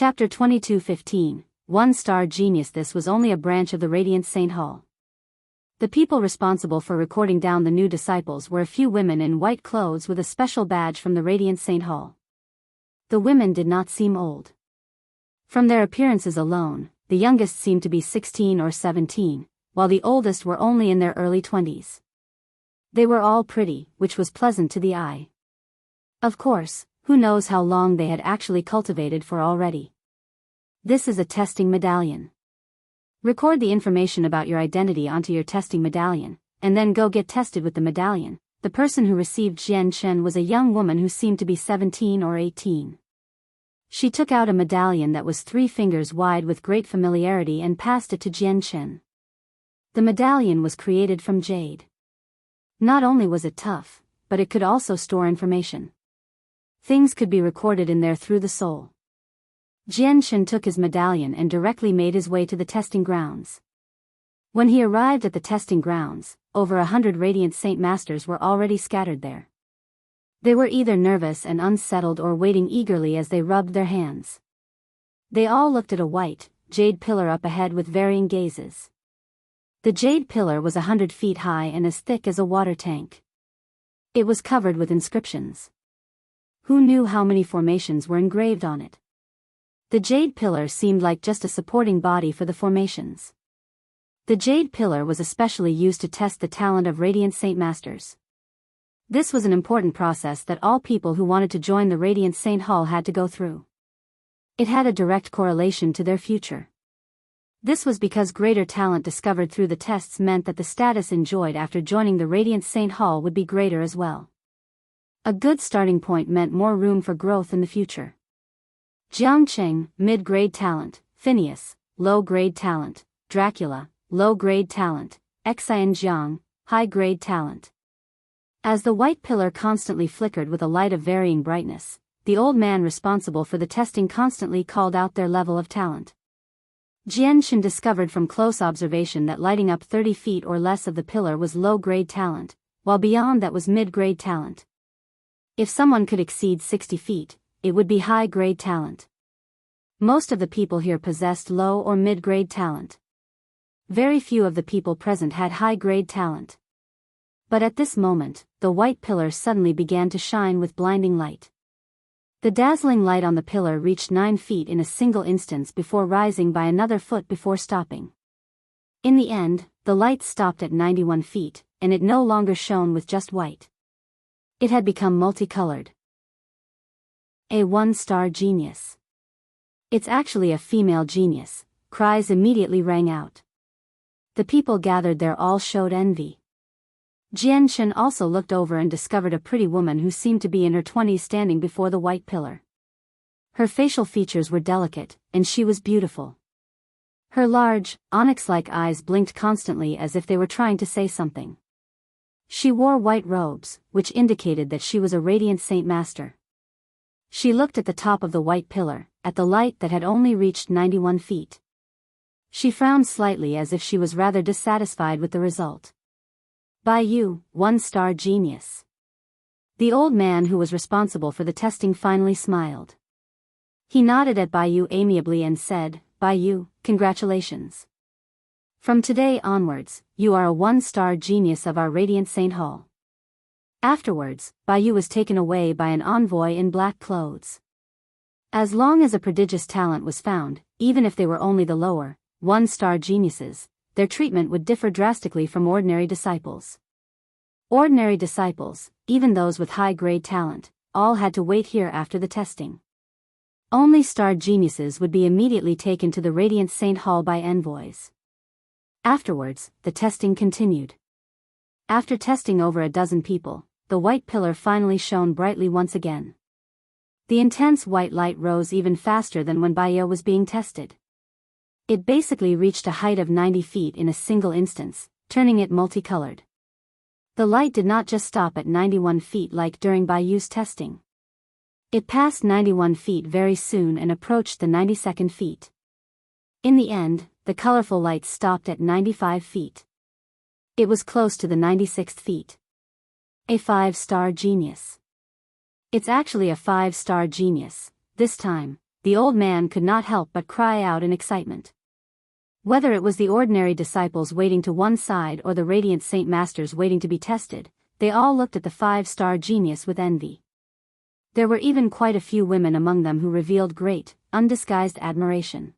Chapter 22:15, One-Star Genius. This was only a branch of the Radiance Saint Hall. The people responsible for recording down the new disciples were a few women in white clothes with a special badge from the Radiance Saint Hall. The women did not seem old. From their appearances alone, the youngest seemed to be 16 or 17, while the oldest were only in their early 20s. They were all pretty, which was pleasant to the eye. Of course, who knows how long they had actually cultivated for already. This is a testing medallion. Record the information about your identity onto your testing medallion, and then go get tested with the medallion. The person who received Jian Chen was a young woman who seemed to be 17 or 18. She took out a medallion that was 3 fingers wide with great familiarity and passed it to Jian Chen. The medallion was created from jade. Not only was it tough, but it could also store information. Things could be recorded in there through the soul. Jian Chen took his medallion and directly made his way to the testing grounds. When he arrived at the testing grounds, over 100 Radiant Saint Masters were already scattered there. They were either nervous and unsettled or waiting eagerly as they rubbed their hands. They all looked at a white, jade pillar up ahead with varying gazes. The jade pillar was 100 feet high and as thick as a water tank. It was covered with inscriptions. Who knew how many formations were engraved on it? The jade pillar seemed like just a supporting body for the formations. The jade pillar was especially used to test the talent of Radiant Saint Masters. This was an important process that all people who wanted to join the Radiant Saint Hall had to go through. It had a direct correlation to their future. This was because greater talent discovered through the tests meant that the status enjoyed after joining the Radiant Saint Hall would be greater as well. A good starting point meant more room for growth in the future. Jiang Cheng, mid-grade talent; Phineas, low-grade talent; Dracula, low-grade talent; Xian Jiang, high-grade talent. As the white pillar constantly flickered with a light of varying brightness, the old man responsible for the testing constantly called out their level of talent. Jian Chen discovered from close observation that lighting up 30 feet or less of the pillar was low-grade talent, while beyond that was mid-grade talent. If someone could exceed 60 feet, it would be high-grade talent. Most of the people here possessed low or mid-grade talent. Very few of the people present had high-grade talent. But at this moment, the white pillar suddenly began to shine with blinding light. The dazzling light on the pillar reached 9 feet in a single instance before rising by another foot before stopping. In the end, the light stopped at 91 feet, and it no longer shone with just white. It had become multicolored. A one-star genius. It's actually a female genius, cries immediately rang out. The people gathered there all showed envy. Jian Chen also looked over and discovered a pretty woman who seemed to be in her 20s standing before the white pillar. Her facial features were delicate, and she was beautiful. Her large, onyx-like eyes blinked constantly as if they were trying to say something. She wore white robes, which indicated that she was a Radiant Saint Master. She looked at the top of the white pillar, at the light that had only reached 91 feet. She frowned slightly as if she was rather dissatisfied with the result. Biyao, one-star genius. The old man who was responsible for the testing finally smiled. He nodded at Biyao amiably and said, "Biyao, congratulations. From today onwards, you are a one-star genius of our Radiant Saint Hall." Afterwards, Biyao was taken away by an envoy in black clothes. As long as a prodigious talent was found, even if they were only the lower, one-star geniuses, their treatment would differ drastically from ordinary disciples. Ordinary disciples, even those with high-grade talent, all had to wait here after the testing. Only starred geniuses would be immediately taken to the Radiant Saint Hall by envoys. Afterwards, the testing continued. After testing over a dozen people, the white pillar finally shone brightly once again. The intense white light rose even faster than when Biyao was being tested. It basically reached a height of 90 feet in a single instance, turning it multicolored. The light did not just stop at 91 feet like during Biyao's testing. It passed 91 feet very soon and approached the 92nd feet. In the end, the colorful light stopped at 95 feet. It was close to the 96th feet. A 5-star genius. It's actually a 5-star genius, this time, the old man could not help but cry out in excitement. Whether it was the ordinary disciples waiting to one side or the radiant Saint Masters waiting to be tested, they all looked at the five-star genius with envy. There were even quite a few women among them who revealed great, undisguised admiration.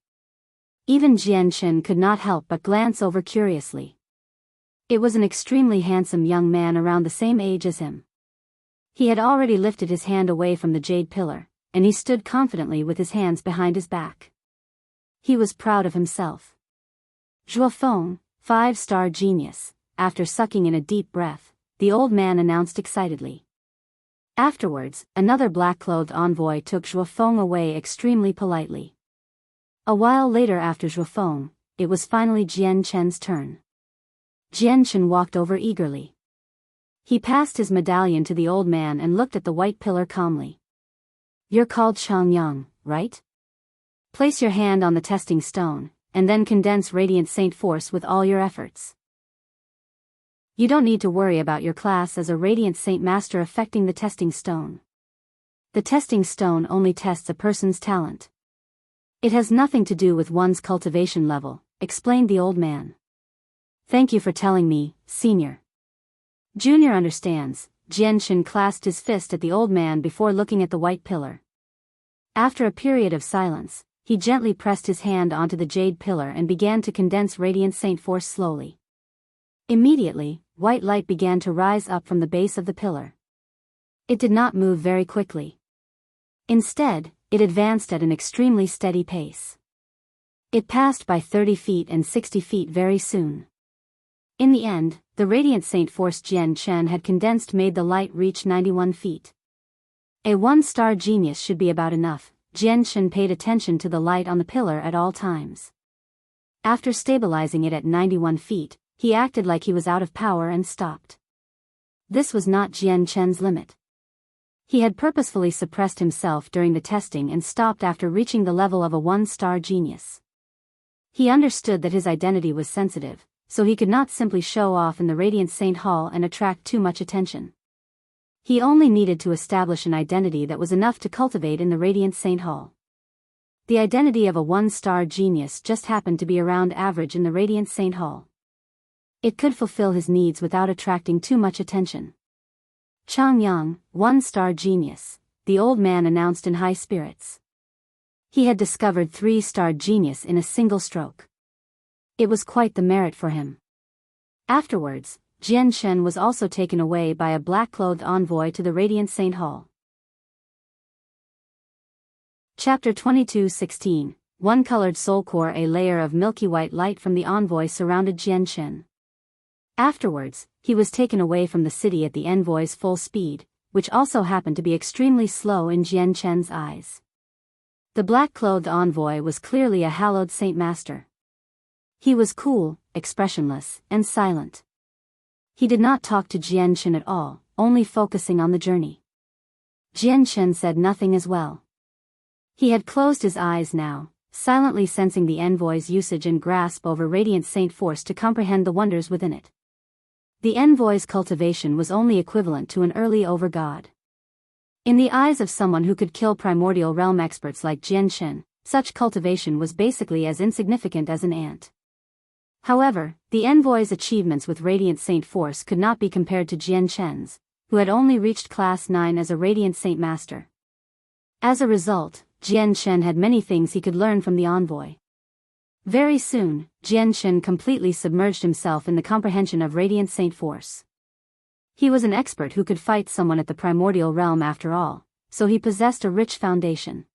Even Jianchen could not help but glance over curiously. It was an extremely handsome young man around the same age as him. He had already lifted his hand away from the jade pillar, and he stood confidently with his hands behind his back. He was proud of himself. Zhuofeng, five-star genius, after sucking in a deep breath, the old man announced excitedly. Afterwards, another black-clothed envoy took Zhuofeng away extremely politely. A while later after Zhuofeng, it was finally Jianchen's turn. Jianchen walked over eagerly. He passed his medallion to the old man and looked at the white pillar calmly. "You're called Changyang, right? Place your hand on the testing stone, and then condense Radiant Saint Force with all your efforts. You don't need to worry about your class as a Radiant Saint Master affecting the testing stone. The testing stone only tests a person's talent. It has nothing to do with one's cultivation level," explained the old man. "Thank you for telling me, Senior." Junior understands. Jianchen clasped his fist at the old man before looking at the white pillar. After a period of silence, he gently pressed his hand onto the jade pillar and began to condense Radiant Saint Force slowly. Immediately, white light began to rise up from the base of the pillar. It did not move very quickly. Instead, it advanced at an extremely steady pace. It passed by 30 feet and 60 feet very soon. In the end, the Radiant Saint Force Jianchen had condensed made the light reach 91 feet. A one-star genius should be about enough. Jianchen paid attention to the light on the pillar at all times. After stabilizing it at 91 feet, he acted like he was out of power and stopped. This was not Jianchen's limit. He had purposefully suppressed himself during the testing and stopped after reaching the level of a one-star genius. He understood that his identity was sensitive, so he could not simply show off in the Radiant Saint Hall and attract too much attention. He only needed to establish an identity that was enough to cultivate in the Radiant Saint Hall. The identity of a one-star genius just happened to be around average in the Radiant Saint Hall. It could fulfill his needs without attracting too much attention. "Changyang, one-star genius," the old man announced in high spirits. He had discovered 3-star genius in a single stroke. It was quite the merit for him. Afterwards, Jianchen was also taken away by a black-clothed envoy to the Radiant Saint Hall. Chapter 22:16, One-colored Soulcore. A layer of milky white light from the envoy surrounded Jianchen. Afterwards, he was taken away from the city at the envoy's full speed, which also happened to be extremely slow in Jianchen's eyes. The black-clothed envoy was clearly a hallowed Saint Master. He was cool, expressionless, and silent. He did not talk to Jianchen at all, only focusing on the journey. Jianchen said nothing as well. He had closed his eyes now, silently sensing the envoy's usage and grasp over Radiant Saint Force to comprehend the wonders within it. The envoy's cultivation was only equivalent to an early over-god. In the eyes of someone who could kill primordial realm experts like Jianchen, such cultivation was basically as insignificant as an ant. However, the envoy's achievements with Radiant Saint Force could not be compared to Jianchen's, who had only reached Class 9 as a Radiant Saint Master. As a result, Jianchen had many things he could learn from the envoy. Very soon, Jianchen completely submerged himself in the comprehension of Radiant Saint Force. He was an expert who could fight someone at the primordial realm after all, so he possessed a rich foundation.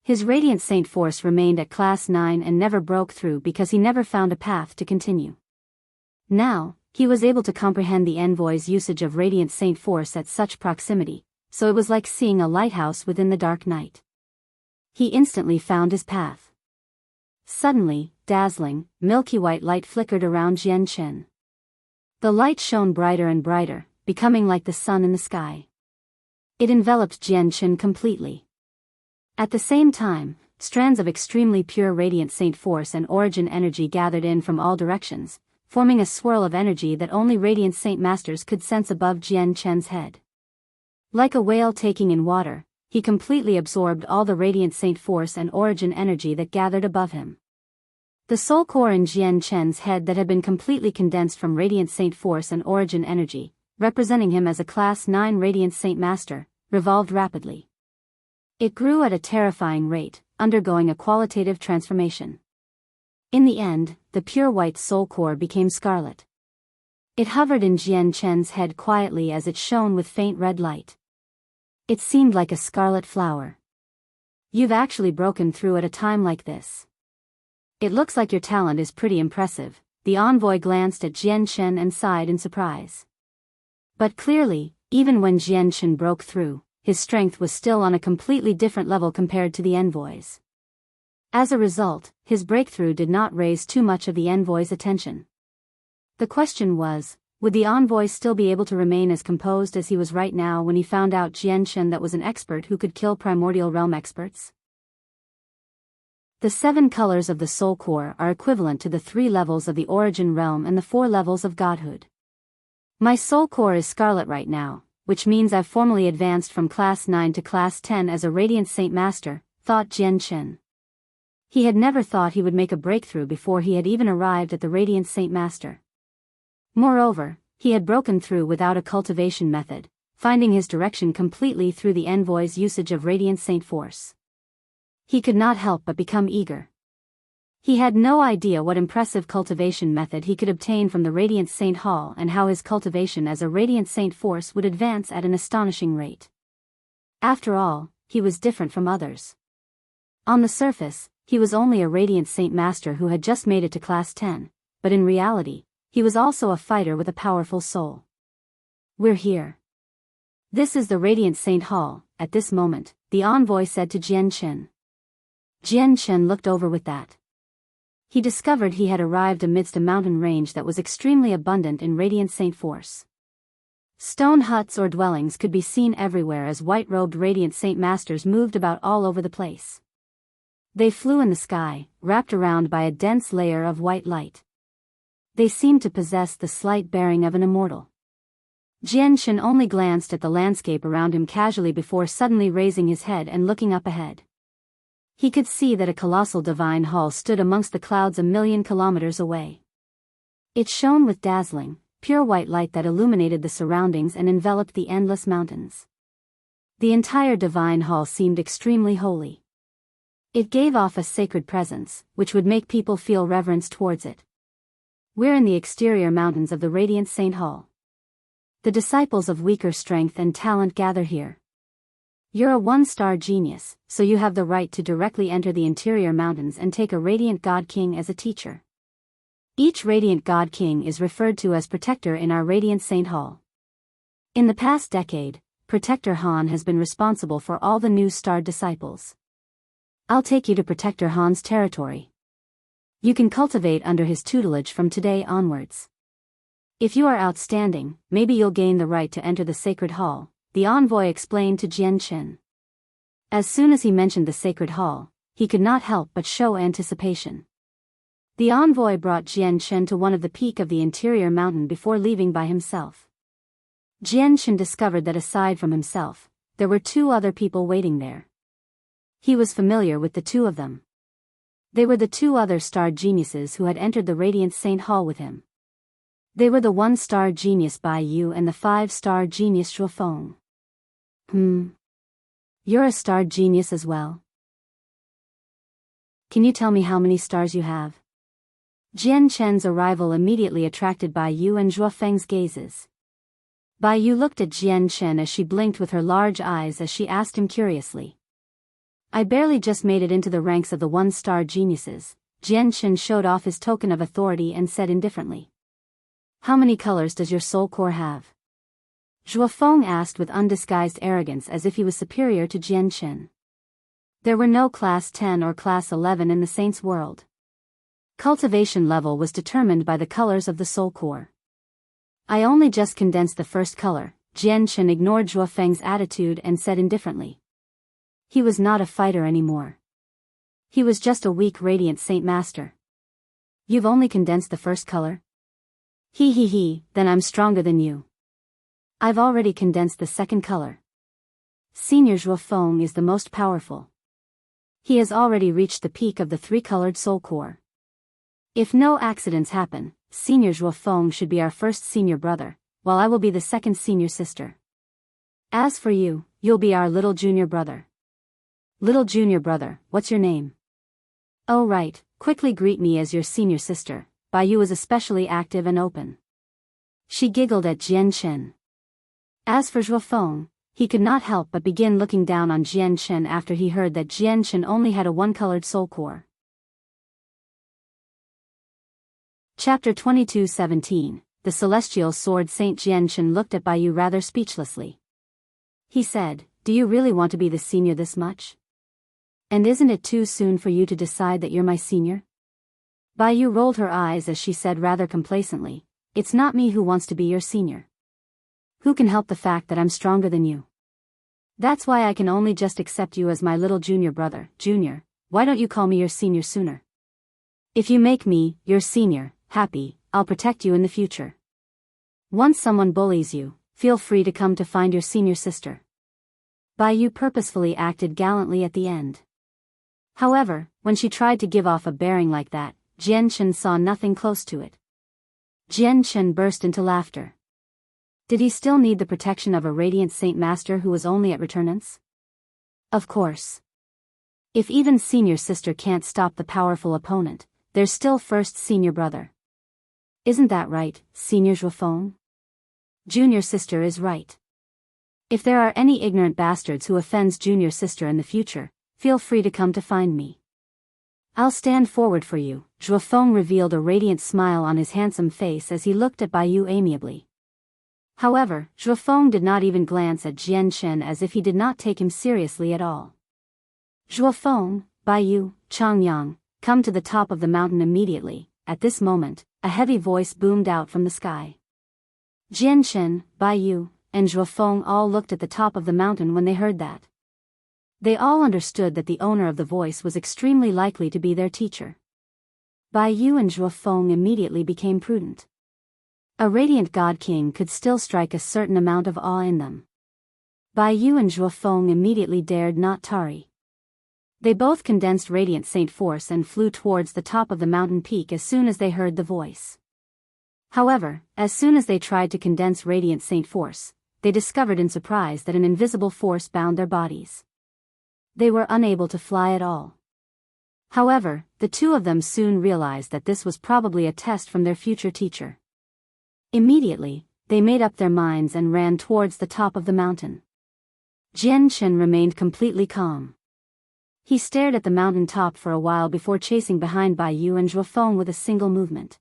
His Radiant Saint Force remained at Class 9 and never broke through because he never found a path to continue. Now, he was able to comprehend the envoy's usage of Radiant Saint Force at such proximity, so it was like seeing a lighthouse within the dark night. He instantly found his path. Suddenly, dazzling, milky white light flickered around Jianchen. The light shone brighter and brighter, becoming like the sun in the sky. It enveloped Jianchen completely. At the same time, strands of extremely pure Radiant Saint Force and origin energy gathered in from all directions, forming a swirl of energy that only Radiant Saint Masters could sense above Jianchen's head. Like a whale taking in water, he completely absorbed all the Radiant Saint force and origin energy that gathered above him. The Soulcore in Jian Chen's head that had been completely condensed from Radiant Saint force and origin energy, representing him as a Class 9 Radiant Saint Master, revolved rapidly. It grew at a terrifying rate, undergoing a qualitative transformation. In the end, the pure white Soulcore became scarlet. It hovered in Jian Chen's head quietly as it shone with faint red light. It seemed like a scarlet flower. You've actually broken through at a time like this. It looks like your talent is pretty impressive. The envoy glanced at Jian Chen and sighed in surprise. But clearly, even when Jian Chen broke through, his strength was still on a completely different level compared to the envoy's. As a result, his breakthrough did not raise too much of the envoy's attention. The question was, would the envoy still be able to remain as composed as he was right now when he found out Jian Chen that was an expert who could kill primordial realm experts? The 7 colors of the Soulcore are equivalent to the 3 levels of the origin realm and the 4 levels of godhood. My Soulcore is scarlet right now, which means I've formally advanced from Class 9 to Class 10 as a Radiant Saint Master, thought Jian Chen. He had never thought he would make a breakthrough before he had even arrived at the Radiant Saint Master. Moreover, he had broken through without a cultivation method, finding his direction completely through the envoy's usage of Radiant Saint force. He could not help but become eager. He had no idea what impressive cultivation method he could obtain from the Radiant Saint Hall and how his cultivation as a Radiant Saint force would advance at an astonishing rate. After all, he was different from others. On the surface, he was only a Radiant Saint Master who had just made it to Class 10, but in reality, he was also a fighter with a powerful soul. We're here. This is the Radiant Saint Hall. At this moment, the envoy said to Jian Chen. Jian Chen looked over with that. He discovered he had arrived amidst a mountain range that was extremely abundant in Radiant Saint force. Stone huts or dwellings could be seen everywhere as white-robed Radiant Saint Masters moved about all over the place. They flew in the sky, wrapped around by a dense layer of white light. They seemed to possess the slight bearing of an immortal. Jian Chen only glanced at the landscape around him casually before suddenly raising his head and looking up ahead. He could see that a colossal divine hall stood amongst the clouds 1,000,000 kilometers away. It shone with dazzling, pure white light that illuminated the surroundings and enveloped the endless mountains. The entire divine hall seemed extremely holy. It gave off a sacred presence, which would make people feel reverence towards it. We're in the exterior mountains of the Radiant Saint Hall. The disciples of weaker strength and talent gather here. You're a 1-star genius, so you have the right to directly enter the interior mountains and take a Radiant God King as a teacher. Each Radiant God King is referred to as Protector in our Radiant Saint Hall. In the past decade, Protector Han has been responsible for all the new star disciples. I'll take you to Protector Han's territory. You can cultivate under his tutelage from today onwards. If you are outstanding, maybe you'll gain the right to enter the Sacred Hall, the envoy explained to Jian Chen. As soon as he mentioned the Sacred Hall, he could not help but show anticipation. The envoy brought Jian Chen to one of the peak of the interior mountain before leaving by himself. Jian Chen discovered that aside from himself, there were 2 other people waiting there. He was familiar with the 2 of them. They were the 2 other star geniuses who had entered the Radiant Saint Hall with him. They were the 1-star genius Biyao and the 5-star genius Shuofeng. You're a star genius as well? Can you tell me how many stars you have? Jian Chen's arrival immediately attracted Biyao and Shuofeng's gazes. Biyao looked at Jian Chen as she blinked with her large eyes as she asked him curiously. I barely just made it into the ranks of the 1-star geniuses. Jian Chen showed off his token of authority and said indifferently. How many colors does your Soulcore have? Shuofeng asked with undisguised arrogance as if he was superior to Jian Chen. There were no Class 10 or Class 11 in the Saints' world. Cultivation level was determined by the colors of the Soulcore. I only just condensed the first color. Jian Chen ignored Shuofeng's attitude and said indifferently. He was not a fighter anymore. He was just a weak Radiant Saint Master. You've only condensed the first color? Then I'm stronger than you. I've already condensed the second color. Senior Zhuofeng is the most powerful. He has already reached the peak of the three-colored Soulcore. If no accidents happen, Senior Zhuofeng should be our first senior brother, while I will be the second senior sister. As for you, you'll be our little junior brother. Little junior brother, what's your name? Oh right, quickly greet me as your senior sister. Biyao is especially active and open. She giggled at Jian Chen. As for Zhuofeng, he could not help but begin looking down on Jian Chen after he heard that Jian Chen only had a one-colored Soulcore. Chapter 22:17. The Celestial Sword. Saint Jian Chen looked at Biyao rather speechlessly. He said, "Do you really want to be the senior this much? And isn't it too soon for you to decide that you're my senior?" Biyao rolled her eyes as she said rather complacently, "It's not me who wants to be your senior. Who can help the fact that I'm stronger than you? That's why I can only just accept you as my little junior brother. Junior, why don't you call me your senior sooner? If you make me, your senior, happy, I'll protect you in the future. Once someone bullies you, feel free to come to find your senior sister." Biyao purposefully acted gallantly at the end. However, when she tried to give off a bearing like that, Jian Chen saw nothing close to it. Jian Chen burst into laughter. Did he still need the protection of a Radiant Saint Master who was only at returnance? Of course. If even senior sister can't stop the powerful opponent, there's still first senior brother. Isn't that right, Senior Zhuofeng? Junior sister is right. If there are any ignorant bastards who offends junior sister in the future, feel free to come to find me. I'll stand forward for you. Zhuofeng revealed a radiant smile on his handsome face as he looked at Biyao amiably. However, Zhuofeng did not even glance at Jian Chen as if he did not take him seriously at all. Zhuofeng, Biyao, Changyang, come to the top of the mountain immediately. At this moment, a heavy voice boomed out from the sky. Jian Chen, Biyao, and Zhuofeng all looked at the top of the mountain when they heard that. They all understood that the owner of the voice was extremely likely to be their teacher. Biyao and Zhuofeng immediately became prudent. A radiant god king could still strike a certain amount of awe in them. Biyao and Zhuofeng immediately dared not tarry. They both condensed Radiant Saint Force and flew towards the top of the mountain peak as soon as they heard the voice. However, as soon as they tried to condense Radiant Saint Force, they discovered in surprise that an invisible force bound their bodies. They were unable to fly at all. However, the two of them soon realized that this was probably a test from their future teacher. Immediately, they made up their minds and ran towards the top of the mountain. Jian Chen remained completely calm. He stared at the mountain top for a while before chasing behind Biyao and Zhuofeng with a single movement.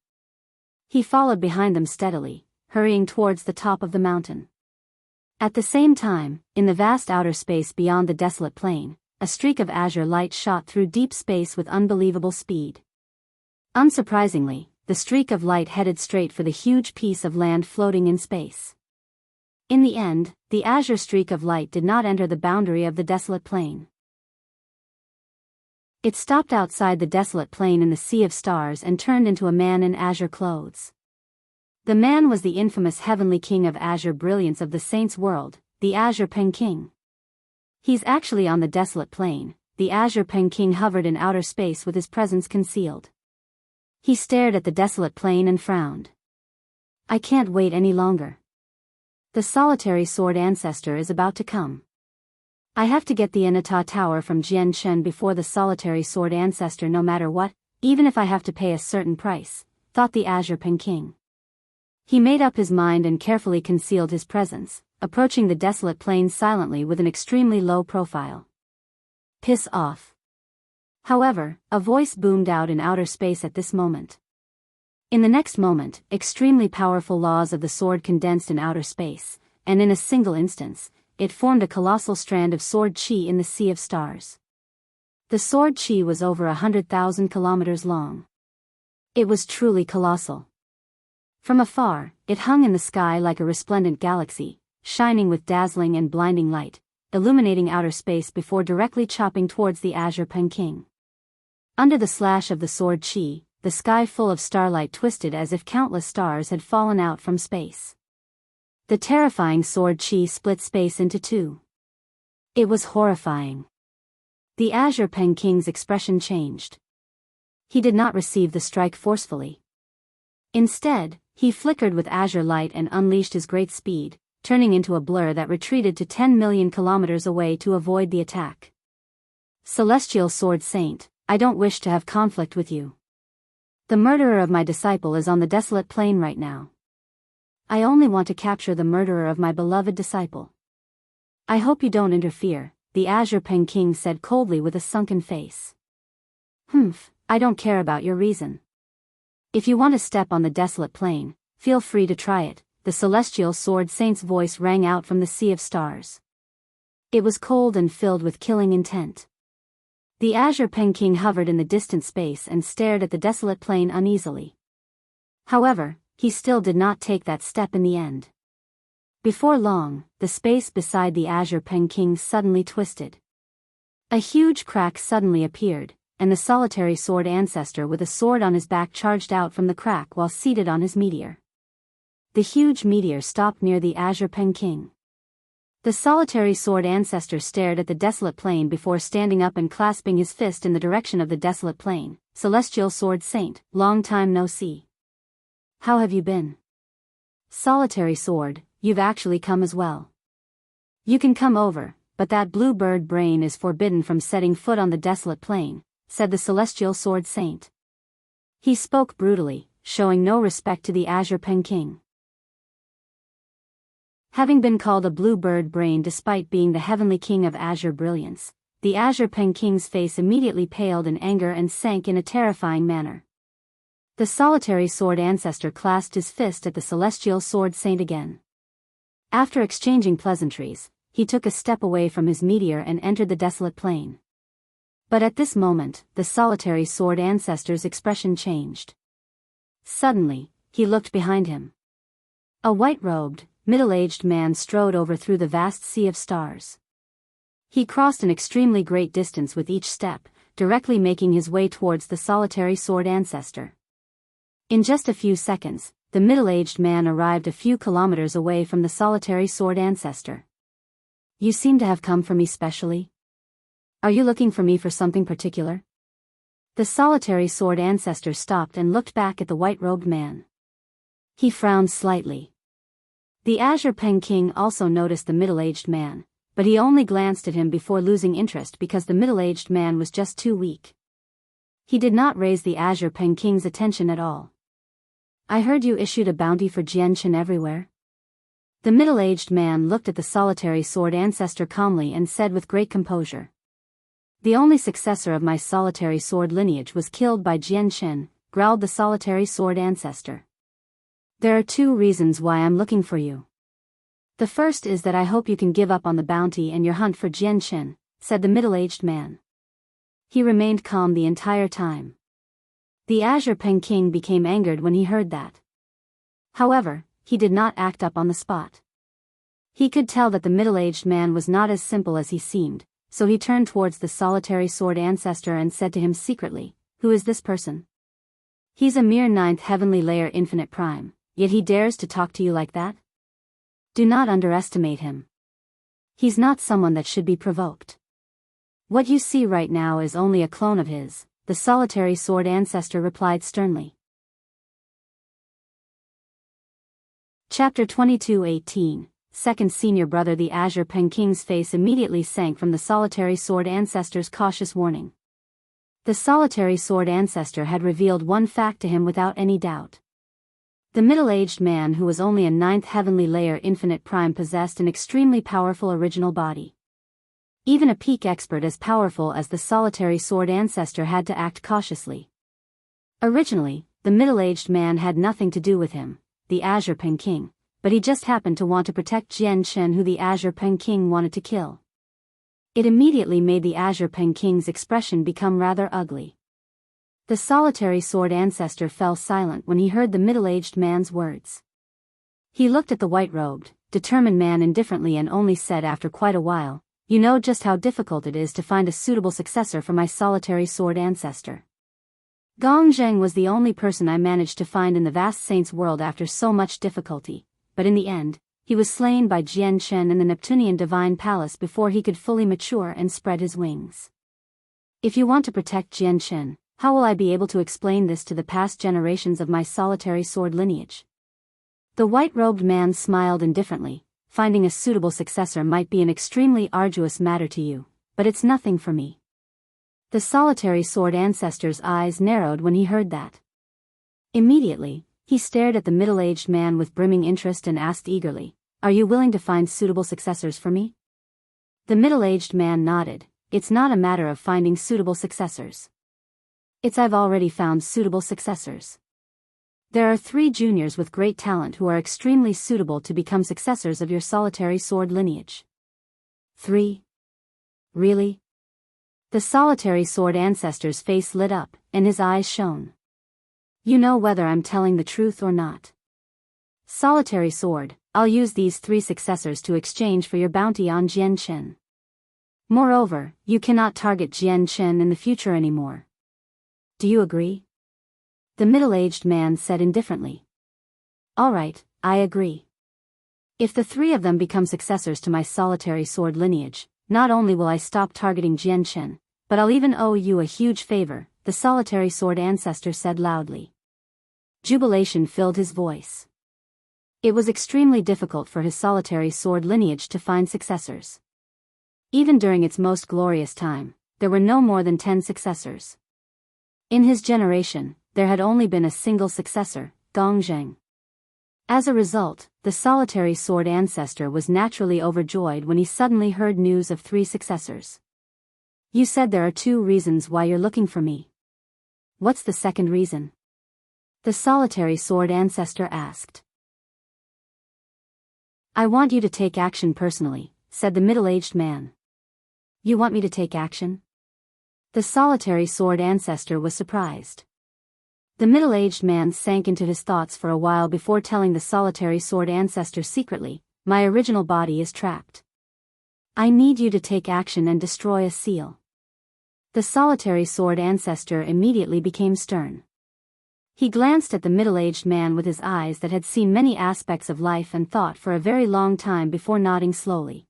He followed behind them steadily, hurrying towards the top of the mountain. At the same time, in the vast outer space beyond the desolate plain, a streak of azure light shot through deep space with unbelievable speed. Unsurprisingly, the streak of light headed straight for the huge piece of land floating in space. In the end, the azure streak of light did not enter the boundary of the desolate plain. It stopped outside the desolate plain in the sea of stars and turned into a man in azure clothes. The man was the infamous heavenly king of azure brilliance of the saints' world, the Azure Pen King. He's actually on the desolate plain. The Azure Pen King hovered in outer space with his presence concealed. He stared at the desolate plain and frowned. I can't wait any longer. The solitary sword ancestor is about to come. I have to get the Inata Tower from Jian Chen before the solitary sword ancestor no matter what, even if I have to pay a certain price, thought the Azure Pen King. He made up his mind and carefully concealed his presence, approaching the desolate plain silently with an extremely low profile. Piss off. However, a voice boomed out in outer space at this moment. In the next moment, extremely powerful laws of the sword condensed in outer space, and in a single instance, it formed a colossal strand of sword chi in the sea of stars. The sword chi was over 100,000 kilometers long. It was truly colossal. From afar, it hung in the sky like a resplendent galaxy, shining with dazzling and blinding light, illuminating outer space before directly chopping towards the Azure Pen King. Under the slash of the sword chi, the sky full of starlight twisted as if countless stars had fallen out from space. The terrifying sword chi split space into two. It was horrifying. The Azure Pen King's expression changed. He did not receive the strike forcefully. Instead, he flickered with azure light and unleashed his great speed, turning into a blur that retreated to 10 million kilometers away to avoid the attack. Celestial Sword Saint, I don't wish to have conflict with you. The murderer of my disciple is on the desolate plain right now. I only want to capture the murderer of my beloved disciple. I hope you don't interfere, the Azure Pen King said coldly with a sunken face. I don't care about your reason. If you want to step on the desolate plain, feel free to try it, the Celestial Sword Saint's voice rang out from the sea of stars. It was cold and filled with killing intent. The Azure Pen King hovered in the distant space and stared at the desolate plain uneasily. However, he still did not take that step in the end. Before long, the space beside the Azure Pen King suddenly twisted. A huge crack suddenly appeared, and the solitary sword ancestor with a sword on his back charged out from the crack while seated on his meteor. The huge meteor stopped near the Azure Pen King. The solitary sword ancestor stared at the desolate plain before standing up and clasping his fist in the direction of the desolate plain. Celestial Sword Saint, long time no see. How have you been? Solitary Sword, you've actually come as well. You can come over, but that blue bird brain is forbidden from setting foot on the desolate plain, said the Celestial Sword Saint. He spoke brutally, showing no respect to the Azure Pen King. Having been called a blue bird brain despite being the heavenly king of azure brilliance, the Azure Pen King's face immediately paled in anger and sank in a terrifying manner. The solitary sword ancestor clasped his fist at the Celestial Sword Saint again. After exchanging pleasantries, he took a step away from his meteor and entered the desolate plain. But at this moment, the solitary sword ancestor's expression changed. Suddenly, he looked behind him. A white-robed, middle-aged man strode over through the vast sea of stars. He crossed an extremely great distance with each step, directly making his way towards the solitary sword ancestor. In just a few seconds, the middle-aged man arrived a few kilometers away from the solitary sword ancestor. You seem to have come for me specially? Are you looking for me for something particular? The solitary sword ancestor stopped and looked back at the white-robed man. He frowned slightly. The Azure Pen King also noticed the middle-aged man, but he only glanced at him before losing interest because the middle-aged man was just too weak. He did not raise the Azure Pen King's attention at all. I heard you issued a bounty for Jianshan everywhere. The middle-aged man looked at the solitary sword ancestor calmly and said with great composure. The only successor of my solitary sword lineage was killed by Jianshan, growled the solitary sword ancestor. There are two reasons why I'm looking for you. The first is that I hope you can give up on the bounty and your hunt for Jianshan, said the middle-aged man. He remained calm the entire time. The Azure Pen King became angered when he heard that. However, he did not act up on the spot. He could tell that the middle-aged man was not as simple as he seemed, so he turned towards the solitary sword ancestor and said to him secretly, Who is this person? He's a mere 9th heavenly layer infinite prime. Yet he dares to talk to you like that? Do not underestimate him. He's not someone that should be provoked. What you see right now is only a clone of his, the solitary sword ancestor replied sternly. Chapter 22:18, Second Senior Brother. The Azure Pen King's face immediately sank from the solitary sword ancestor's cautious warning. The solitary sword ancestor had revealed one fact to him without any doubt. The middle-aged man who was only a 9th heavenly layer infinite prime possessed an extremely powerful original body. Even a peak expert as powerful as the solitary sword ancestor had to act cautiously. Originally, the middle-aged man had nothing to do with him, the Azure Pen King, but he just happened to want to protect Jianshan, who the Azure Pen King wanted to kill. It immediately made the Azure Pen King's expression become rather ugly. The solitary sword ancestor fell silent when he heard the middle-aged man's words. He looked at the white-robed, determined man indifferently and only said after quite a while, You know just how difficult it is to find a suitable successor for my solitary sword ancestor. Gong Zheng was the only person I managed to find in the vast saints world after so much difficulty, but in the end, he was slain by Jian Chen in the Neptunian Divine Palace before he could fully mature and spread his wings. If you want to protect Jian Chen, how will I be able to explain this to the past generations of my solitary sword lineage? The white-robed man smiled indifferently. Finding a suitable successor might be an extremely arduous matter to you, but it's nothing for me. The solitary sword ancestor's eyes narrowed when he heard that. Immediately, he stared at the middle-aged man with brimming interest and asked eagerly, "Are you willing to find suitable successors for me?" The middle-aged man nodded. "It's not a matter of finding suitable successors. I've already found suitable successors. There are 3 juniors with great talent who are extremely suitable to become successors of your solitary sword lineage." 3? Really? The solitary sword ancestor's face lit up, and his eyes shone. "You know whether I'm telling the truth or not. Solitary sword, I'll use these 3 successors to exchange for your bounty on Jian Chen. Moreover, you cannot target Jian Chen in the future anymore. Do you agree?" The middle-aged man said indifferently. "All right, I agree. If the 3 of them become successors to my solitary sword lineage, not only will I stop targeting Jian Chen, but I'll even owe you a huge favor," the solitary sword ancestor said loudly. Jubilation filled his voice. It was extremely difficult for his solitary sword lineage to find successors. Even during its most glorious time, there were no more than 10 successors. In his generation, there had only been a single successor, Gong Zheng. As a result, the solitary sword ancestor was naturally overjoyed when he suddenly heard news of 3 successors. "You said there are 2 reasons why you're looking for me. What's the second reason?" The solitary sword ancestor asked. "I want you to take action personally," said the middle-aged man. "You want me to take action?" The solitary sword ancestor was surprised. The middle-aged man sank into his thoughts for a while before telling the solitary sword ancestor secretly, "My original body is trapped. I need you to take action and destroy a seal." The solitary sword ancestor immediately became stern. He glanced at the middle-aged man with his eyes that had seen many aspects of life and thought for a very long time before nodding slowly.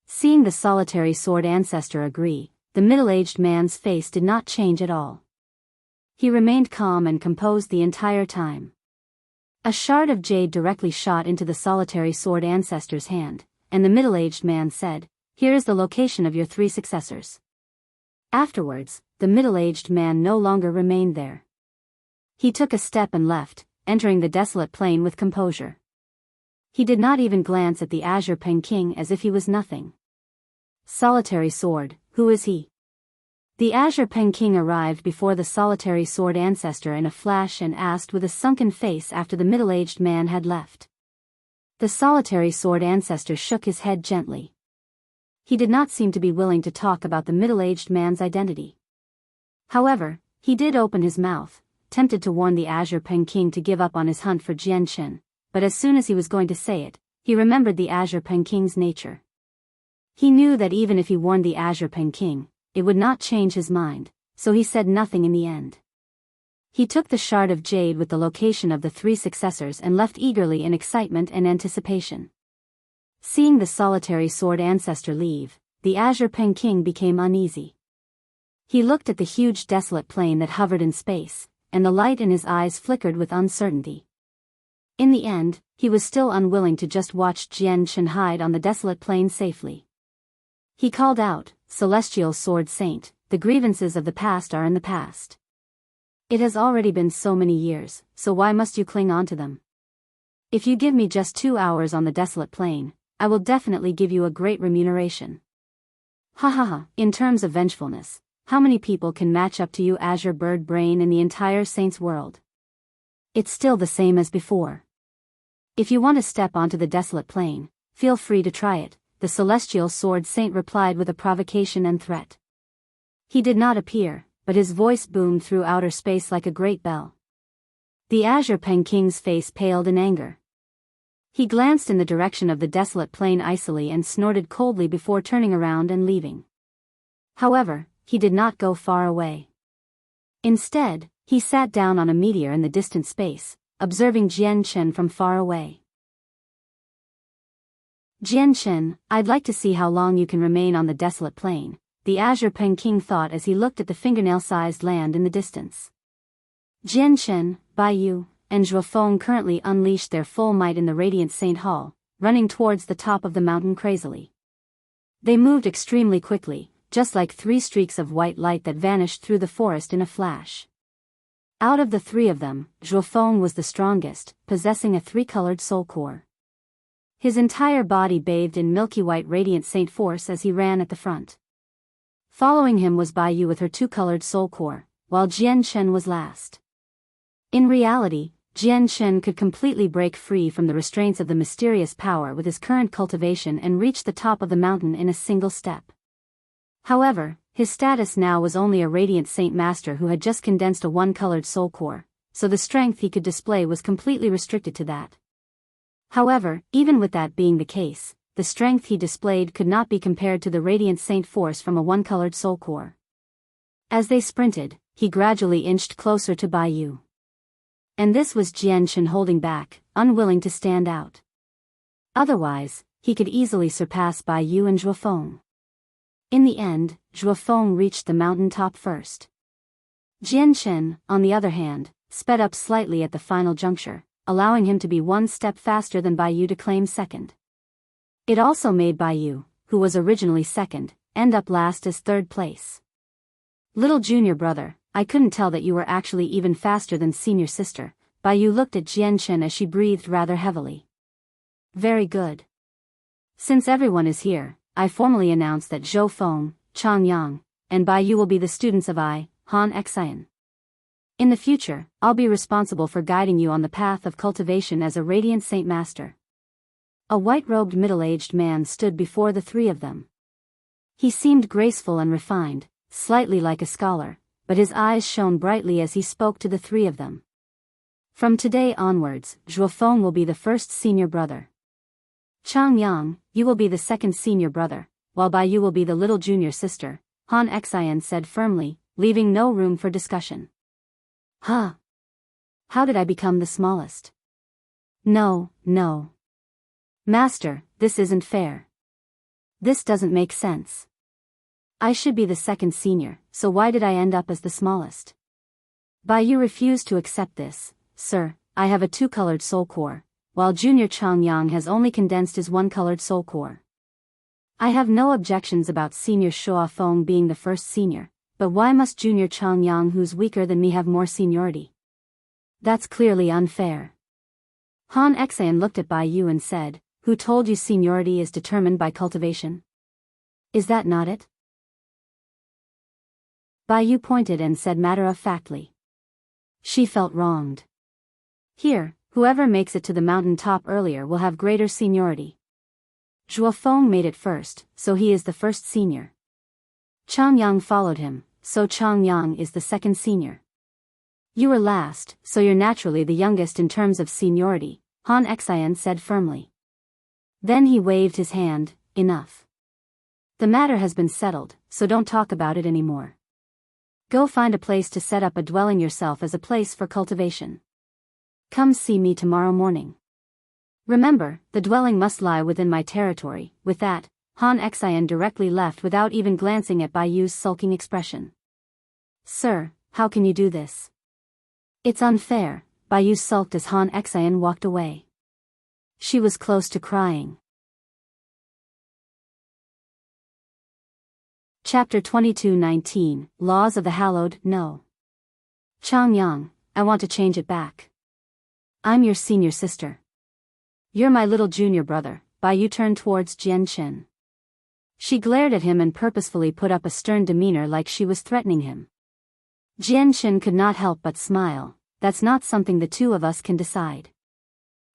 Seeing the solitary sword ancestor agree, the middle-aged man's face did not change at all. He remained calm and composed the entire time. A shard of jade directly shot into the solitary sword ancestor's hand, and the middle-aged man said, "Here is the location of your 3 successors." Afterwards, the middle-aged man no longer remained there. He took a step and left, entering the desolate plain with composure. He did not even glance at the Azure Peking as if he was nothing. "Solitary sword, who is he?" The Azure Peking arrived before the solitary sword ancestor in a flash and asked with a sunken face after the middle-aged man had left. The solitary sword ancestor shook his head gently. He did not seem to be willing to talk about the middle-aged man's identity. However, he did open his mouth, tempted to warn the Azure Peking to give up on his hunt for Jian Chen, but as soon as he was going to say it, he remembered the Azure Peking's nature. He knew that even if he warned the Azure Peking, it would not change his mind, so he said nothing in the end. He took the shard of jade with the location of the 3 successors and left eagerly in excitement and anticipation. Seeing the solitary sword ancestor leave, the Azure Peking became uneasy. He looked at the huge desolate plain that hovered in space, and the light in his eyes flickered with uncertainty. In the end, he was still unwilling to just watch Jian Chen hide on the desolate plain safely. He called out, "Celestial Sword Saint, the grievances of the past are in the past. It has already been so many years, so why must you cling on to them? If you give me just 2 hours on the desolate plain, I will definitely give you a great remuneration." Ha ha ha, in terms of vengefulness, how many people can match up to you, Azure Bird Brain, in the entire Saints world? It's still the same as before. If you want to step onto the desolate plain, feel free to try it, the Celestial Sword Saint replied with a provocation and threat. He did not appear, but his voice boomed through outer space like a great bell. The Azure Peking's face paled in anger. He glanced in the direction of the desolate plain icily and snorted coldly before turning around and leaving. However, he did not go far away. Instead, he sat down on a meteor in the distant space, observing Jian Chen from far away. Jian, I'd like to see how long you can remain on the desolate plain, the Azure Pen King thought as he looked at the fingernail-sized land in the distance. Jian, Biyao, and Zhuofeng currently unleashed their full might in the Radiant Saint Hall, running towards the top of the mountain crazily. They moved extremely quickly, just like 3 streaks of white light that vanished through the forest in a flash. Out of the 3 of them, Zhuofeng was the strongest, possessing a 3-colored Soulcore. His entire body bathed in milky white radiant saint force as he ran at the front. Following him was Biyao with her 2-colored Soulcore, while Jian was last. In reality, Jian could completely break free from the restraints of the mysterious power with his current cultivation and reach the top of the mountain in a single step. However, his status now was only a Radiant Saint Master who had just condensed a 1-colored Soulcore, so the strength he could display was completely restricted to that. However, even with that being the case, the strength he displayed could not be compared to the Radiant Saint force from a 1-colored Soulcore. As they sprinted, he gradually inched closer to Biyao. And this was Jian holding back, unwilling to stand out. Otherwise, he could easily surpass Biyao and Zhuofeng. In the end, Zhuofeng reached the mountain top first. Jian, on the other hand, sped up slightly at the final juncture, allowing him to be 1 step faster than Biyao to claim second. It also made Biyao, who was originally second, end up last as 3rd place. Little junior brother, I couldn't tell that you were actually even faster than senior sister. Biyao looked at Jian as she breathed rather heavily. Very good. Since everyone is here, I formally announce that Zhuofeng, Changyang, and Biyao will be the students of Han Xian. In the future, I'll be responsible for guiding you on the path of cultivation as a Radiant Saint Master. A white-robed middle-aged man stood before the 3 of them. He seemed graceful and refined, slightly like a scholar, but his eyes shone brightly as he spoke to the 3 of them. From today onwards, Zhuofeng will be the 1st senior brother. Changyang, you will be the 2nd senior brother, while Biyao will be the little junior sister, Han Xian said firmly, leaving no room for discussion. Huh? How did I become the smallest? No. Master, this isn't fair. This doesn't make sense. I should be the 2nd senior, so why did I end up as the smallest? Biyao refused to accept this. Sir, I have a 2-colored Soulcore, while junior Changyang has only condensed his 1-colored Soulcore. I have no objections about senior Zhuofeng being the 1st senior, but why must junior Changyang who's weaker than me have more seniority? That's clearly unfair. Han Xian looked at Biyao and said, who told you seniority is determined by cultivation? Is that not it? Biyao pointed and said matter-of-factly. She felt wronged. Here, whoever makes it to the mountain top earlier will have greater seniority. Zhuofeng made it first, so he is the 1st senior. Changyang followed him, so Changyang is the 2nd senior. You were last, so you're naturally the youngest in terms of seniority, Han Xian said firmly. Then he waved his hand, enough. The matter has been settled, so don't talk about it anymore. Go find a place to set up a dwelling yourself as a place for cultivation. Come see me tomorrow morning. Remember, the dwelling must lie within my territory. With that, Han Xian directly left without even glancing at Biyao's sulking expression. Sir, how can you do this? It's unfair, Biyao sulked as Han Xian walked away. She was close to crying. Chapter 22:19, Laws of the Hallowed, No. Changyang, I want to change it back. I'm your senior sister. You're my little junior brother. Biyao turned towards Jian. She glared at him and purposefully put up a stern demeanor like she was threatening him. Jian could not help but smile. That's not something the 2 of us can decide.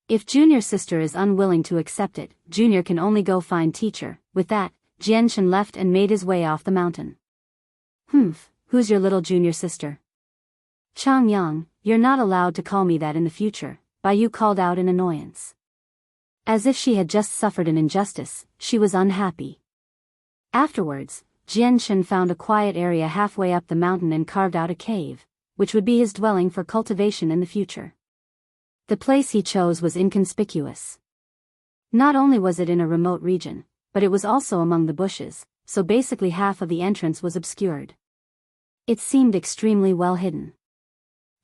If junior sister is unwilling to accept it, junior can only go find teacher. With that, Jian left and made his way off the mountain. Who's your little junior sister? Changyang, you're not allowed to call me that in the future, Biyao called out in annoyance. As if she had just suffered an injustice, she was unhappy. Afterwards, Jian found a quiet area halfway up the mountain and carved out a cave, which would be his dwelling for cultivation in the future. The place he chose was inconspicuous. Not only was it in a remote region, but it was also among the bushes, so basically half of the entrance was obscured. It seemed extremely well hidden.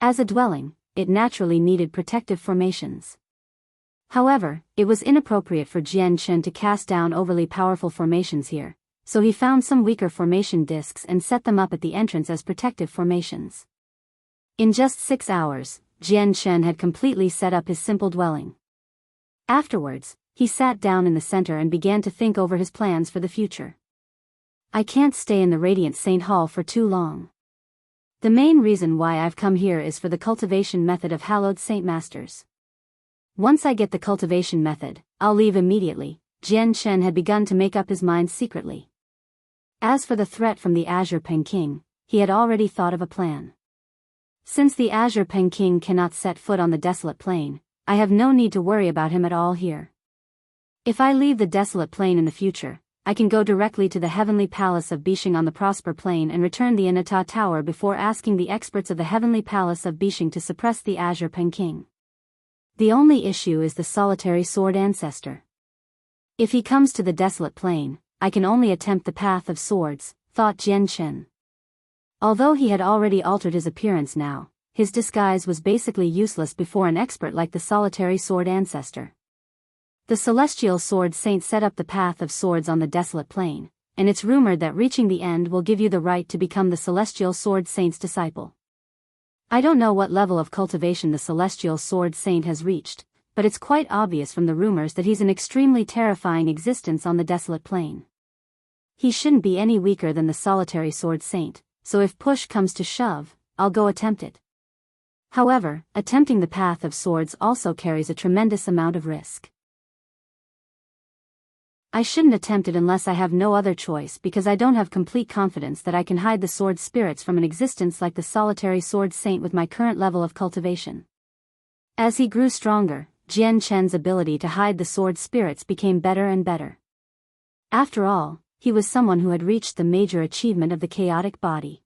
As a dwelling, it naturally needed protective formations. However, it was inappropriate for Jian Chen to cast down overly powerful formations here, so he found some weaker formation discs and set them up at the entrance as protective formations. In just 6 hours, Jian Chen had completely set up his simple dwelling. Afterwards, he sat down in the center and began to think over his plans for the future. I can't stay in the Radiant Saint Hall for too long. The main reason why I've come here is for the cultivation method of Hallowed Saint Masters. Once I get the cultivation method, I'll leave immediately. Jian Chen had begun to make up his mind secretly. As for the threat from the Azure Peng King, he had already thought of a plan. Since the Azure Peng King cannot set foot on the desolate plain, I have no need to worry about him at all here. If I leave the desolate plain in the future, I can go directly to the heavenly palace of Bishing on the Prosper Plain and return the Anata Tower before asking the experts of the heavenly palace of Bishing to suppress the Azure Peng King. The only issue is the solitary sword ancestor. If he comes to the desolate plain, I can only attempt the path of swords, thought Jian Chen. Although he had already altered his appearance now, his disguise was basically useless before an expert like the solitary sword ancestor. The celestial sword saint set up the path of swords on the desolate plain, and it's rumored that reaching the end will give you the right to become the celestial sword saint's disciple. I don't know what level of cultivation the celestial sword saint has reached, but it's quite obvious from the rumors that he's an extremely terrifying existence on the desolate plain. He shouldn't be any weaker than the solitary sword saint, so if push comes to shove, I'll go attempt it. However, attempting the path of swords also carries a tremendous amount of risk. I shouldn't attempt it unless I have no other choice because I don't have complete confidence that I can hide the sword spirits from an existence like the solitary sword saint with my current level of cultivation. As he grew stronger, Jian Chen's ability to hide the sword spirits became better and better. After all, he was someone who had reached the major achievement of the chaotic body.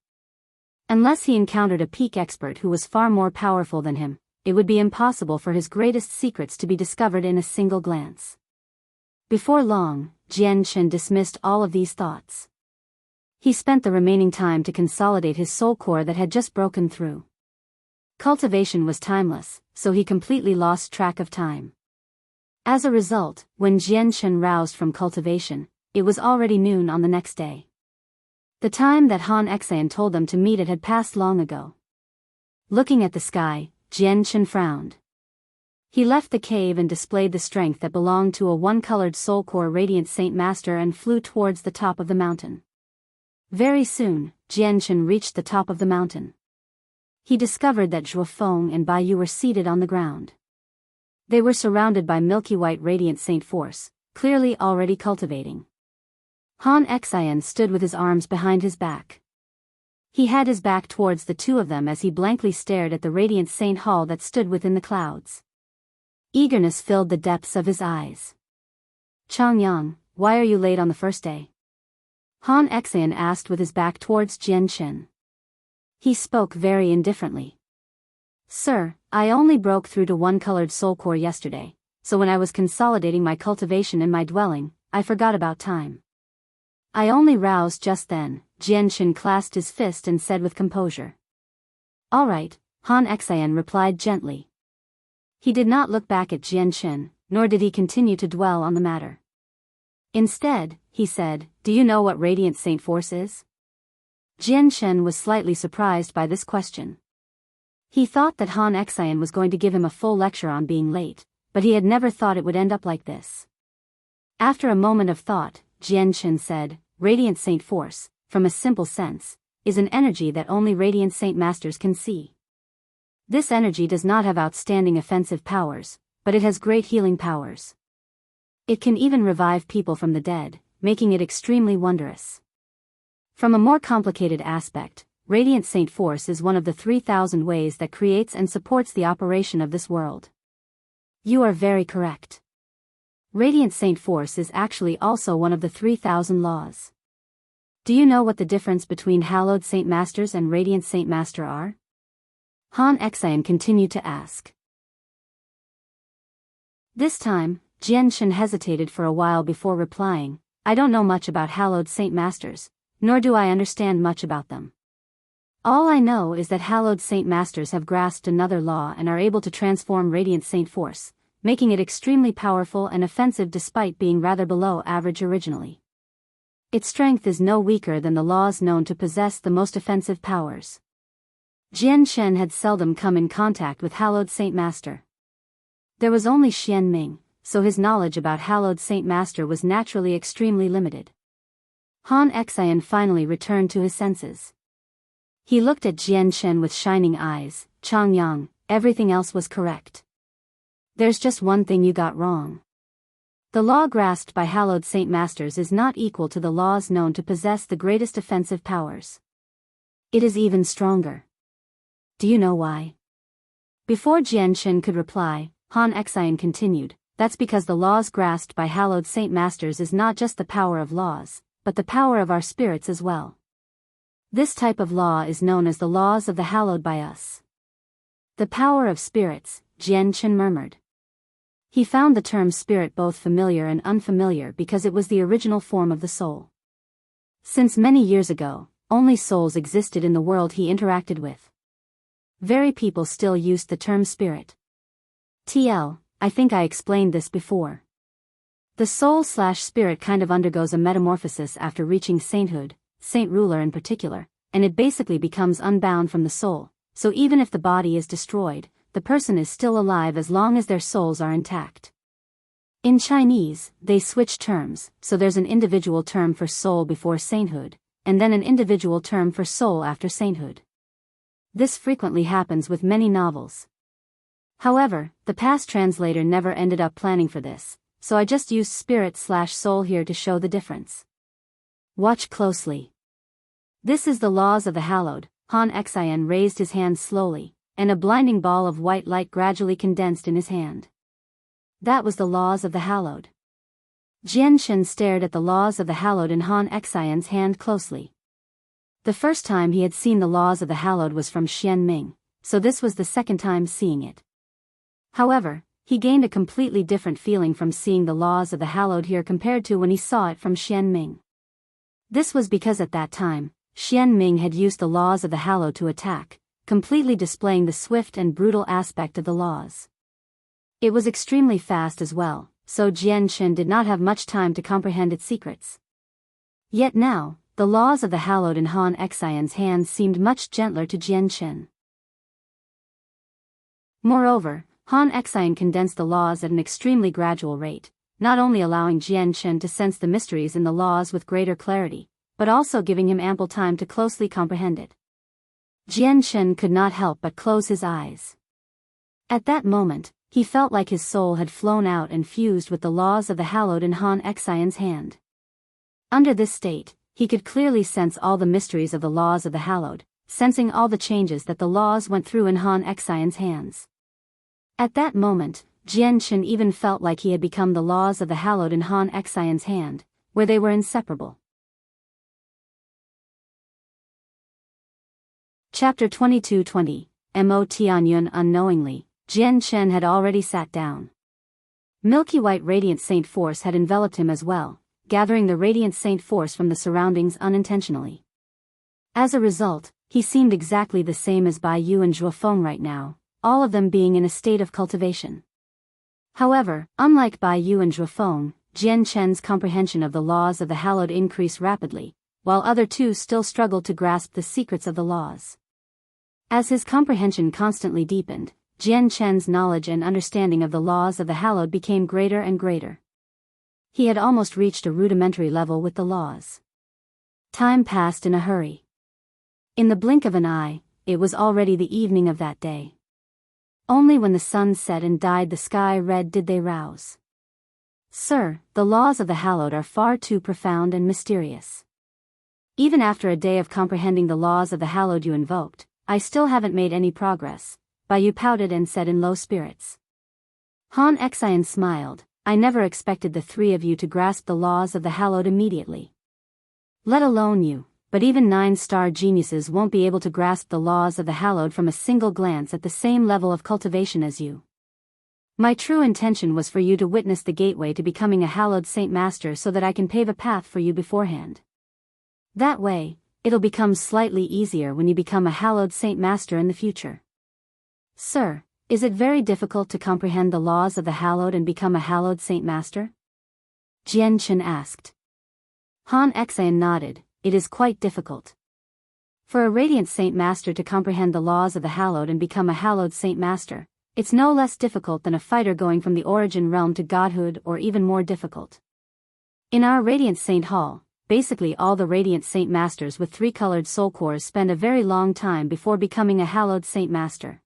Unless he encountered a peak expert who was far more powerful than him, it would be impossible for his greatest secrets to be discovered in a single glance. Before long, Jian Chen dismissed all of these thoughts. He spent the remaining time to consolidate his Soulcore that had just broken through. Cultivation was timeless, so he completely lost track of time. As a result, when Jian Chen roused from cultivation, it was already noon on the next day. The time that Han Exan told them to meet it had passed long ago. Looking at the sky, Jian Chen frowned. He left the cave and displayed the strength that belonged to a one-colored Soulcore Radiant Saint Master and flew towards the top of the mountain. Very soon, Jian Chen reached the top of the mountain. He discovered that Zhuo Feng and Biyao were seated on the ground. They were surrounded by milky white Radiant Saint Force, clearly already cultivating. Han Xian stood with his arms behind his back. He had his back towards the two of them as he blankly stared at the Radiant Saint Hall that stood within the clouds. Eagerness filled the depths of his eyes. Changyang, why are you late on the first day? Han Xian asked with his back towards Jian Chen. He spoke very indifferently. Sir, I only broke through to one-colored Soulcore yesterday, so when I was consolidating my cultivation in my dwelling, I forgot about time. I only roused just then. Jian Chen clasped his fist and said with composure. All right, Han Xian replied gently. He did not look back at Jian Chen, nor did he continue to dwell on the matter. Instead, he said, do you know what Radiant Saint Force is? Jian Chen was slightly surprised by this question. He thought that Han Xian was going to give him a full lecture on being late, but he had never thought it would end up like this. After a moment of thought, Jian Chen said, Radiant Saint Force, from a simple sense, is an energy that only Radiant Saint Masters can see. This energy does not have outstanding offensive powers, but it has great healing powers. It can even revive people from the dead, making it extremely wondrous. From a more complicated aspect, Radiant Saint Force is one of the 3,000 ways that creates and supports the operation of this world. You are very correct. Radiant Saint Force is actually also one of the 3,000 laws. Do you know what the difference between Hallowed Saint Masters and Radiant Saint Master are? Han Xian continued to ask. This time, Jianshan hesitated for a while before replying, I don't know much about Hallowed Saint Masters, nor do I understand much about them. All I know is that Hallowed Saint Masters have grasped another law and are able to transform Radiant Saint Force, making it extremely powerful and offensive despite being rather below average originally. Its strength is no weaker than the laws known to possess the most offensive powers. Jianshan had seldom come in contact with Hallowed Saint Master. There was only Xian Ming, so his knowledge about Hallowed Saint Master was naturally extremely limited. Han Xian finally returned to his senses. He looked at Jianshan with shining eyes. Changyang, everything else was correct. There's just one thing you got wrong. The law grasped by Hallowed Saint Masters is not equal to the laws known to possess the greatest offensive powers. It is even stronger. Do you know why? Before Jianshan could reply, Han Xian continued, that's because the laws grasped by Hallowed Saint Masters is not just the power of laws, but the power of our spirits as well. This type of law is known as the laws of the hallowed by us. The power of spirits, Jianshan murmured. He found the term spirit both familiar and unfamiliar because it was the original form of the soul. Since many years ago, only souls existed in the world he interacted with. Very people still used the term spirit. I think I explained this before. The soul/spirit kind of undergoes a metamorphosis after reaching sainthood, saint ruler in particular, and it basically becomes unbound from the soul, so even if the body is destroyed, the person is still alive as long as their souls are intact. In Chinese, they switch terms, so there's an individual term for soul before sainthood, and then an individual term for soul after sainthood. This frequently happens with many novels. However, the past translator never ended up planning for this, so I just used spirit/soul here to show the difference. Watch closely. This is the laws of the hallowed. Han Xian raised his hand slowly, and a blinding ball of white light gradually condensed in his hand. That was the laws of the hallowed. Jianshan stared at the laws of the hallowed in Han Xian's hand closely. The first time he had seen the laws of the hallowed was from Xian Ming, so this was the second time seeing it. However, he gained a completely different feeling from seeing the laws of the hallowed here compared to when he saw it from Xian Ming. This was because at that time, Xian Ming had used the laws of the hallowed to attack, completely displaying the swift and brutal aspect of the laws. It was extremely fast as well, so Jianshan did not have much time to comprehend its secrets. Yet now, the laws of the hallowed in Han Xian's hands seemed much gentler to Jianshan. Moreover, Han Xian condensed the laws at an extremely gradual rate, not only allowing Jianshan to sense the mysteries in the laws with greater clarity, but also giving him ample time to closely comprehend it. Jianshan could not help but close his eyes. At that moment, he felt like his soul had flown out and fused with the laws of the hallowed in Han Xian's hand. Under this state, he could clearly sense all the mysteries of the laws of the hallowed, sensing all the changes that the laws went through in Han Xian's hands. At that moment, Jianshan even felt like he had become the laws of the hallowed in Han Xian's hand, where they were inseparable. Chapter 22:20, Mo Tianyun. Unknowingly, Jianshan had already sat down. Milky white radiant saint force had enveloped him as well, gathering the radiant saint force from the surroundings unintentionally. As a result, he seemed exactly the same as Biyao and Zhuofeng right now, all of them being in a state of cultivation. However, unlike Biyao and Zhuofeng, Jianshan's comprehension of the laws of the hallowed increased rapidly, while other two still struggled to grasp the secrets of the laws. As his comprehension constantly deepened, Jianshan's knowledge and understanding of the laws of the hallowed became greater and greater. He had almost reached a rudimentary level with the laws. Time passed in a hurry. In the blink of an eye, it was already the evening of that day. Only when the sun set and dyed the sky red did they rouse. Sir, the laws of the hallowed are far too profound and mysterious. Even after a day of comprehending the laws of the hallowed you invoked, I still haven't made any progress, Biyao pouted and said in low spirits. Han Xian smiled, I never expected the three of you to grasp the laws of the hallowed immediately. Let alone you, but even 9-star geniuses won't be able to grasp the laws of the hallowed from a single glance at the same level of cultivation as you. My true intention was for you to witness the gateway to becoming a hallowed Saint Master so that I can pave a path for you beforehand. That way, it'll become slightly easier when you become a hallowed Saint Master in the future. Sir, is it very difficult to comprehend the laws of the hallowed and become a hallowed Saint Master? Jianchen asked. Han Exayan nodded. It is quite difficult. For a Radiant Saint Master to comprehend the laws of the hallowed and become a hallowed Saint Master, it's no less difficult than a fighter going from the origin realm to godhood, or even more difficult. In our Radiant Saint Hall, basically all the Radiant Saint Masters with 3-colored Soulcores spend a very long time before becoming a hallowed Saint Master.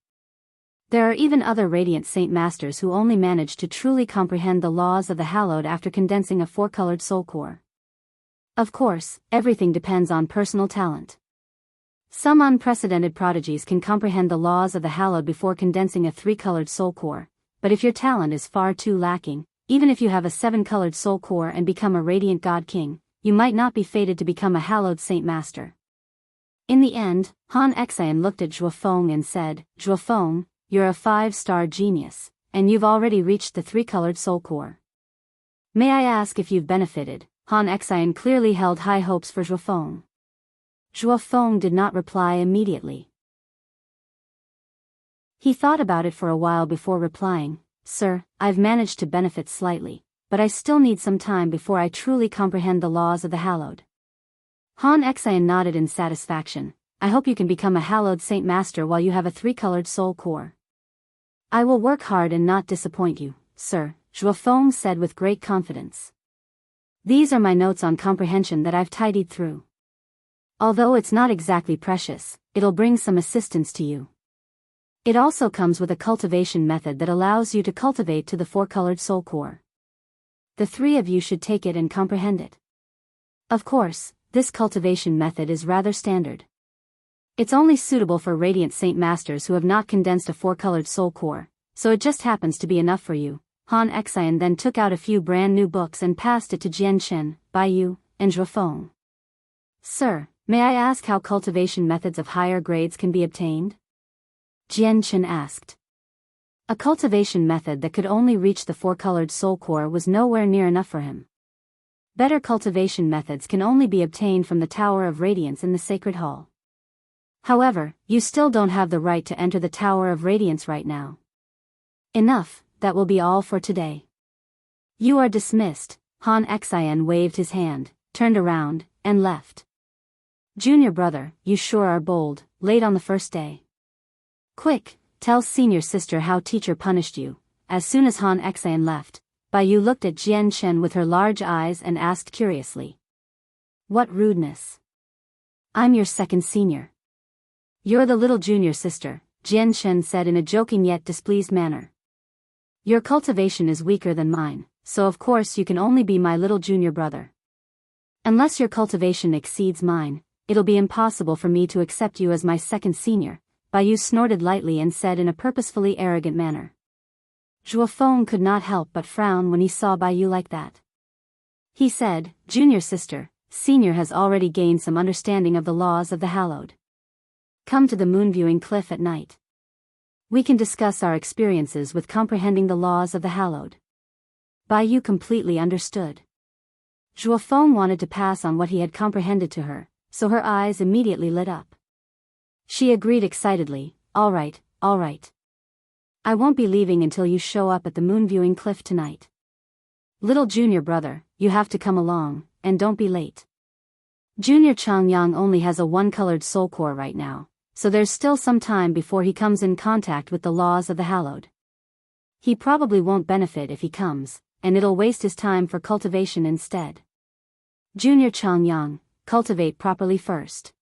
There are even other Radiant Saint Masters who only manage to truly comprehend the laws of the hallowed after condensing a 4-colored Soulcore. Of course, everything depends on personal talent. Some unprecedented prodigies can comprehend the laws of the hallowed before condensing a 3-colored Soulcore, but if your talent is far too lacking, even if you have a 7-colored Soulcore and become a Radiant God King, you might not be fated to become a hallowed Saint Master. In the end, Han Exayan looked at Zhuofeng and said, Zhuofeng, you're a 5-star genius, and you've already reached the 3-colored Soulcore. May I ask if you've benefited? Han Exayan clearly held high hopes for Zhuofeng. Zhuofeng did not reply immediately. He thought about it for a while before replying, Sir, I've managed to benefit slightly, but I still need some time before I truly comprehend the laws of the hallowed. Han Exayan nodded in satisfaction. I hope you can become a hallowed Saint Master while you have a 3-colored Soulcore. I will work hard and not disappoint you, sir, Zhuofeng said with great confidence. These are my notes on comprehension that I've tidied through. Although it's not exactly precious, it'll bring some assistance to you. It also comes with a cultivation method that allows you to cultivate to the 4-colored Soulcore. The 3 of you should take it and comprehend it. Of course, this cultivation method is rather standard. It's only suitable for Radiant Saint Masters who have not condensed a 4-colored Soulcore, so it just happens to be enough for you. Han Exayan then took out a few brand new books and passed it to Jianchen, Biyao, and Zhuofeng. Sir, may I ask how cultivation methods of higher grades can be obtained? Jianchen asked. A cultivation method that could only reach the 4-colored Soulcore was nowhere near enough for him. Better cultivation methods can only be obtained from the Tower of Radiance in the Sacred Hall. However, you still don't have the right to enter the Tower of Radiance right now. Enough, that will be all for today. You are dismissed. Han Exayan waved his hand, turned around, and left. Junior brother, you sure are bold, late on the first day. Quick, tell senior sister how teacher punished you. As soon as Han Exayan left, Biyao looked at Jianchen with her large eyes and asked curiously. What rudeness. I'm your second senior. You're the little junior sister, Jianchen said in a joking yet displeased manner. Your cultivation is weaker than mine, so of course you can only be my little junior brother. Unless your cultivation exceeds mine, it'll be impossible for me to accept you as my second senior, Biyao snorted lightly and said in a purposefully arrogant manner. Zhuofeng could not help but frown when he saw Biyao like that. He said, Junior sister, senior has already gained some understanding of the laws of the hallowed. Come to the moon-viewing cliff at night. We can discuss our experiences with comprehending the laws of the hallowed. Biyao completely understood. Zhuofeng wanted to pass on what he had comprehended to her, so her eyes immediately lit up. She agreed excitedly, all right. I won't be leaving until you show up at the moon-viewing cliff tonight. Little junior brother, you have to come along, and don't be late. Junior Changyang only has a 1-colored Soulcore right now, so there's still some time before he comes in contact with the laws of the hallowed. He probably won't benefit if he comes, and it'll waste his time for cultivation instead. Junior Changyang, cultivate properly first.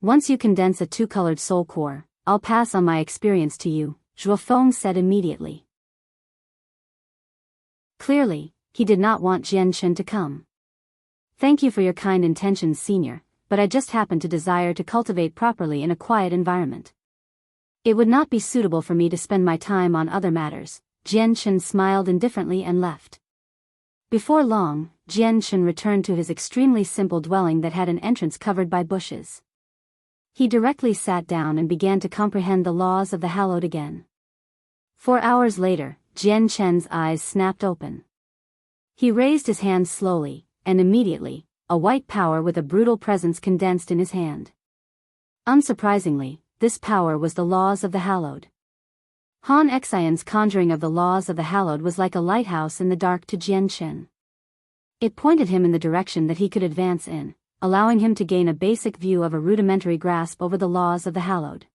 Once you condense a 2-colored Soulcore, I'll pass on my experience to you, Zhuofeng said immediately. Clearly, he did not want Jianchen to come. Thank you for your kind intentions, senior, but I just happen to desire to cultivate properly in a quiet environment. It would not be suitable for me to spend my time on other matters. Jianchen smiled indifferently and left. Before long, Jianchen returned to his extremely simple dwelling that had an entrance covered by bushes. He directly sat down and began to comprehend the laws of the hallowed again. 4 hours later, Jian Chen's eyes snapped open. He raised his hand slowly, and immediately, a white power with a brutal presence condensed in his hand. Unsurprisingly, this power was the laws of the Hallowed. Han Xian's conjuring of the laws of the Hallowed was like a lighthouse in the dark to Jian Chen. It pointed him in the direction that he could advance in, allowing him to gain a basic view of a rudimentary grasp over the laws of the Hallowed.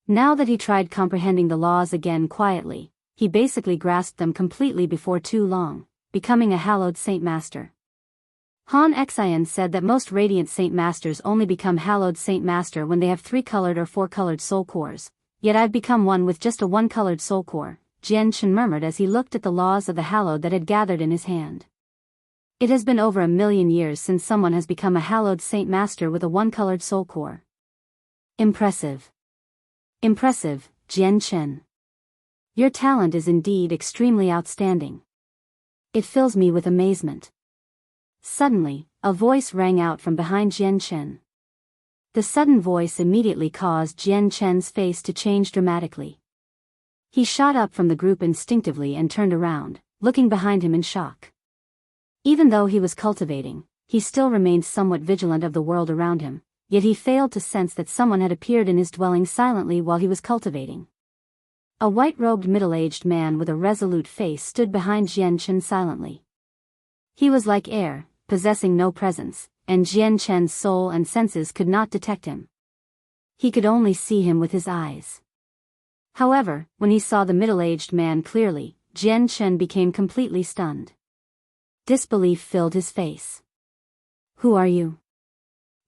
Now that he tried comprehending the laws again quietly, he basically grasped them completely before too long, becoming a Hallowed Saint Master. Han Xian said that most Radiant Saint Masters only become Hallowed Saint Master when they have 3-colored or 4-colored soul cores, yet I've become one with just a 1-colored soul core, Jian Chen murmured as he looked at the laws of the Hallowed that had gathered in his hand. It has been over 1,000,000 years since someone has become a Hallowed Saint Master with a 1-colored soul core. Impressive. Impressive, Jian Chen. Your talent is indeed extremely outstanding. It fills me with amazement. Suddenly, a voice rang out from behind Jian Chen. The sudden voice immediately caused Jian Chen's face to change dramatically. He shot up from the group instinctively and turned around, looking behind him in shock. Even though he was cultivating, he still remained somewhat vigilant of the world around him, yet he failed to sense that someone had appeared in his dwelling silently while he was cultivating. A white-robed middle-aged man with a resolute face stood behind Jian Chen silently. He was like air, possessing no presence, and Jian Chen's soul and senses could not detect him. He could only see him with his eyes. However, when he saw the middle-aged man clearly, Jian Chen became completely stunned. Disbelief filled his face. Who are you?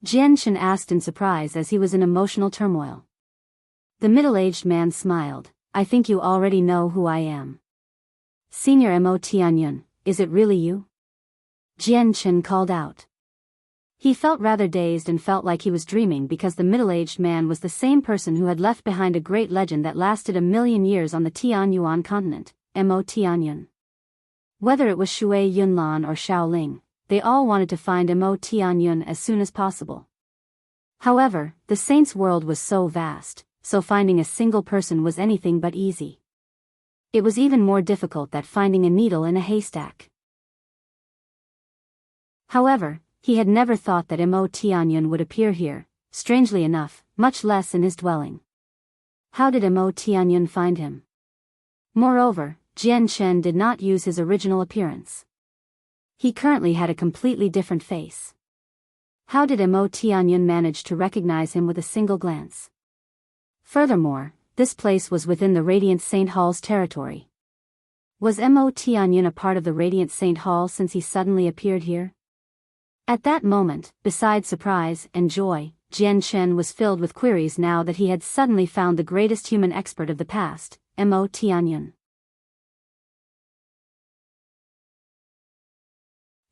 Jian Chen asked in surprise as he was in emotional turmoil. The middle-aged man smiled. I think you already know who I am. Senior Mo Tianyun, is it really you? Jian Chen called out. He felt rather dazed and felt like he was dreaming because the middle-aged man was the same person who had left behind a great legend that lasted 1,000,000 years on the Tianyuan continent, Mo Tianyun. Whether it was Shui Yunlan or Shaoling, they all wanted to find Mo Tianyun as soon as possible. However, the saint's world was so vast, so finding a single person was anything but easy. It was even more difficult than finding a needle in a haystack. However, he had never thought that Mo Tianyun would appear here, strangely enough, much less in his dwelling. How did Mo Tianyun find him? Moreover, Jian Chen did not use his original appearance. He currently had a completely different face. How did Mo Tianyun manage to recognize him with a single glance? Furthermore, this place was within the Radiant Saint Hall's territory. Was Mo Tianyun a part of the Radiant Saint Hall since he suddenly appeared here? At that moment, besides surprise and joy, Jian Chen was filled with queries now that he had suddenly found the greatest human expert of the past, Mo Tianyun.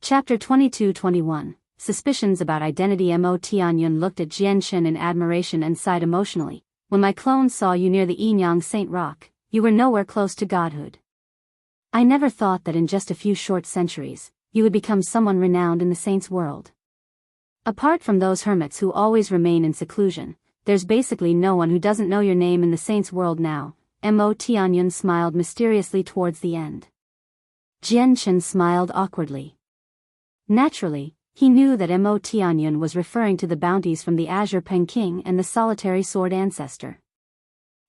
Chapter 22-21. Suspicions about identity. Mo Tianyun looked at Jian Chen in admiration and sighed emotionally. When my clones saw you near the Yinyang Saint Rock, you were nowhere close to godhood. I never thought that in just a few short centuries, you would become someone renowned in the saints' world. Apart from those hermits who always remain in seclusion, there's basically no one who doesn't know your name in the saints' world now. Mo Tianyun smiled mysteriously towards the end. Jian Chen smiled awkwardly. Naturally, he knew that Mo Tianyun was referring to the bounties from the Azure Pen King and the Solitary Sword Ancestor.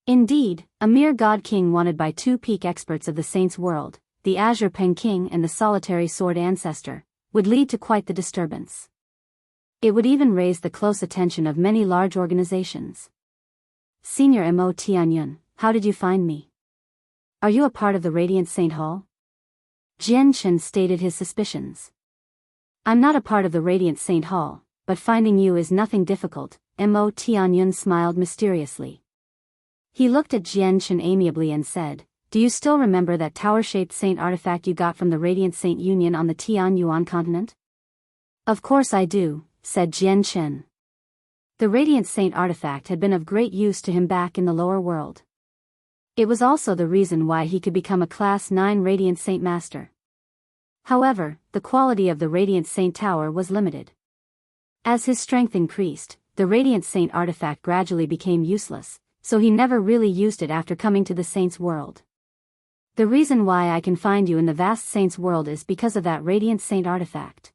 Indeed, a mere God King wanted by 2 peak experts of the saints' world, the Azure Pen King and the Solitary Sword Ancestor, would lead to quite the disturbance. It would even raise the close attention of many large organizations. Senior Mo Tianyun, how did you find me? Are you a part of the Radiant Saint Hall? Jian Chen stated his suspicions. I'm not a part of the Radiant Saint Hall, but finding you is nothing difficult, Mo Tianyun smiled mysteriously. He looked at Jian Chen amiably and said, do you still remember that tower-shaped saint artifact you got from the Radiant Saint Union on the Tianyuan continent? Of course I do, said Jian Chen. The Radiant Saint artifact had been of great use to him back in the lower world. It was also the reason why he could become a Class 9 Radiant Saint Master. However, the quality of the Radiant Saint Tower was limited. As his strength increased, the Radiant Saint artifact gradually became useless, so he never really used it after coming to the Saint's world. The reason why I can find you in the vast Saint's world is because of that Radiant Saint artifact.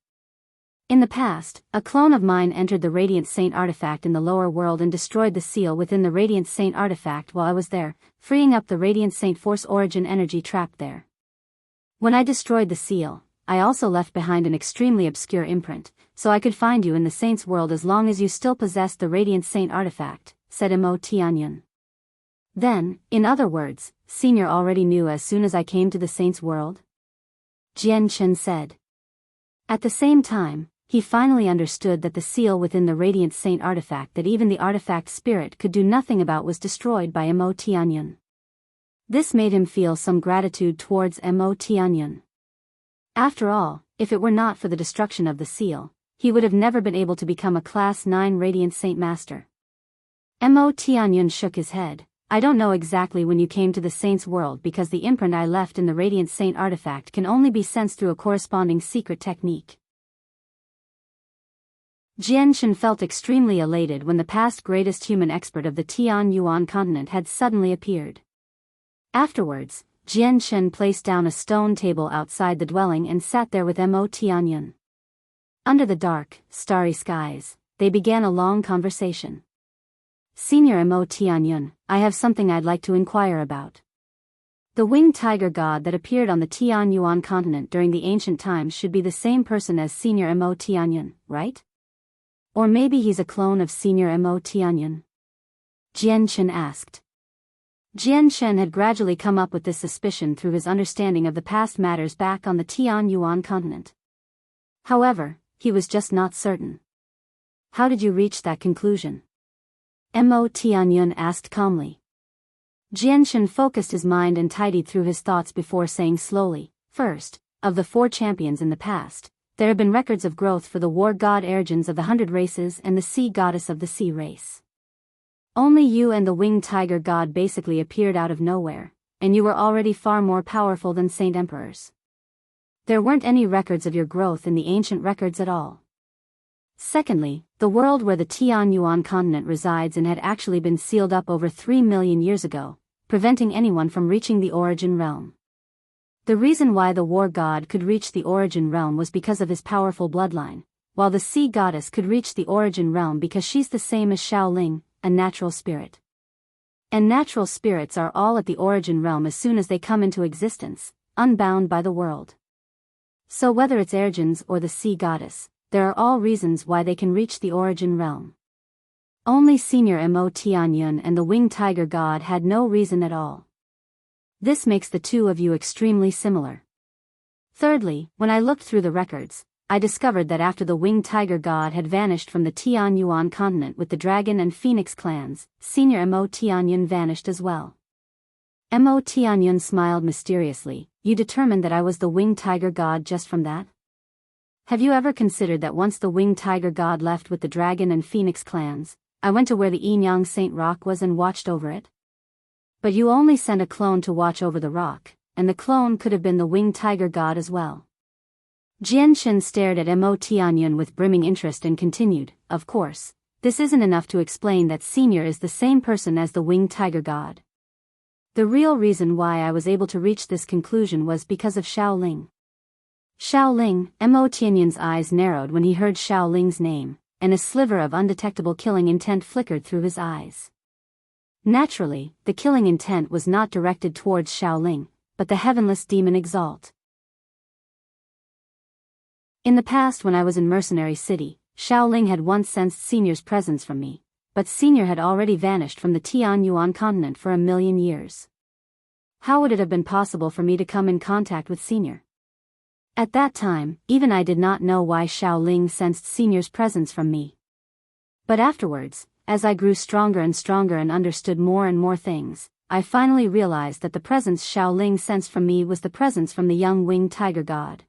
In the past, a clone of mine entered the Radiant Saint artifact in the lower world and destroyed the seal within the Radiant Saint artifact while I was there, freeing up the Radiant Saint Force origin energy trapped there. When I destroyed the seal, I also left behind an extremely obscure imprint, so I could find you in the Saint's world as long as you still possessed the Radiant Saint artifact, said Mo Tianyun. Then, in other words, Senior already knew as soon as I came to the Saint's world? Jian Chen said. At the same time, he finally understood that the seal within the Radiant Saint artifact that even the artifact spirit could do nothing about was destroyed by Mo Tianyun. This made him feel some gratitude towards Mo Tianyun. After all, if it were not for the destruction of the seal, he would have never been able to become a Class 9 Radiant Saint Master. Mo Tianyun shook his head. I don't know exactly when you came to the Saint's world because the imprint I left in the Radiant Saint artifact can only be sensed through a corresponding secret technique. Jian Shen felt extremely elated when the past greatest human expert of the Tianyun continent had suddenly appeared. Afterwards, Jian Shen placed down a stone table outside the dwelling and sat there with Mo Tianyun. Under the dark, starry skies, they began a long conversation. Senior Mo Tianyun, I have something I'd like to inquire about. The winged tiger god that appeared on the Tianyun continent during the ancient times should be the same person as Senior Mo Tianyun, right? Or maybe he's a clone of Senior Mo Tianyun? Jian Chen asked. Jian Shen had gradually come up with this suspicion through his understanding of the past matters back on the Tianyun continent. However, he was just not certain. How did you reach that conclusion? Mo Tianyun asked calmly. Jian Shen focused his mind and tidied through his thoughts before saying slowly, first, of the 4 champions in the past, there have been records of growth for the war god Ergens of the 100 races and the sea goddess of the sea race. Only you and the winged tiger god basically appeared out of nowhere, and you were already far more powerful than Saint Emperors. There weren't any records of your growth in the ancient records at all. Secondly, the world where the Tianyun continent resides and had actually been sealed up over 3 million years ago, preventing anyone from reaching the origin realm. The reason why the war god could reach the origin realm was because of his powerful bloodline, while the sea goddess could reach the origin realm because she's the same as Shaoling, a natural spirit. And natural spirits are all at the origin realm as soon as they come into existence, unbound by the world. So whether it's Ergens or the sea goddess, there are all reasons why they can reach the origin realm. Only Senior Mo Tianyun and the winged tiger god had no reason at all. This makes the two of you extremely similar. Thirdly, when I looked through the records, I discovered that after the winged tiger god had vanished from the Tianyun continent with the dragon and phoenix clans, Senior Mo Tianyun vanished as well. Mo Tianyun smiled mysteriously. You determined that I was the winged tiger god just from that? Have you ever considered that once the winged tiger god left with the dragon and phoenix clans, I went to where the Yinyang Saint Rock was and watched over it? But you only sent a clone to watch over the rock, and the clone could have been the winged tiger god as well. Jian Shen stared at Mo Tianyun with brimming interest and continued, of course, this isn't enough to explain that Senior is the same person as the winged tiger god. The real reason why I was able to reach this conclusion was because of Shaoling. Shaoling, Mo Tianyun's eyes narrowed when he heard Shaoling's name, and a sliver of undetectable killing intent flickered through his eyes. Naturally, the killing intent was not directed towards Shaoling, but the heavenless demon Exalt. In the past when I was in Mercenary City, Shaoling had once sensed Senior's presence from me, but Senior had already vanished from the Tianyun continent for 1,000,000 years. How would it have been possible for me to come in contact with Senior? At that time, even I did not know why Shaoling sensed Senior's presence from me. But afterwards, as I grew stronger and stronger and understood more and more things, I finally realized that the presence Shaoling sensed from me was the presence from the young winged tiger god.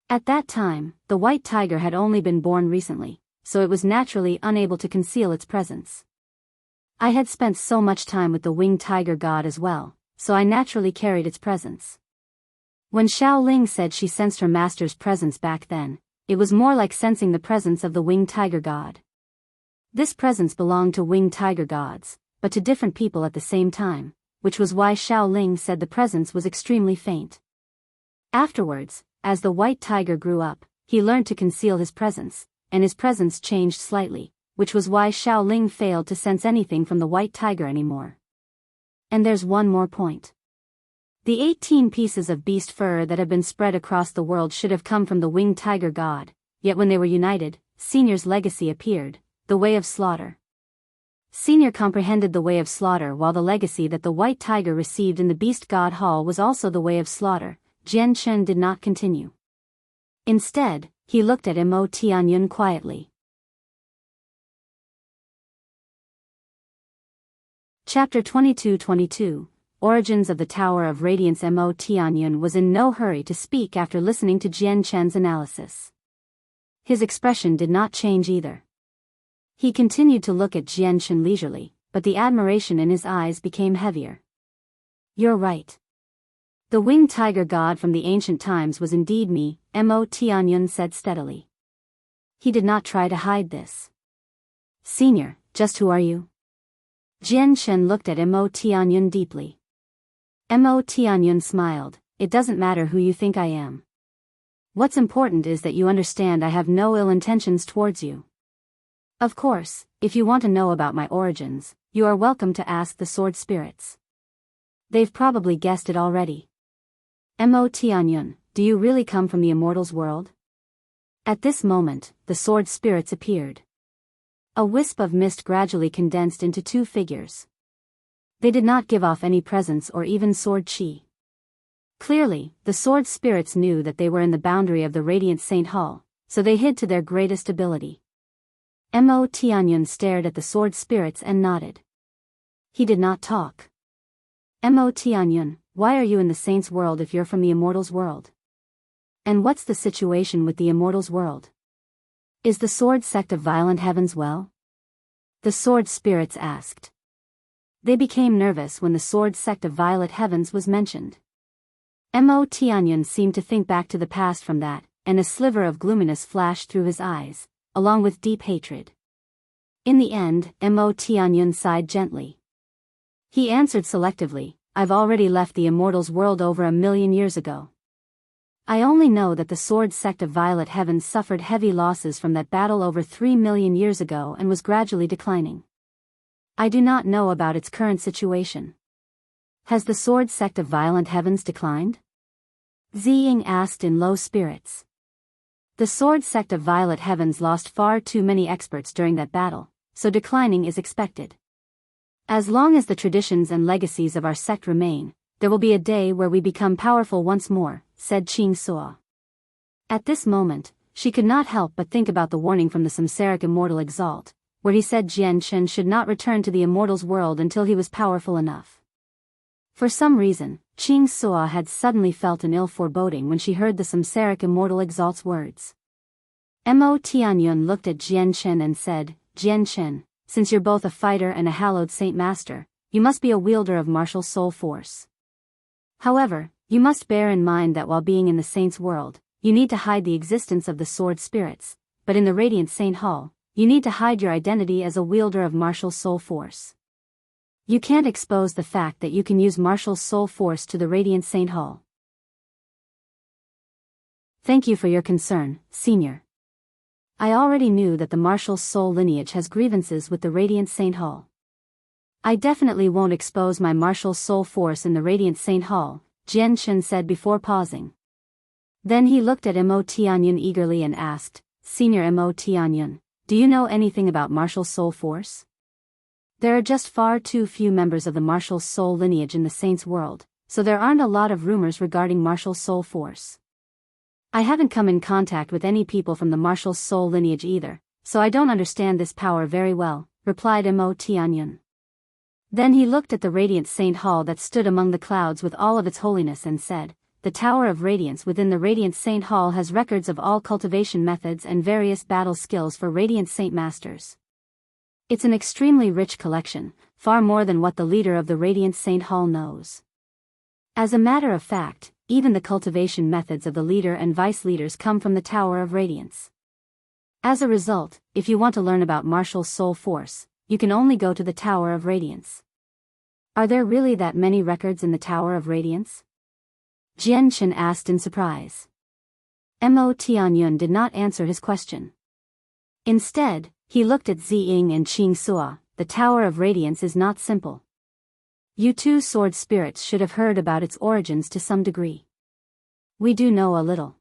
At that time, the white tiger had only been born recently, so it was naturally unable to conceal its presence. I had spent so much time with the winged tiger god as well, so I naturally carried its presence. When Shaoling said she sensed her master's presence back then, it was more like sensing the presence of the winged tiger god. This presence belonged to winged tiger gods, but to different people at the same time, which was why Xiao Ling said the presence was extremely faint. Afterwards, as the white tiger grew up, he learned to conceal his presence, and his presence changed slightly, which was why Xiao Ling failed to sense anything from the white tiger anymore. And there's one more point. The 18 pieces of beast fur that have been spread across the world should have come from the winged tiger god, yet when they were united, Senior's legacy appeared, the way of slaughter. Senior comprehended the way of slaughter, while the legacy that the white tiger received in the beast god hall was also the way of slaughter. Jian Chen did not continue. Instead, he looked at Mo Tianyun quietly. Chapter 22-22, Origins of the Tower of Radiance. Mo Tianyun was in no hurry to speak after listening to Jian Chen's analysis. His expression did not change either. He continued to look at Jian Chen leisurely, but the admiration in his eyes became heavier. You're right. The winged tiger god from the ancient times was indeed me, Mo Tianyun said steadily. He did not try to hide this. Senior, just who are you? Jian Chen looked at Mo Tianyun deeply. Mo Tianyun smiled. It doesn't matter who you think I am. What's important is that you understand I have no ill intentions towards you. Of course, if you want to know about my origins, you are welcome to ask the sword spirits. They've probably guessed it already. Mo Tianyun, do you really come from the immortals' world? At this moment, the sword spirits appeared. A wisp of mist gradually condensed into two figures. They did not give off any presence or even sword chi. Clearly, the sword spirits knew that they were in the boundary of the Radiant Saint Hall, so they hid to their greatest ability. Mo Tianyun stared at the sword spirits and nodded. He did not talk. Mo Tianyun, why are you in the saints' world if you're from the immortals' world? And what's the situation with the immortals' world? Is the sword sect of violent heavens well? The sword spirits asked. They became nervous when the sword sect of violet heavens was mentioned. Mo Tianyun seemed to think back to the past from that, and a sliver of gloominess flashed through his eyes, along with deep hatred. In the end, Mo Tianyun sighed gently. He answered selectively, I've already left the immortals' world over 1,000,000 years ago. I only know that the sword sect of violet heavens suffered heavy losses from that battle over 3,000,000 years ago and was gradually declining. I do not know about its current situation. Has the sword sect of violent heavens declined? Ziying asked in low spirits. The sword sect of violet heavens lost far too many experts during that battle, so declining is expected. As long as the traditions and legacies of our sect remain, there will be a day where we become powerful once more, said Qing Suo. At this moment, she could not help but think about the warning from the Samsaric immortal Exalt, where he said Jian Chen should not return to the immortals' world until he was powerful enough. For some reason, Qing Suo had suddenly felt an ill foreboding when she heard the Samsaric immortal Exalt's words. Mo Tianyun looked at Jian Chen and said, Jian Chen, since you're both a fighter and a hallowed saint master, you must be a wielder of martial soul force. However, you must bear in mind that while being in the saint's world, you need to hide the existence of the sword spirits, but in the Radiant Saint Hall, you need to hide your identity as a wielder of martial soul force. You can't expose the fact that you can use martial soul force to the Radiant Saint Hall. Thank you for your concern, Senior. I already knew that the martial soul lineage has grievances with the Radiant Saint Hall. I definitely won't expose my martial soul force in the Radiant Saint Hall, Jian Chen said before pausing. Then he looked at Mo Tianyun eagerly and asked, Senior Mo Tianyun, do you know anything about martial soul force? There are just far too few members of the martial soul lineage in the saints' world, so there aren't a lot of rumors regarding martial soul force. I haven't come in contact with any people from the martial soul lineage either, so I don't understand this power very well, replied Mo Tianyun. Then he looked at the Radiant Saint Hall that stood among the clouds with all of its holiness and said, the Tower of Radiance within the Radiant Saint Hall has records of all cultivation methods and various battle skills for Radiant Saint Masters. It's an extremely rich collection, far more than what the leader of the Radiant Saint Hall knows. As a matter of fact, even the cultivation methods of the leader and vice leaders come from the Tower of Radiance. As a result, if you want to learn about martial soul force, you can only go to the Tower of Radiance. Are there really that many records in the Tower of Radiance? Jian Chen asked in surprise. Mo Tianyun did not answer his question. Instead, he looked at Ziying and Qing Sua. The Tower of Radiance is not simple. You two sword spirits should have heard about its origins to some degree. We do know a little.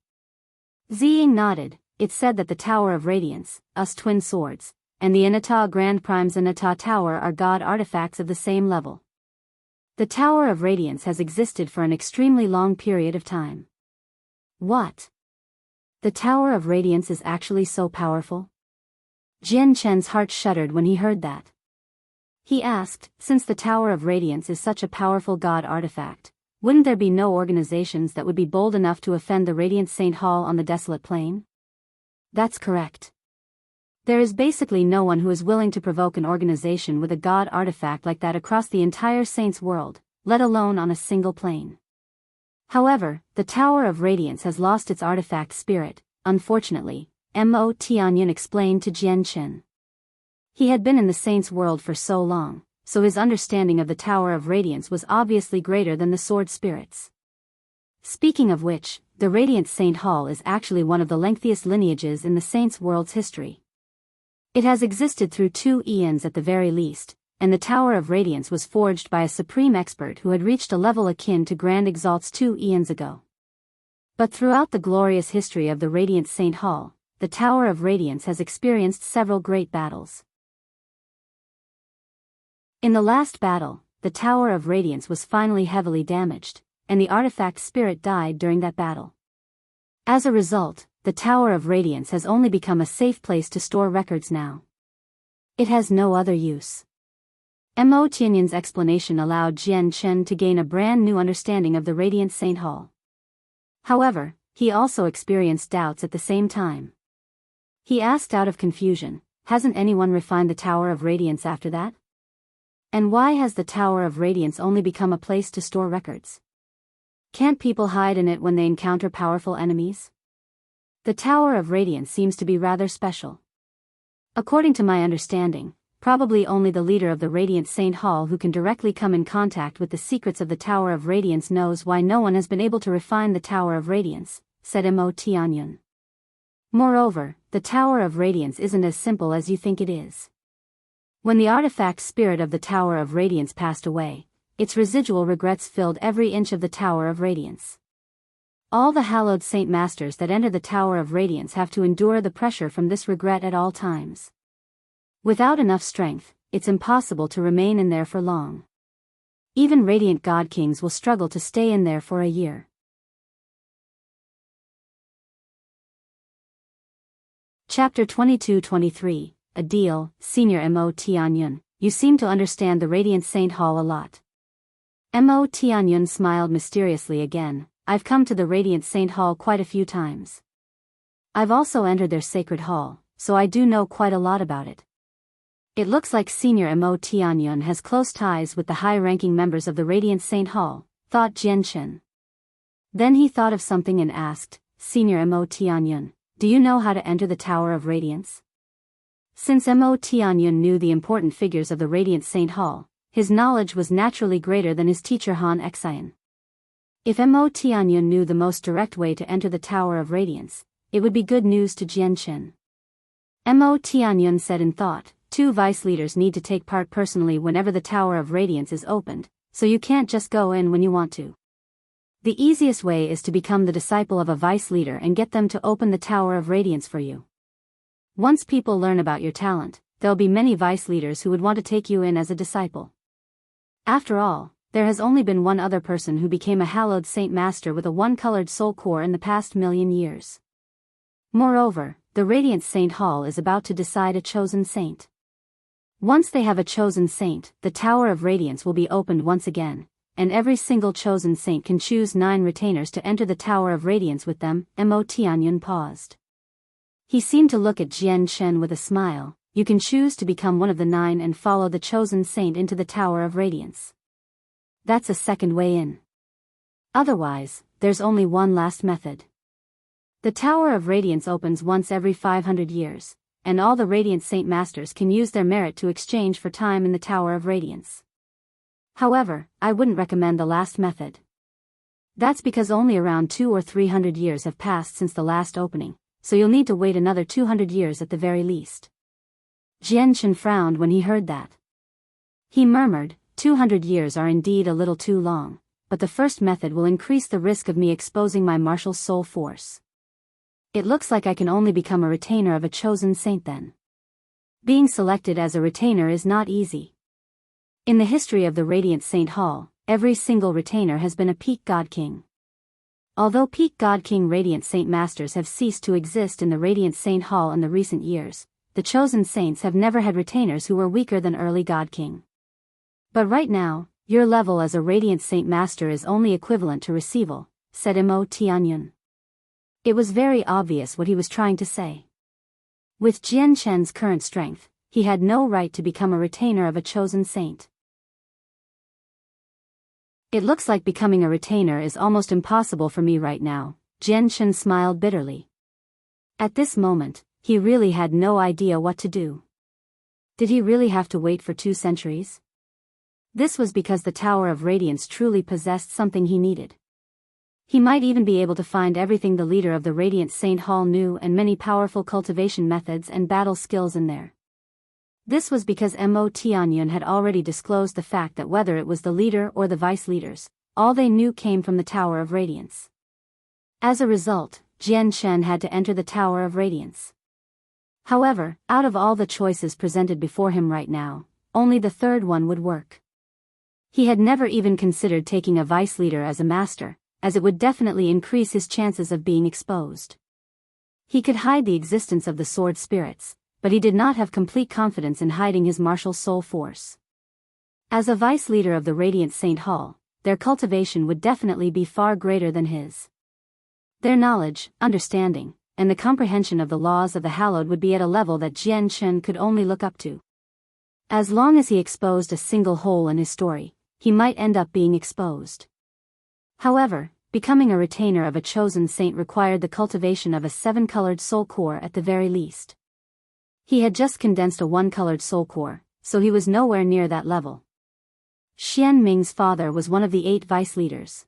Ziying nodded. It said that the Tower of Radiance, us twin swords, and the Inata Grand Prime's Inata Tower are god artifacts of the same level. The Tower of Radiance has existed for an extremely long period of time. What? The Tower of Radiance is actually so powerful? Jian Chen's heart shuddered when he heard that. He asked, since the Tower of Radiance is such a powerful god artifact, wouldn't there be no organizations that would be bold enough to offend the Radiant Saint Hall on the desolate plain? That's correct. There is basically no one who is willing to provoke an organization with a god artifact like that across the entire Saints world, let alone on a single plane. However, the Tower of Radiance has lost its artifact spirit, unfortunately, Mo Tianyun explained to Jian Chen. He had been in the Saints world for so long, so his understanding of the Tower of Radiance was obviously greater than the sword spirits. Speaking of which, the Radiant Saint Hall is actually one of the lengthiest lineages in the Saints world's history. It has existed through 2 eons at the very least, and the Tower of Radiance was forged by a supreme expert who had reached a level akin to Grand Exalt's 2 eons ago. But throughout the glorious history of the Radiant Saint Hall, the Tower of Radiance has experienced several great battles. In the last battle, the Tower of Radiance was finally heavily damaged, and the artifact spirit died during that battle. As a result, the Tower of Radiance has only become a safe place to store records now. It has no other use. Mo Tianyun's explanation allowed Jian Chen to gain a brand new understanding of the Radiant Saint Hall. However, he also experienced doubts at the same time. He asked out of confusion, hasn't anyone refined the Tower of Radiance after that? And why has the Tower of Radiance only become a place to store records? Can't people hide in it when they encounter powerful enemies? The Tower of Radiance seems to be rather special. According to my understanding, probably only the leader of the Radiant Saint Hall who can directly come in contact with the secrets of the Tower of Radiance knows why no one has been able to refine the Tower of Radiance, said Mo Tianyun. Moreover, the Tower of Radiance isn't as simple as you think it is. When the artifact spirit of the Tower of Radiance passed away, its residual regrets filled every inch of the Tower of Radiance. All the hallowed Saint Masters that enter the Tower of Radiance have to endure the pressure from this regret at all times. Without enough strength, it's impossible to remain in there for long. Even Radiant God Kings will struggle to stay in there for a year. Chapter 22-23, A Deal, Senior Mo Tianyun, you seem to understand the Radiant Saint Hall a lot. Mo Tianyun smiled mysteriously again. I've come to the Radiant Saint Hall quite a few times. I've also entered their sacred hall, so I do know quite a lot about it. It looks like Senior Mo Tianyun has close ties with the high-ranking members of the Radiant Saint Hall, thought Jian Chen. Then he thought of something and asked, Senior Mo Tianyun, do you know how to enter the Tower of Radiance? Since Mo Tianyun knew the important figures of the Radiant Saint Hall, his knowledge was naturally greater than his teacher Han Xian. If Mo Tianyun knew the most direct way to enter the Tower of Radiance, it would be good news to Jian Chen. Mo Tianyun said in thought, 2 vice leaders need to take part personally whenever the Tower of Radiance is opened, so you can't just go in when you want to. The easiest way is to become the disciple of a vice leader and get them to open the Tower of Radiance for you. Once people learn about your talent, there'll be many vice leaders who would want to take you in as a disciple. After all, there has only been one other person who became a hallowed Saint Master with a one-colored soul core in the past 1,000,000 years. Moreover, the Radiant Saint Hall is about to decide a chosen saint. Once they have a chosen saint, the Tower of Radiance will be opened once again, and every single chosen saint can choose 9 retainers to enter the Tower of Radiance with them. Mo Tianyun paused. He seemed to look at Jian Chen with a smile. You can choose to become one of the 9 and follow the chosen saint into the Tower of Radiance. That's a second way in. Otherwise, there's only one last method. The Tower of Radiance opens once every 500 years, and all the Radiant Saint Masters can use their merit to exchange for time in the Tower of Radiance. However, I wouldn't recommend the last method. That's because only around 200 or 300 years have passed since the last opening, so you'll need to wait another 200 years at the very least. Jianchen frowned when he heard that. He murmured, 200 years are indeed a little too long, but the first method will increase the risk of me exposing my martial soul force. It looks like I can only become a retainer of a chosen saint then. Being selected as a retainer is not easy. In the history of the Radiant Saint Hall, every single retainer has been a peak God King. Although peak God King Radiant Saint Masters have ceased to exist in the Radiant Saint Hall in the recent years, the chosen saints have never had retainers who were weaker than early God King. But right now, your level as a Radiant Saint Master is only equivalent to receival, said Mo Tianyun. It was very obvious what he was trying to say. With Jian Chen's current strength, he had no right to become a retainer of a chosen saint. It looks like becoming a retainer is almost impossible for me right now, Jian Chen smiled bitterly. At this moment, he really had no idea what to do. Did he really have to wait for 2 centuries? This was because the Tower of Radiance truly possessed something he needed. He might even be able to find everything the leader of the Radiant Saint Hall knew and many powerful cultivation methods and battle skills in there. This was because Mo Tianyun had already disclosed the fact that whether it was the leader or the vice leaders, all they knew came from the Tower of Radiance. As a result, Jian Chen had to enter the Tower of Radiance. However, out of all the choices presented before him right now, only the third one would work. He had never even considered taking a vice leader as a master, as it would definitely increase his chances of being exposed. He could hide the existence of the sword spirits, but he did not have complete confidence in hiding his martial soul force. As a vice leader of the Radiant Saint Hall, their cultivation would definitely be far greater than his. Their knowledge, understanding, and the comprehension of the laws of the Hallowed would be at a level that Jian Chen could only look up to. As long as he exposed a single hole in his story, he might end up being exposed. However, becoming a retainer of a chosen saint required the cultivation of a 7-colored soul core at the very least. He had just condensed a 1-colored soul core, so he was nowhere near that level. Xian Ming's father was one of the 8 vice leaders.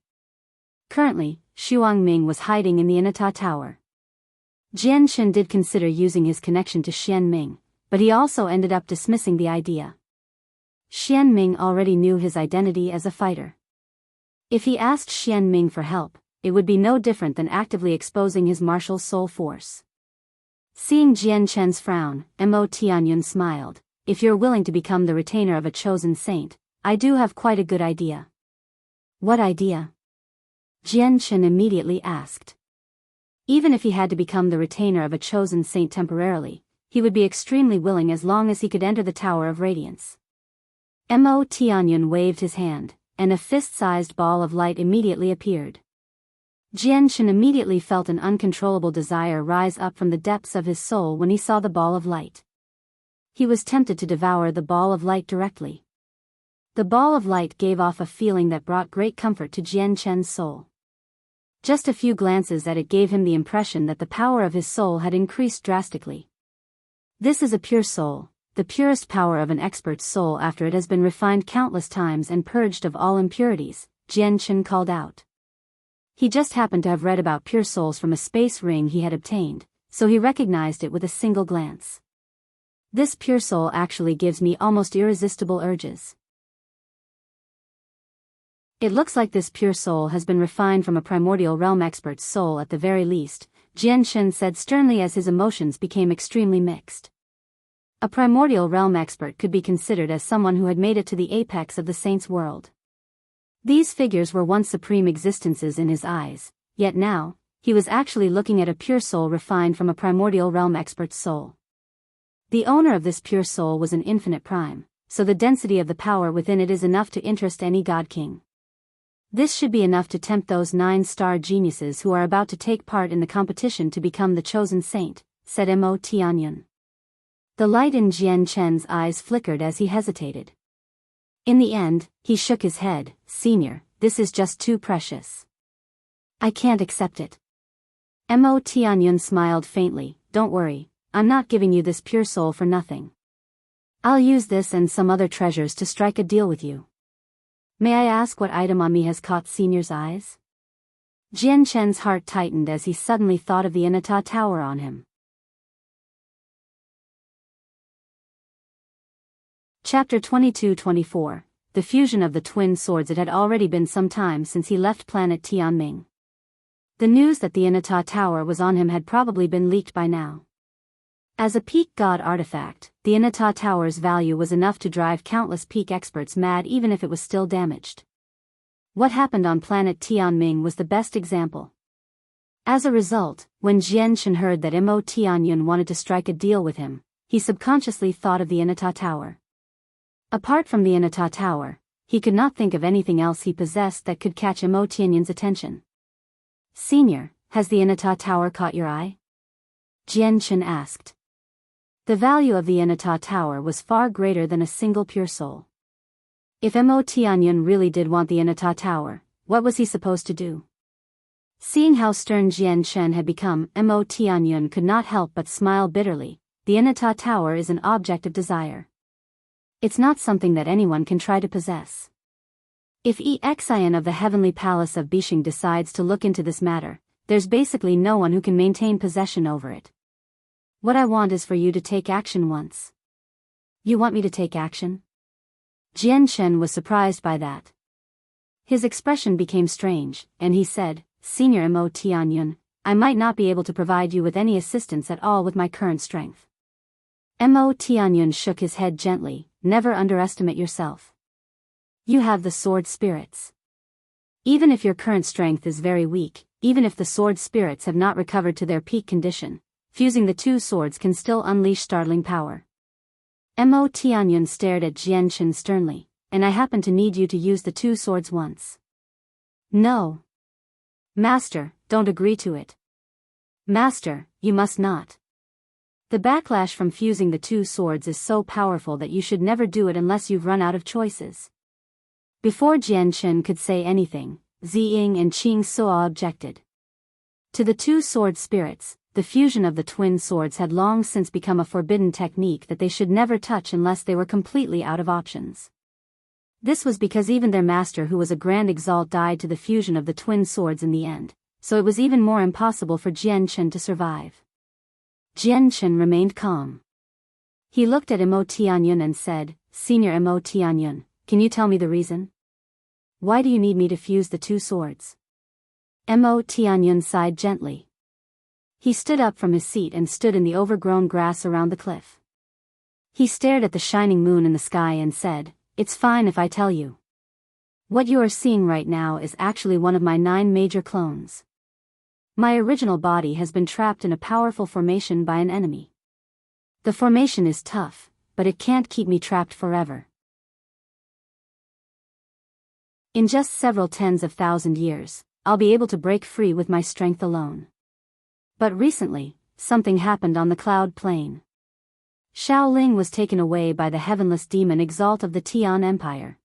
Currently, Shuang Ming was hiding in the Inata Tower. Jian Chen did consider using his connection to Xian Ming, but he also ended up dismissing the idea. Xian Ming already knew his identity as a fighter. If he asked Xian Ming for help, it would be no different than actively exposing his martial soul force. Seeing Jian Chen's frown, Mo Tianyun smiled. If you're willing to become the retainer of a chosen saint, I do have quite a good idea. What idea? Jian Chen immediately asked. Even if he had to become the retainer of a chosen saint temporarily, he would be extremely willing as long as he could enter the Tower of Radiance. Mo Tianyun waved his hand, and a fist-sized ball of light immediately appeared. Jian Chen immediately felt an uncontrollable desire rise up from the depths of his soul when he saw the ball of light. He was tempted to devour the ball of light directly. The ball of light gave off a feeling that brought great comfort to Jian Chen's soul. Just a few glances at it gave him the impression that the power of his soul had increased drastically. This is a pure soul, the purest power of an expert's soul after it has been refined countless times and purged of all impurities, Jian Chen called out. He just happened to have read about pure souls from a space ring he had obtained, so he recognized it with a single glance. This pure soul actually gives me almost irresistible urges. It looks like this pure soul has been refined from a primordial realm expert's soul at the very least, Jian Chen said sternly as his emotions became extremely mixed. A primordial realm expert could be considered as someone who had made it to the apex of the saint's world. These figures were once supreme existences in his eyes, yet now, he was actually looking at a pure soul refined from a primordial realm expert's soul. The owner of this pure soul was an infinite prime, so the density of the power within it is enough to interest any god king. This should be enough to tempt those 9-star geniuses who are about to take part in the competition to become the chosen saint, said Mo Tianyun. The light in Jian Chen's eyes flickered as he hesitated. In the end, he shook his head. Senior, this is just too precious. I can't accept it. Mo Tianyun smiled faintly. Don't worry, I'm not giving you this pure soul for nothing. I'll use this and some other treasures to strike a deal with you. May I ask what item on me has caught Senior's eyes? Jian Chen's heart tightened as he suddenly thought of the Inata tower on him. Chapter 22-24. The fusion of the twin swords. It had already been some time since he left planet Tianming. The news that the Inata tower was on him had probably been leaked by now. As a peak god artifact, the Inata tower's value was enough to drive countless peak experts mad even if it was still damaged. What happened on planet Tianming was the best example. As a result, when Jian Chen heard that Mo Tianyun wanted to strike a deal with him, he subconsciously thought of the Inata tower. Apart from the Inata tower, he could not think of anything else he possessed that could catch Mo Tianyun's attention. Senior, has the Inata tower caught your eye? Jian Chen asked. The value of the Inata tower was far greater than a single pure soul. If Mo Tianyun really did want the Inata tower, what was he supposed to do? Seeing how stern Jian Chen had become, Mo Tianyun could not help but smile bitterly. The Inata tower is an object of desire. It's not something that anyone can try to possess. If Exian of the Heavenly Palace of Bishing decides to look into this matter, there's basically no one who can maintain possession over it. What I want is for you to take action once. You want me to take action? Jian Chen was surprised by that. His expression became strange, and he said, Senior Mo Tianyun, I might not be able to provide you with any assistance at all with my current strength. Mo Tianyun shook his head gently. Never underestimate yourself. You have the sword spirits. Even if your current strength is very weak, even if the sword spirits have not recovered to their peak condition, fusing the two swords can still unleash startling power. Mo Tianyun stared at Jian Chen sternly, and I happen to need you to use the two swords once. No. Master, don't agree to it. Master, you must not. The backlash from fusing the two swords is so powerful that you should never do it unless you've run out of choices. Before Jian Chen could say anything, Ziying and Qing Suo objected. To the two sword spirits, the fusion of the twin swords had long since become a forbidden technique that they should never touch unless they were completely out of options. This was because even their master, who was a grand exalt, died to the fusion of the twin swords in the end, so it was even more impossible for Jian Chen to survive. Jian Chen remained calm. He looked at Mo Tianyun and said, Senior Mo Tianyun, can you tell me the reason? Why do you need me to fuse the two swords? Mo Tianyun sighed gently. He stood up from his seat and stood in the overgrown grass around the cliff. He stared at the shining moon in the sky and said, It's fine if I tell you. What you are seeing right now is actually one of my 9 major clones. My original body has been trapped in a powerful formation by an enemy. The formation is tough, but it can't keep me trapped forever. In just several tens of thousand years, I'll be able to break free with my strength alone. But recently, something happened on the cloud plain. Shaoling was taken away by the heavenless demon Exalt of the Tian Empire.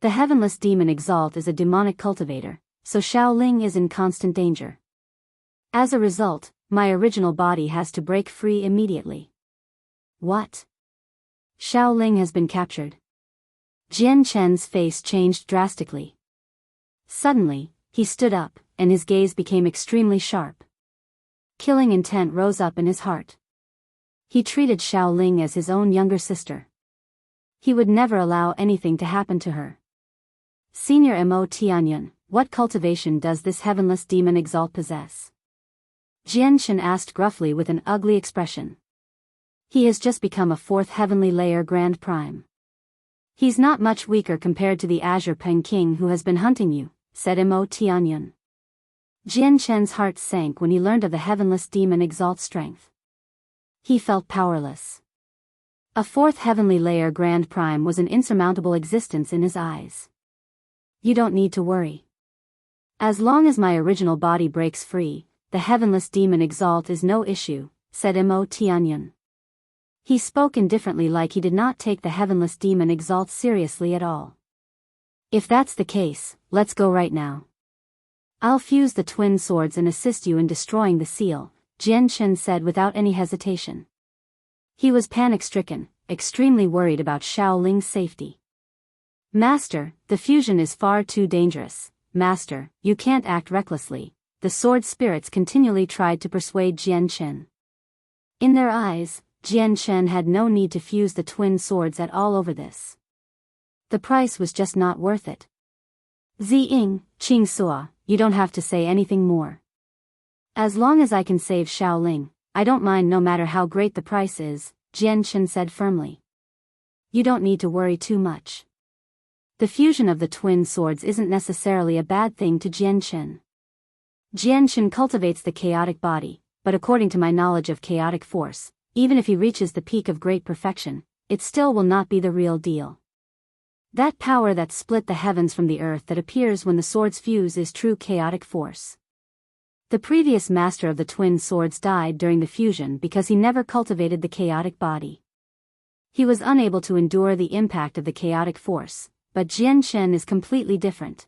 The heavenless demon Exalt is a demonic cultivator, so Shaoling is in constant danger. As a result, my original body has to break free immediately. What? Shaoling has been captured. Jian Chen's face changed drastically. Suddenly, he stood up, and his gaze became extremely sharp. Killing intent rose up in his heart. He treated Shaoling as his own younger sister. He would never allow anything to happen to her. Senior Mo Tianyun, what cultivation does this heavenless demon Exalt possess? Jian Chen asked gruffly with an ugly expression. He has just become a 4th heavenly layer Grand Prime. He's not much weaker compared to the Azure Peng King who has been hunting you, said Mo Tianyun. Jian Chen's heart sank when he learned of the heavenless demon Exalt's strength. He felt powerless. A 4th heavenly layer Grand Prime was an insurmountable existence in his eyes. You don't need to worry. As long as my original body breaks free, the heavenless demon Exalt is no issue, said Mo Tianyun. He spoke indifferently, like he did not take the heavenless demon Exalt seriously at all. If that's the case, let's go right now. I'll fuse the twin swords and assist you in destroying the seal, Jian Chen said without any hesitation. He was panic-stricken, extremely worried about Shaoling's safety. Master, the fusion is far too dangerous. Master, you can't act recklessly. The sword spirits continually tried to persuade Jian Chen. In their eyes, Jian Chen had no need to fuse the twin swords at all over this. The price was just not worth it. Ziying, Qing Sua, you don't have to say anything more. As long as I can save Shaoling, I don't mind no matter how great the price is, Jian Chen said firmly. You don't need to worry too much. The fusion of the twin swords isn't necessarily a bad thing to Jian Chen. Jian Chen cultivates the chaotic body, but according to my knowledge of chaotic force, even if he reaches the peak of great perfection, it still will not be the real deal. That power that split the heavens from the earth that appears when the swords fuse is true chaotic force. The previous master of the twin swords died during the fusion because he never cultivated the chaotic body. He was unable to endure the impact of the chaotic force, but Jian Chen is completely different.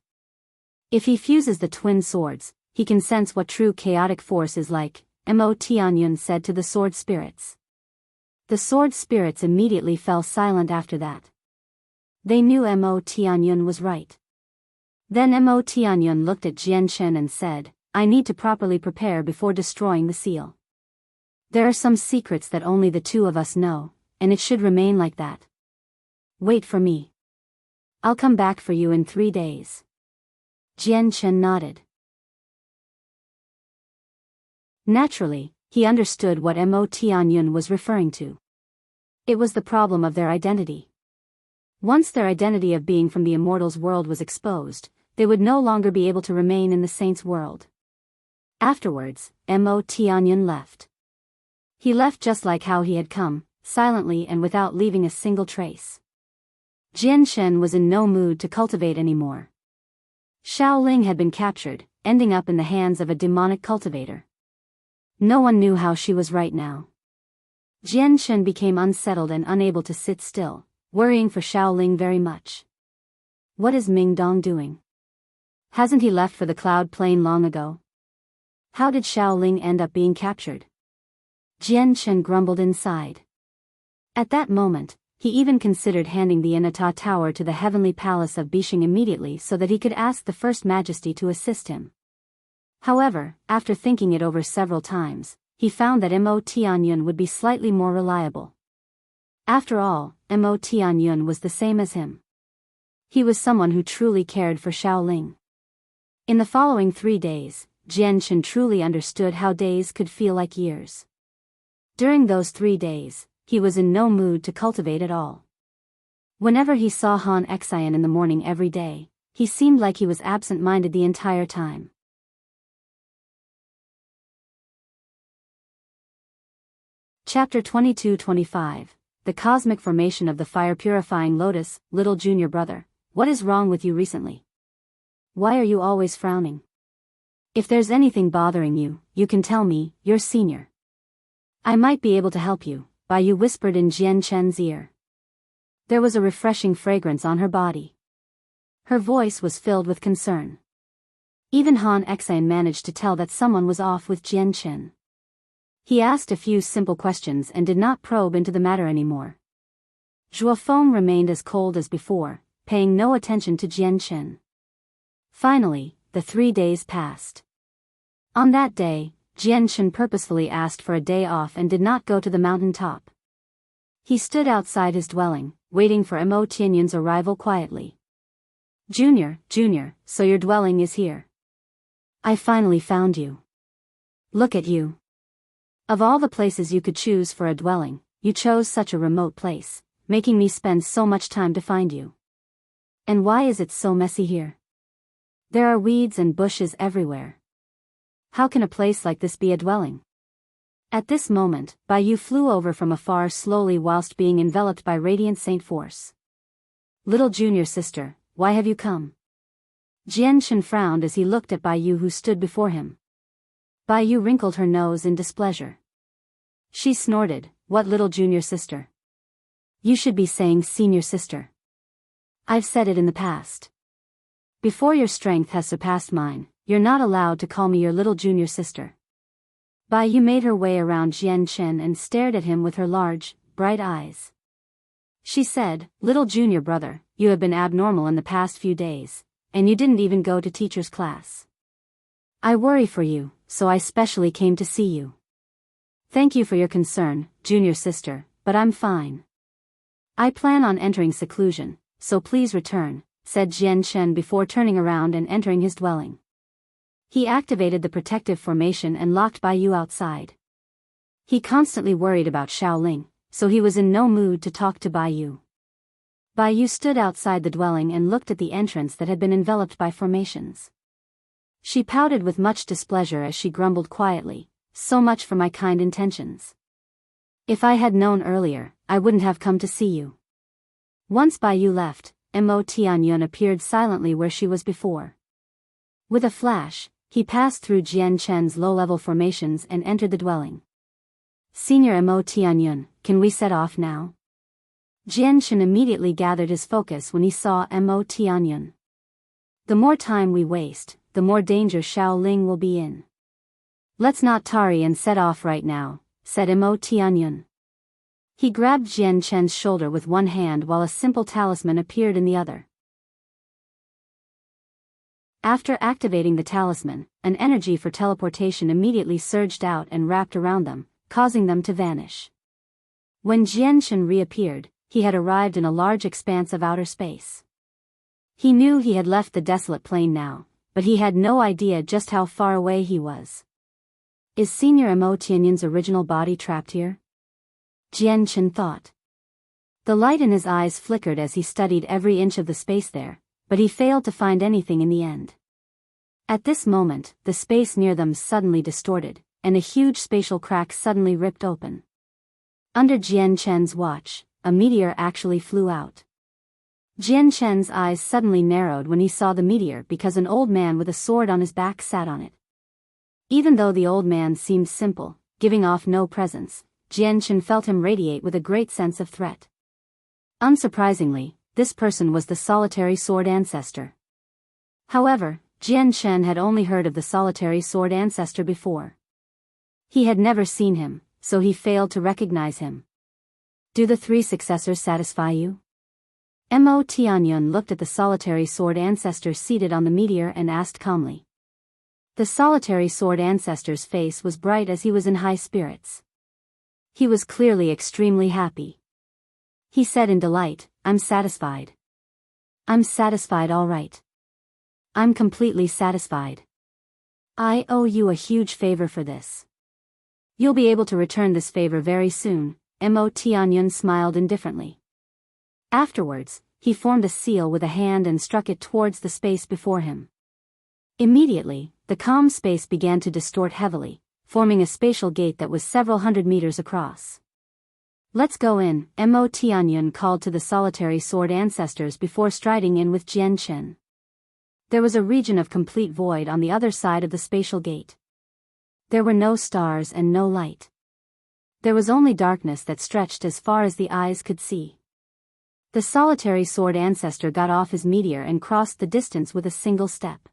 If he fuses the twin swords, he can sense what true chaotic force is like, Mo Tianyun said to the sword spirits. The sword spirits immediately fell silent after that. They knew Mo Tianyun was right. Then Mo Tianyun looked at Jian Chen and said, I need to properly prepare before destroying the seal. There are some secrets that only the two of us know, and it should remain like that. Wait for me. I'll come back for you in 3 days. Jian Chen nodded. Naturally, he understood what Mo Tianyun was referring to. It was the problem of their identity. Once their identity of being from the immortals' world was exposed, they would no longer be able to remain in the saints' world. Afterwards, Mo Tianyun left. He left just like how he had come, silently and without leaving a single trace. Jian Chen was in no mood to cultivate anymore. Shaoling had been captured, ending up in the hands of a demonic cultivator. No one knew how she was right now. Jian Chen became unsettled and unable to sit still, worrying for Shaoling very much. What is Ming Dong doing? Hasn't he left for the Cloud Plain long ago? How did Shaoling end up being captured? Jian Chen grumbled inside. At that moment, he even considered handing the Inata Tower to the heavenly palace of Bishing immediately so that he could ask the First Majesty to assist him. However, after thinking it over several times, he found that Mo Tianyun would be slightly more reliable. After all, Mo Tianyun was the same as him. He was someone who truly cared for Shaoling. In the following 3 days, Jian Chen truly understood how days could feel like years. During those 3 days, he was in no mood to cultivate at all. Whenever he saw Han Xian in the morning every day, he seemed like he was absent-minded the entire time. Chapter 22-25, The Cosmic Formation of the Fire-purifying Lotus. Little junior brother, what is wrong with you recently? Why are you always frowning? If there's anything bothering you, you can tell me, you're senior. I might be able to help you, Biyao whispered in Jian Chen's ear. There was a refreshing fragrance on her body. Her voice was filled with concern. Even Han Xian managed to tell that someone was off with Jian Chen. He asked a few simple questions and did not probe into the matter anymore. Zhuo Feng remained as cold as before, paying no attention to Jian Chen. Finally, the 3 days passed. On that day, Jian Chen purposefully asked for a day off and did not go to the mountain top. He stood outside his dwelling, waiting for Mo Tianyun's arrival quietly. Junior, so your dwelling is here. I finally found you. Look at you. Of all the places you could choose for a dwelling, you chose such a remote place, making me spend so much time to find you. And why is it so messy here? There are weeds and bushes everywhere. How can a place like this be a dwelling? At this moment, Biyao flew over from afar slowly whilst being enveloped by radiant saint force. Little junior sister, why have you come? Jian Chen frowned as he looked at Biyao who stood before him. Biyao wrinkled her nose in displeasure. She snorted, what little junior sister? You should be saying senior sister. I've said it in the past. Before your strength has surpassed mine, you're not allowed to call me your little junior sister. Biyao made her way around Jian Chen and stared at him with her large, bright eyes. She said, little junior brother, you have been abnormal in the past few days, and you didn't even go to teacher's class. I worry for you, so I specially came to see you. Thank you for your concern, junior sister, but I'm fine. I plan on entering seclusion, so please return, said Jian Chen before turning around and entering his dwelling. He activated the protective formation and locked Biyao outside. He constantly worried about Xiaoling, so he was in no mood to talk to Biyao. Biyao stood outside the dwelling and looked at the entrance that had been enveloped by formations. She pouted with much displeasure as she grumbled quietly, so much for my kind intentions. If I had known earlier, I wouldn't have come to see you. Once Biyao left, Tianyun appeared silently where she was before. With a flash, he passed through Jian Chen's low-level formations and entered the dwelling. Senior Tianyun, can we set off now? Jian Chen immediately gathered his focus when he saw Tianyun. The more time we waste, the more danger Xiaoling will be in. Let's not tarry and set off right now, said Tianyun. He grabbed Jian Chen's shoulder with one hand while a simple talisman appeared in the other. After activating the talisman, an energy for teleportation immediately surged out and wrapped around them, causing them to vanish. When Jian Chen reappeared, he had arrived in a large expanse of outer space. He knew he had left the desolate plain now, but he had no idea just how far away he was. Is Senior Tianyun's original body trapped here? Jian Chen thought. The light in his eyes flickered as he studied every inch of the space there, but he failed to find anything in the end. At this moment, the space near them suddenly distorted, and a huge spatial crack suddenly ripped open. Under Jian Chen's watch, a meteor actually flew out. Jian Chen's eyes suddenly narrowed when he saw the meteor because an old man with a sword on his back sat on it. Even though the old man seemed simple, giving off no presence, Jian Chen felt him radiate with a great sense of threat. Unsurprisingly, this person was the solitary sword ancestor. However, Jian Chen had only heard of the solitary sword ancestor before. He had never seen him, so he failed to recognize him. Do the three successors satisfy you? Tianyun looked at the solitary sword ancestor seated on the meteor and asked calmly. The solitary sword ancestor's face was bright as he was in high spirits. He was clearly extremely happy. He said in delight, I'm satisfied. I'm satisfied, all right. I'm completely satisfied. I owe you a huge favor for this. You'll be able to return this favor very soon, Tianyun smiled indifferently. Afterwards, he formed a seal with a hand and struck it towards the space before him. Immediately, the calm space began to distort heavily, forming a spatial gate that was several hundred meters across. Let's go in, Tianyun called to the solitary sword ancestors before striding in with Jian Chen. There was a region of complete void on the other side of the spatial gate. There were no stars and no light. There was only darkness that stretched as far as the eyes could see. The solitary sword ancestor got off his meteor and crossed the distance with a single step.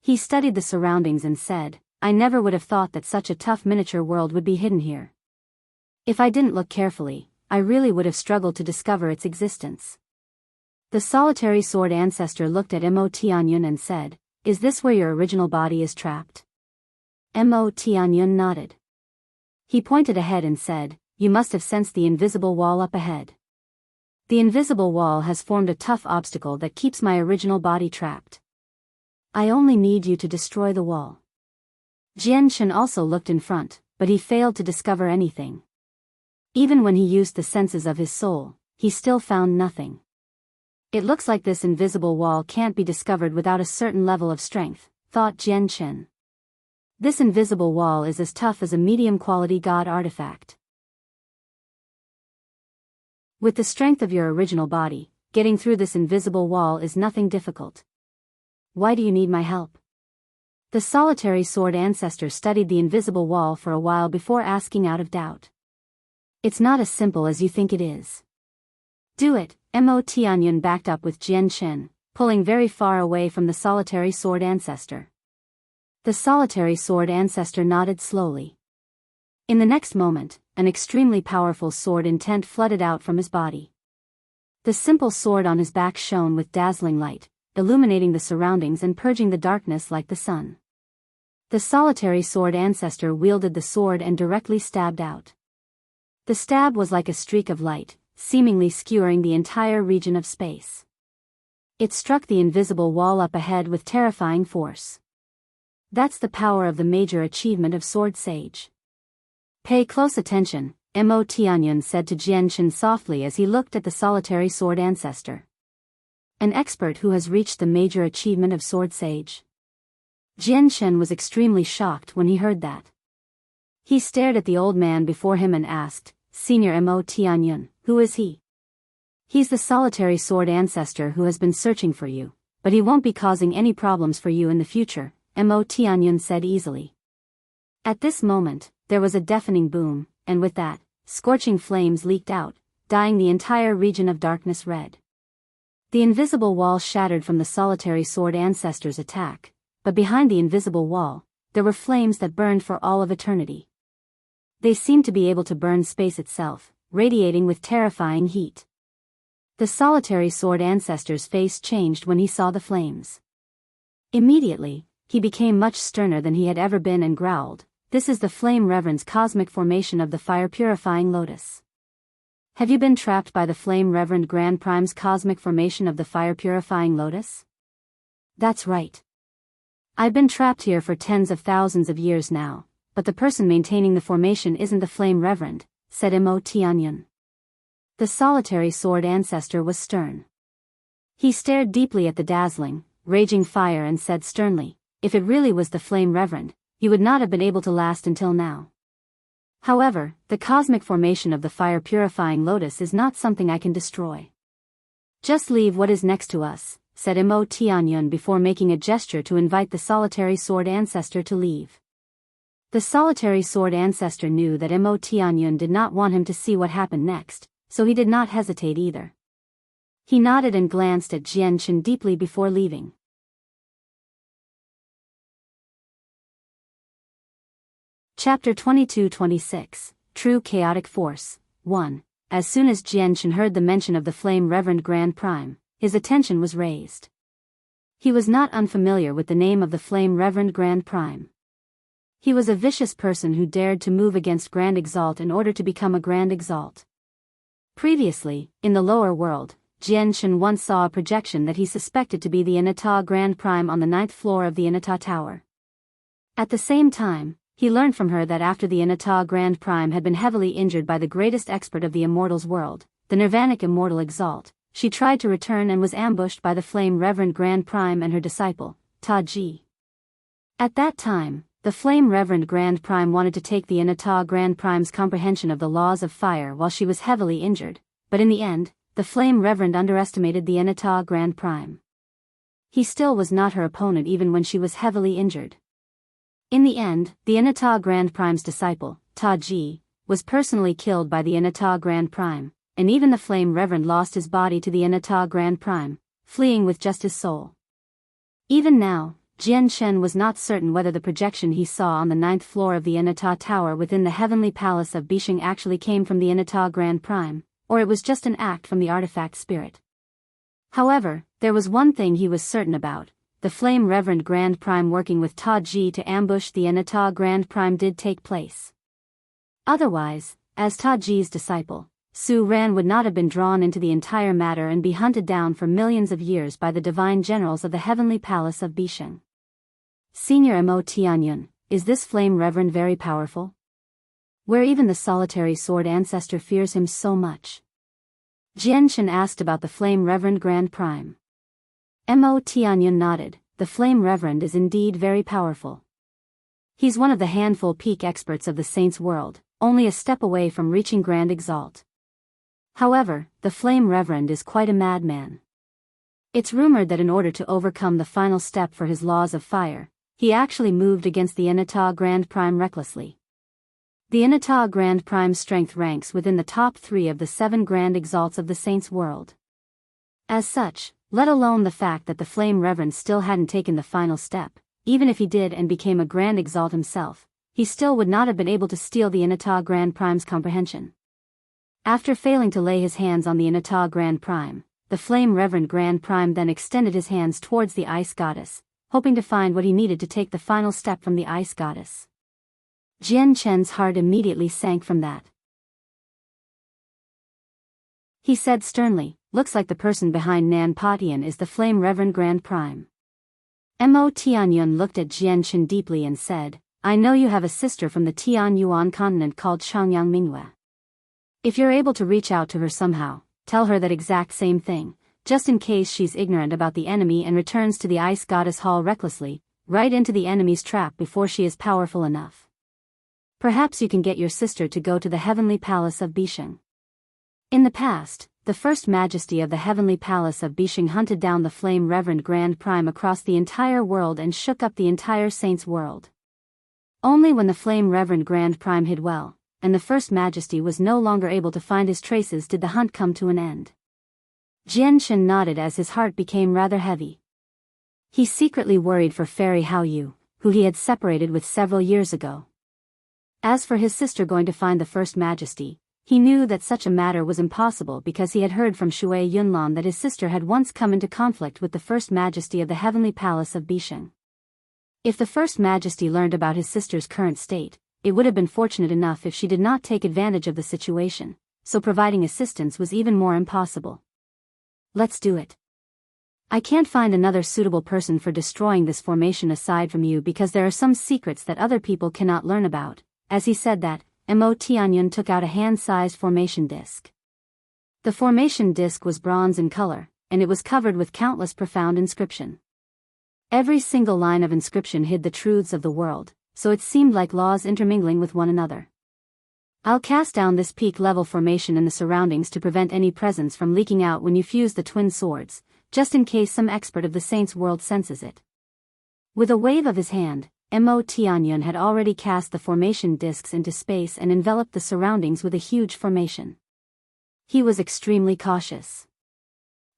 He studied the surroundings and said, I never would have thought that such a tough miniature world would be hidden here. If I didn't look carefully, I really would have struggled to discover its existence. The solitary sword ancestor looked at Tianyun and said, Is this where your original body is trapped? Tianyun nodded. He pointed ahead and said, You must have sensed the invisible wall up ahead. The invisible wall has formed a tough obstacle that keeps my original body trapped. I only need you to destroy the wall. Jian Chen also looked in front, but he failed to discover anything. Even when he used the senses of his soul, he still found nothing. It looks like this invisible wall can't be discovered without a certain level of strength, thought Jian Chen. This invisible wall is as tough as a medium-quality god artifact. With the strength of your original body, getting through this invisible wall is nothing difficult. Why do you need my help? The solitary sword ancestor studied the invisible wall for a while before asking out of doubt. It's not as simple as you think it is. Do it, Tianyun backed up with Jian Chen, pulling very far away from the solitary sword ancestor. The solitary sword ancestor nodded slowly. In the next moment, an extremely powerful sword intent flooded out from his body. The simple sword on his back shone with dazzling light, illuminating the surroundings and purging the darkness like the sun. The solitary sword ancestor wielded the sword and directly stabbed out. The stab was like a streak of light, seemingly skewering the entire region of space. It struck the invisible wall up ahead with terrifying force. That's the power of the major achievement of Sword Sage. Pay close attention, Mo Tianyun said to Jianchen softly as he looked at the solitary sword ancestor. An expert who has reached the major achievement of Sword Sage. Jianchen was extremely shocked when he heard that. He stared at the old man before him and asked, Senior Mo Tianyun, who is he? He's the solitary sword ancestor who has been searching for you, but he won't be causing any problems for you in the future, Mo Tianyun said easily. At this moment, there was a deafening boom, and with that, scorching flames leaked out, dyeing the entire region of darkness red. The invisible wall shattered from the solitary sword ancestor's attack, but behind the invisible wall, there were flames that burned for all of eternity. They seemed to be able to burn space itself, radiating with terrifying heat. The solitary sword ancestor's face changed when he saw the flames. Immediately, he became much sterner than he had ever been and growled, "This is the Flame Reverend's cosmic formation of the Fire-purifying Lotus. Have you been trapped by the Flame Reverend Grand Prime's cosmic formation of the Fire-purifying Lotus?" "That's right. I've been trapped here for tens of thousands of years now, but the person maintaining the formation isn't the Flame Reverend," said Mo Tianyun. The solitary sword ancestor was stern. He stared deeply at the dazzling, raging fire and said sternly, "If it really was the Flame Reverend, you would not have been able to last until now. However, the cosmic formation of the Fire-purifying Lotus is not something I can destroy. Just leave what is next to us," said Mo Tianyun before making a gesture to invite the solitary sword ancestor to leave. The solitary sword ancestor knew that Mo Tianyun did not want him to see what happened next, so he did not hesitate either. He nodded and glanced at Jianchen deeply before leaving. Chapter 22-26, True Chaotic Force, 1. As soon as Jianchen heard the mention of the Flame Reverend Grand Prime, his attention was raised. He was not unfamiliar with the name of the Flame Reverend Grand Prime. He was a vicious person who dared to move against Grand Exalt in order to become a Grand Exalt. Previously, in the lower world, Jianchen once saw a projection that he suspected to be the Inata Grand Prime on the 9th floor of the Inata Tower. At the same time, he learned from her that after the Inata Grand Prime had been heavily injured by the greatest expert of the Immortals world, the Nirvanic Immortal Exalt, she tried to return and was ambushed by the Flame Reverend Grand Prime and her disciple, Taji. At that time, the Flame Reverend Grand Prime wanted to take the Inata Grand Prime's comprehension of the laws of fire while she was heavily injured, but in the end, the Flame Reverend underestimated the Inata Grand Prime. He still was not her opponent even when she was heavily injured. In the end, the Inata Grand Prime's disciple, Taji, was personally killed by the Inata Grand Prime, and even the Flame Reverend lost his body to the Inata Grand Prime, fleeing with just his soul. Even now, Jianchen was not certain whether the projection he saw on the 9th floor of the Inata Tower within the heavenly palace of Bisheng actually came from the Inata Grand Prime, or it was just an act from the artifact spirit. However, there was one thing he was certain about: the Flame Reverend Grand Prime working with Taji to ambush the Inata Grand Prime did take place. Otherwise, as Taji's disciple, Su Ran would not have been drawn into the entire matter and be hunted down for millions of years by the divine generals of the heavenly palace of Bisheng. "Senior Mo Tianyun, is this Flame Reverend very powerful? Where even the solitary sword ancestor fears him so much?" Jianchen asked about the Flame Reverend Grand Prime. Mo Tianyun nodded. "The Flame Reverend is indeed very powerful. He's one of the handful peak experts of the Saints' world, only a step away from reaching Grand Exalt. However, the Flame Reverend is quite a madman. It's rumored that in order to overcome the final step for his laws of fire, he actually moved against the Inata Grand Prime recklessly. The Inata Grand Prime's strength ranks within the top 3 of the 7 Grand Exalts of the Saints' world. As such, let alone the fact that the Flame Reverend still hadn't taken the final step, even if he did and became a Grand Exalt himself, he still would not have been able to steal the Inata Grand Prime's comprehension. After failing to lay his hands on the Inata Grand Prime, the Flame Reverend Grand Prime then extended his hands towards the Ice Goddess, hoping to find what he needed to take the final step from the Ice Goddess. Jian Chen's heart immediately sank from that. He said sternly, "Looks like the person behind Nan Patian is the Flame Reverend Grand Prime." Mo Tianyun looked at Jian Chen deeply and said, "I know you have a sister from the Tianyuan continent called Changyang Mingyue. If you're able to reach out to her somehow, tell her that exact same thing, just in case she's ignorant about the enemy and returns to the Ice Goddess Hall recklessly, right into the enemy's trap before she is powerful enough. Perhaps you can get your sister to go to the Heavenly Palace of Bisheng." In the past, the First Majesty of the Heavenly Palace of Bisheng hunted down the Flame Reverend Grand Prime across the entire world and shook up the entire Saints' world. Only when the Flame Reverend Grand Prime hid well, and the First Majesty was no longer able to find his traces, did the hunt come to an end. Jian Chen nodded as his heart became rather heavy. He secretly worried for Fairy Hao Yu, who he had separated with several years ago. As for his sister going to find the First Majesty, he knew that such a matter was impossible because he had heard from Shui Yunlan that his sister had once come into conflict with the First Majesty of the Heavenly Palace of Bisheng. If the First Majesty learned about his sister's current state, it would have been fortunate enough if she did not take advantage of the situation, so providing assistance was even more impossible. "Let's do it. I can't find another suitable person for destroying this formation aside from you because there are some secrets that other people cannot learn about." As he said that, Mo Tianyun took out a hand-sized formation disc. The formation disc was bronze in color, and it was covered with countless profound inscription. Every single line of inscription hid the truths of the world, so it seemed like laws intermingling with one another. "I'll cast down this peak-level formation in the surroundings to prevent any presence from leaking out when you fuse the twin swords, just in case some expert of the Saints' world senses it." With a wave of his hand, Mo Tianyun had already cast the formation discs into space and enveloped the surroundings with a huge formation. He was extremely cautious.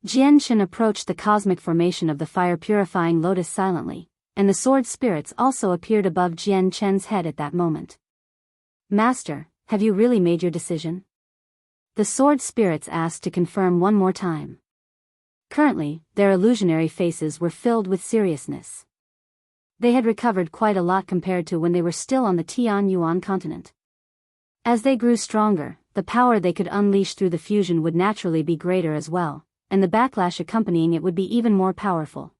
Jian Chen approached the cosmic formation of the fire-purifying Lotus silently, and the sword spirits also appeared above Jian Chen's head at that moment. "Master, have you really made your decision?" The sword spirits asked to confirm one more time. Currently, their illusionary faces were filled with seriousness. They had recovered quite a lot compared to when they were still on the Tianyuan continent. As they grew stronger, the power they could unleash through the fusion would naturally be greater as well, and the backlash accompanying it would be even more powerful.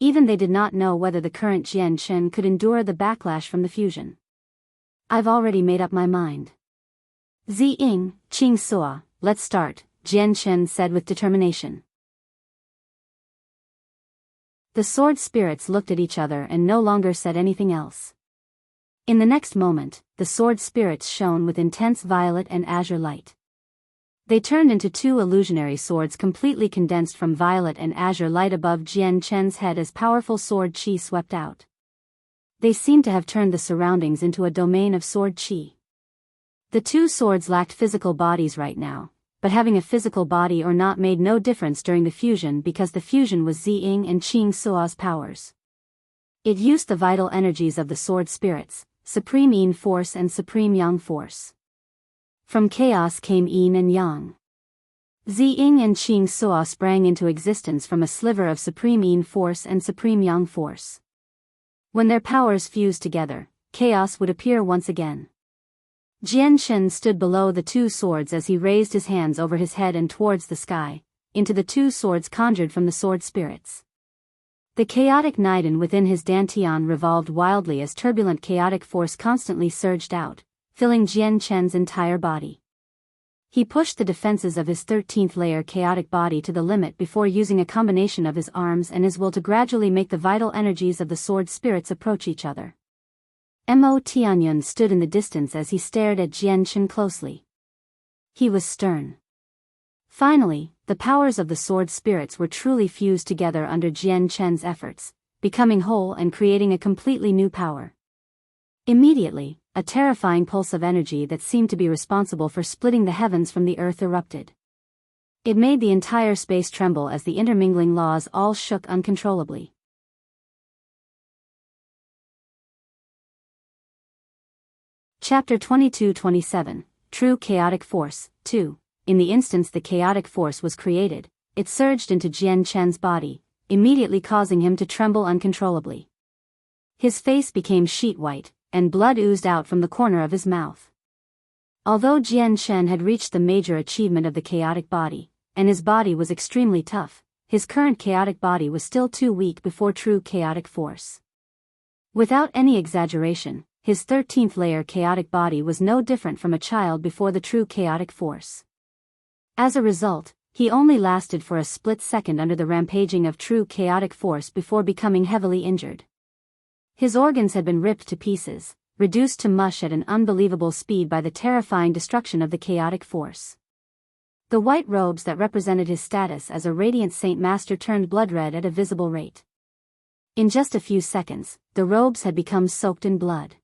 Even they did not know whether the current Jian Chen could endure the backlash from the fusion. "I've already made up my mind. Ziying, Qing Sua, let's start," Jian Chen said with determination. The sword spirits looked at each other and no longer said anything else. In the next moment, the sword spirits shone with intense violet and azure light. They turned into two illusionary swords completely condensed from violet and azure light above Jian Chen's head as powerful sword chi swept out. They seemed to have turned the surroundings into a domain of sword chi. The two swords lacked physical bodies right now, but having a physical body or not made no difference during the fusion because the fusion was Ziying and Qing Sua's powers. It used the vital energies of the sword spirits, Supreme Yin Force and Supreme Yang Force. From chaos came Yin and Yang. Ziying and Qing Sua sprang into existence from a sliver of Supreme Yin Force and Supreme Yang Force. When their powers fused together, chaos would appear once again. Jian Chen stood below the two swords as he raised his hands over his head and towards the sky, into the two swords conjured from the sword spirits. The chaotic Niden within his dantian revolved wildly as turbulent chaotic force constantly surged out, filling Jian Chen's entire body. He pushed the defenses of his 13th layer chaotic body to the limit before using a combination of his arms and his will to gradually make the vital energies of the sword spirits approach each other. Mo Tianyun stood in the distance as he stared at Jian Chen closely. He was stern. Finally, the powers of the sword spirits were truly fused together under Jian Chen's efforts, becoming whole and creating a completely new power. Immediately, a terrifying pulse of energy that seemed to be responsible for splitting the heavens from the earth erupted. It made the entire space tremble as the intermingling laws all shook uncontrollably. Chapter 22-27, true chaotic force, 2. In the instance the chaotic force was created, it surged into Jian Chen's body, immediately causing him to tremble uncontrollably. His face became sheet white, and blood oozed out from the corner of his mouth. Although Jian Chen had reached the major achievement of the chaotic body, and his body was extremely tough, his current chaotic body was still too weak before true chaotic force. Without any exaggeration, his 13th layer chaotic body was no different from a child before the true chaotic force. As a result, he only lasted for a split second under the rampaging of true chaotic force before becoming heavily injured. His organs had been ripped to pieces, reduced to mush at an unbelievable speed by the terrifying destruction of the chaotic force. The white robes that represented his status as a radiant saint master turned blood red at a visible rate. In just a few seconds, the robes had become soaked in blood.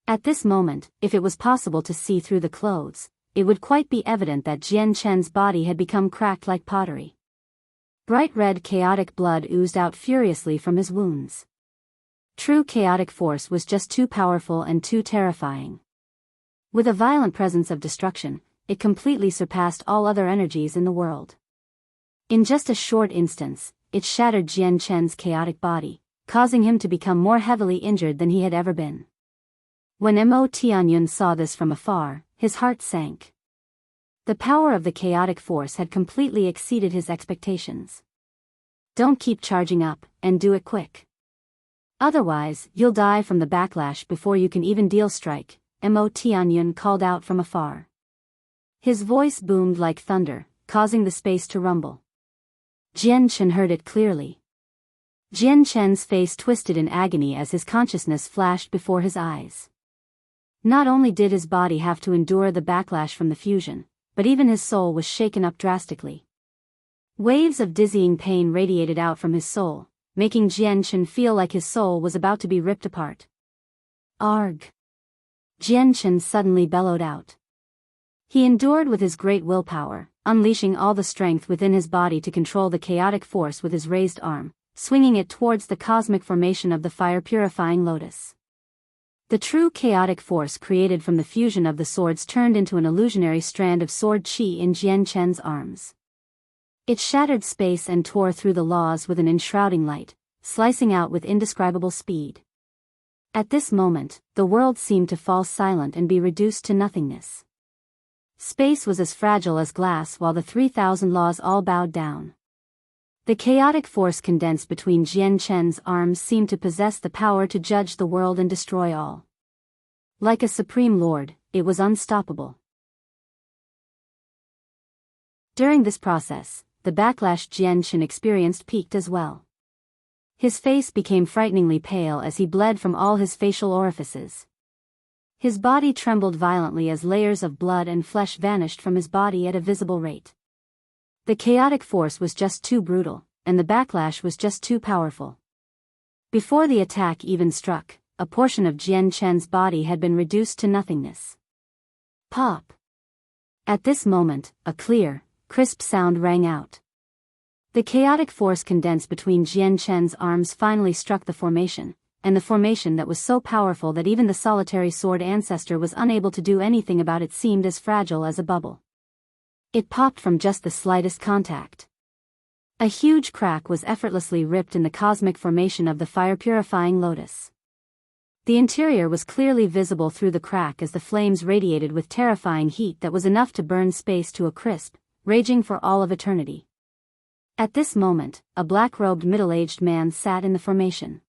At this moment, if it was possible to see through the clothes, it would quite be evident that Jian Chen's body had become cracked like pottery. Bright red chaotic blood oozed out furiously from his wounds. True chaotic force was just too powerful and too terrifying. With a violent presence of destruction, it completely surpassed all other energies in the world. In just a short instance, it shattered Jian Chen's chaotic body, causing him to become more heavily injured than he had ever been. When Mo Tianyun saw this from afar, his heart sank. The power of the chaotic force had completely exceeded his expectations. Don't keep charging up, and do it quick. Otherwise, you'll die from the backlash before you can even deal strike, Mo Tianyun called out from afar. His voice boomed like thunder, causing the space to rumble. Jian Chen heard it clearly. Jian Chen's face twisted in agony as his consciousness flashed before his eyes. Not only did his body have to endure the backlash from the fusion, but even his soul was shaken up drastically. Waves of dizzying pain radiated out from his soul, making Jian Chen feel like his soul was about to be ripped apart. Arg! Jian Chen suddenly bellowed out. He endured with his great willpower, unleashing all the strength within his body to control the chaotic force with his raised arm, swinging it towards the cosmic formation of the fire-purifying Lotus. The true chaotic force created from the fusion of the swords turned into an illusionary strand of sword qi in Jian Chen's arms. It shattered space and tore through the laws with an enshrouding light, slicing out with indescribable speed. At this moment, the world seemed to fall silent and be reduced to nothingness. Space was as fragile as glass while the 3,000 laws all bowed down. The chaotic force condensed between Jian Chen's arms seemed to possess the power to judge the world and destroy all. Like a supreme lord, it was unstoppable. During this process, the backlash Jian Chen experienced peaked as well. His face became frighteningly pale as he bled from all his facial orifices. His body trembled violently as layers of blood and flesh vanished from his body at a visible rate. The chaotic force was just too brutal, and the backlash was just too powerful. Before the attack even struck, a portion of Jian Chen's body had been reduced to nothingness. Pop! At this moment, a clear, crisp sound rang out. The chaotic force condensed between Jian Chen's arms finally struck the formation, and the formation that was so powerful that even the solitary sword ancestor was unable to do anything about it seemed as fragile as a bubble. It popped from just the slightest contact. A huge crack was effortlessly ripped in the cosmic formation of the fire-purifying Lotus. The interior was clearly visible through the crack as the flames radiated with terrifying heat that was enough to burn space to a crisp, raging for all of eternity. At this moment, a black-robed middle-aged man sat in the formation.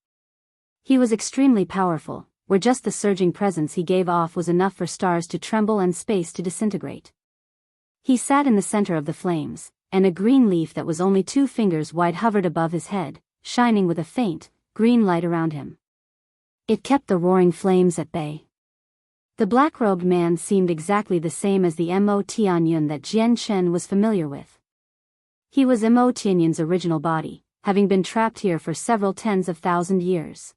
He was extremely powerful, where just the surging presence he gave off was enough for stars to tremble and space to disintegrate. He sat in the center of the flames, and a green leaf that was only 2 fingers wide hovered above his head, shining with a faint, green light around him. It kept the roaring flames at bay. The black-robed man seemed exactly the same as the Mo Tianyun that Jian Chen was familiar with. He was Mo Tianyun's original body, having been trapped here for several tens of thousand years.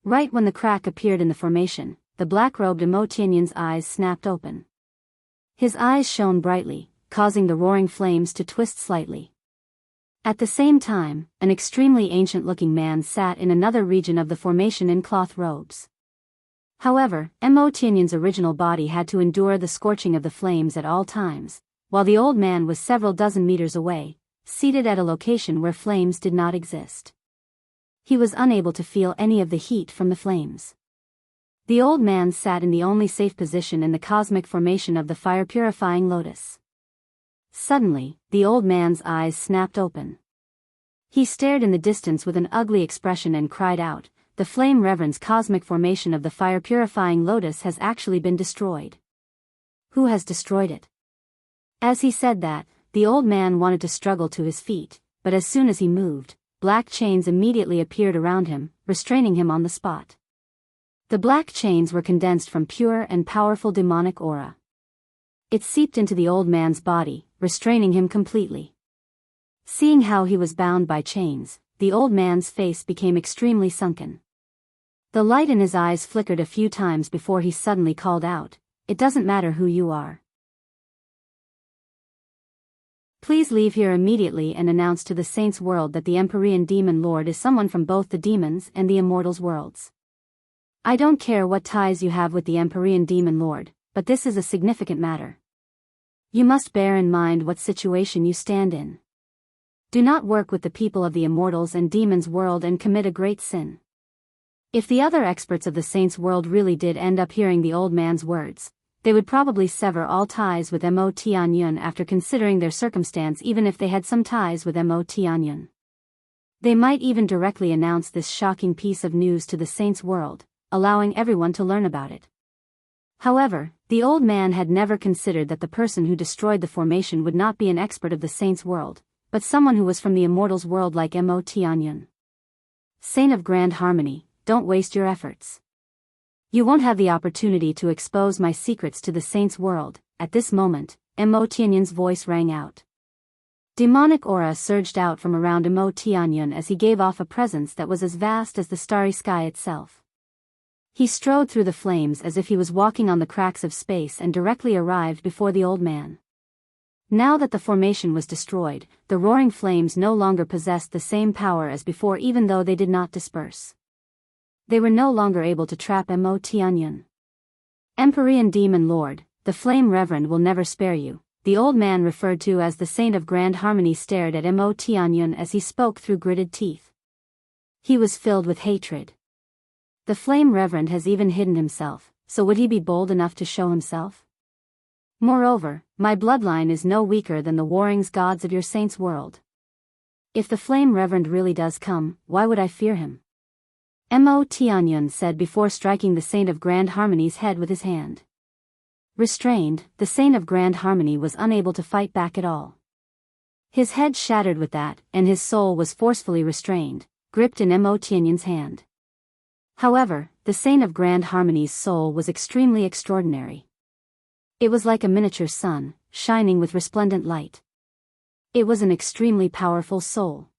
Right when the crack appeared in the formation, the black-robed Mo Tianyun's eyes snapped open. His eyes shone brightly, causing the roaring flames to twist slightly. At the same time, an extremely ancient-looking man sat in another region of the formation in cloth robes. However, Mo Tianyun's original body had to endure the scorching of the flames at all times, while the old man was several dozen meters away, seated at a location where flames did not exist. He was unable to feel any of the heat from the flames. The old man sat in the only safe position in the cosmic formation of the fire-purifying Lotus. Suddenly, the old man's eyes snapped open. He stared in the distance with an ugly expression and cried out, "The Flame Reverend's cosmic formation of the fire-purifying Lotus has actually been destroyed. Who has destroyed it?" As he said that, the old man wanted to struggle to his feet, but as soon as he moved, black chains immediately appeared around him, restraining him on the spot. The black chains were condensed from pure and powerful demonic aura. It seeped into the old man's body, restraining him completely. Seeing how he was bound by chains, the old man's face became extremely sunken. The light in his eyes flickered a few times before he suddenly called out, "It doesn't matter who you are. Please leave here immediately and announce to the Saints' world that the Empyrean Demon Lord is someone from both the demons and the immortals' worlds. I don't care what ties you have with the Empyrean Demon Lord, but this is a significant matter. You must bear in mind what situation you stand in. Do not work with the people of the immortals and demons world and commit a great sin." If the other experts of the Saints' world really did end up hearing the old man's words, they would probably sever all ties with Mo Tianyun after considering their circumstance, even if they had some ties with Mo Tianyun. They might even directly announce this shocking piece of news to the Saints' world, allowing everyone to learn about it. However, the old man had never considered that the person who destroyed the formation would not be an expert of the Saints' world, but someone who was from the immortals' world like Mo Tianyun. Saint of Grand Harmony, don't waste your efforts. You won't have the opportunity to expose my secrets to the Saints' world. At this moment, Mo Tianyun's voice rang out. Demonic aura surged out from around Mo Tianyun as he gave off a presence that was as vast as the starry sky itself. He strode through the flames as if he was walking on the cracks of space and directly arrived before the old man. Now that the formation was destroyed, the roaring flames no longer possessed the same power as before, even though they did not disperse. They were no longer able to trap Mo Tianyun. Empyrean Demon Lord, the Flame Reverend will never spare you, the old man referred to as the Saint of Grand Harmony stared at Mo Tianyun as he spoke through gritted teeth. He was filled with hatred. The Flame Reverend has even hidden himself, so would he be bold enough to show himself? Moreover, my bloodline is no weaker than the warring gods of your Saints' world. If the Flame Reverend really does come, why would I fear him? Mo Tianyun said before striking the Saint of Grand Harmony's head with his hand. Restrained, the Saint of Grand Harmony was unable to fight back at all. His head shattered with that, and his soul was forcefully restrained, gripped in Mo Tianyun's hand. However, the Saint of Grand Harmony's soul was extremely extraordinary. It was like a miniature sun, shining with resplendent light. It was an extremely powerful soul.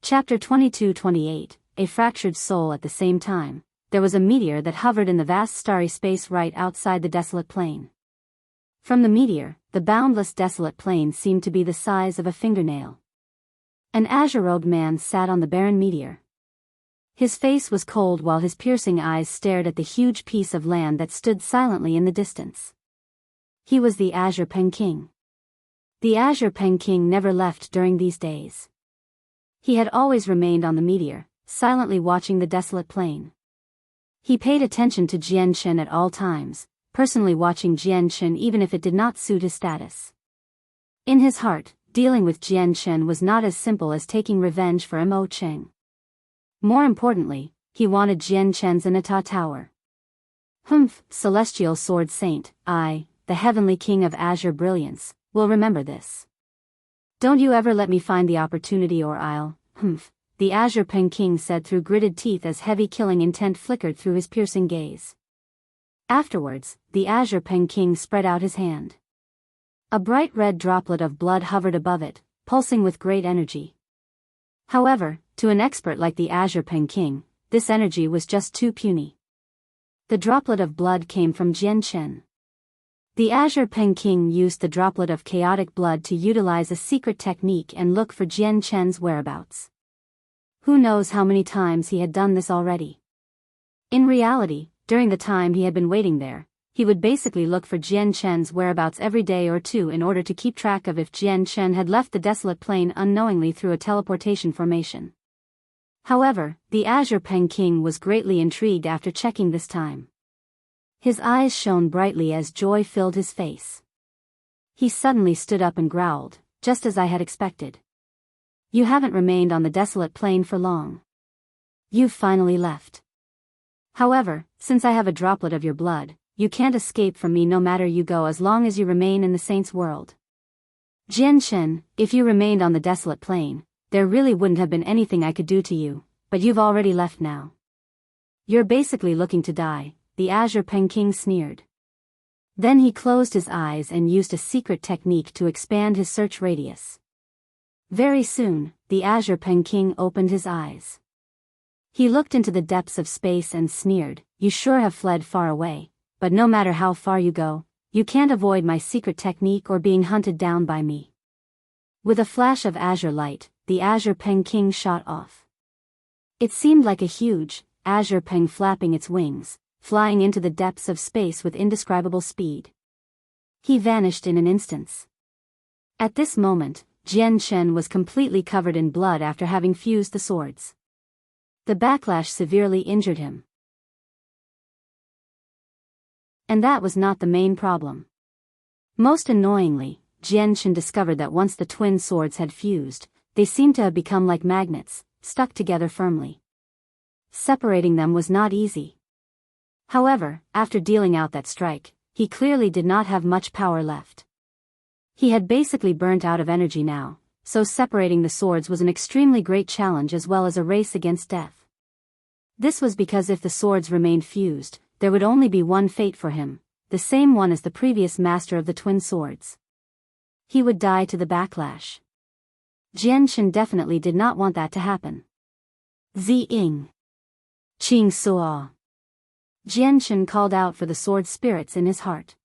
Chapter 22-28, A Fractured Soul. At the same time, there was a meteor that hovered in the vast starry space right outside the desolate plain. From the meteor, the boundless desolate plain seemed to be the size of a fingernail. An azure-robed man sat on the barren meteor. His face was cold while his piercing eyes stared at the huge piece of land that stood silently in the distance. He was the Azure Pen King. The Azure Pen King never left during these days. He had always remained on the meteor, silently watching the desolate plain. He paid attention to Jian Chen at all times, personally watching Jian Chen even if it did not suit his status. In his heart, dealing with Jian Chen was not as simple as taking revenge for Mo Cheng. More importantly, he wanted Jian Chen's Anata Tower. Celestial Sword Saint, I, the Heavenly King of Azure Brilliance, will remember this. Don't you ever let me find the opportunity or I'll, the Azure Pen King said through gritted teeth as heavy killing intent flickered through his piercing gaze. Afterwards, the Azure Pen King spread out his hand. A bright red droplet of blood hovered above it, pulsing with great energy. However, to an expert like the Azure Pen King, this energy was just too puny. The droplet of blood came from Jian Chen. The Azure Pen King used the droplet of chaotic blood to utilize a secret technique and look for Jian Chen's whereabouts. Who knows how many times he had done this already? In reality, during the time he had been waiting there, he would basically look for Jian Chen's whereabouts every day or two in order to keep track of if Jian Chen had left the desolate plain unknowingly through a teleportation formation. However, the Azure Peng King was greatly intrigued after checking this time. His eyes shone brightly as joy filled his face. He suddenly stood up and growled, just as I had expected. You haven't remained on the desolate plain for long. You've finally left. However, since I have a droplet of your blood, you can't escape from me no matter you go as long as you remain in the saint's world. Jian Chen, if you remained on the desolate plain, there really wouldn't have been anything I could do to you, but you've already left now. You're basically looking to die, the Azure Peng King sneered. Then he closed his eyes and used a secret technique to expand his search radius. Very soon, the Azure Peng King opened his eyes. He looked into the depths of space and sneered, you sure have fled far away, but no matter how far you go, you can't avoid my secret technique or being hunted down by me. With a flash of azure light, the Azure Peng King shot off. It seemed like a huge, azure peng flapping its wings, flying into the depths of space with indescribable speed. He vanished in an instant. At this moment, Jian Chen was completely covered in blood after having fused the swords. The backlash severely injured him. And that was not the main problem. Most annoyingly, Jian Chen discovered that once the twin swords had fused, they seemed to have become like magnets, stuck together firmly. Separating them was not easy. However, after dealing out that strike, he clearly did not have much power left. He had basically burnt out of energy now, so separating the swords was an extremely great challenge as well as a race against death. This was because if the swords remained fused, there would only be one fate for him, the same one as the previous master of the twin swords. He would die to the backlash. Jian Chen definitely did not want that to happen. Zi Ying. Qing Suo. Jian Chen called out for the sword spirits in his heart.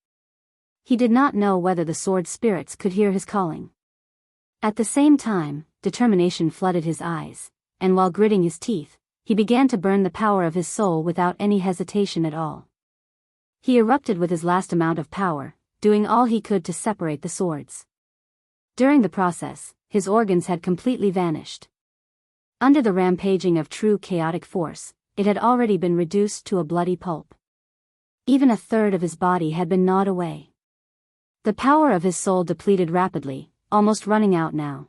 He did not know whether the sword spirits could hear his calling. At the same time, determination flooded his eyes, and while gritting his teeth, he began to burn the power of his soul without any hesitation at all. He erupted with his last amount of power, doing all he could to separate the swords. During the process, his organs had completely vanished. Under the rampaging of true chaotic force, it had already been reduced to a bloody pulp. Even a third of his body had been gnawed away. The power of his soul depleted rapidly, almost running out now.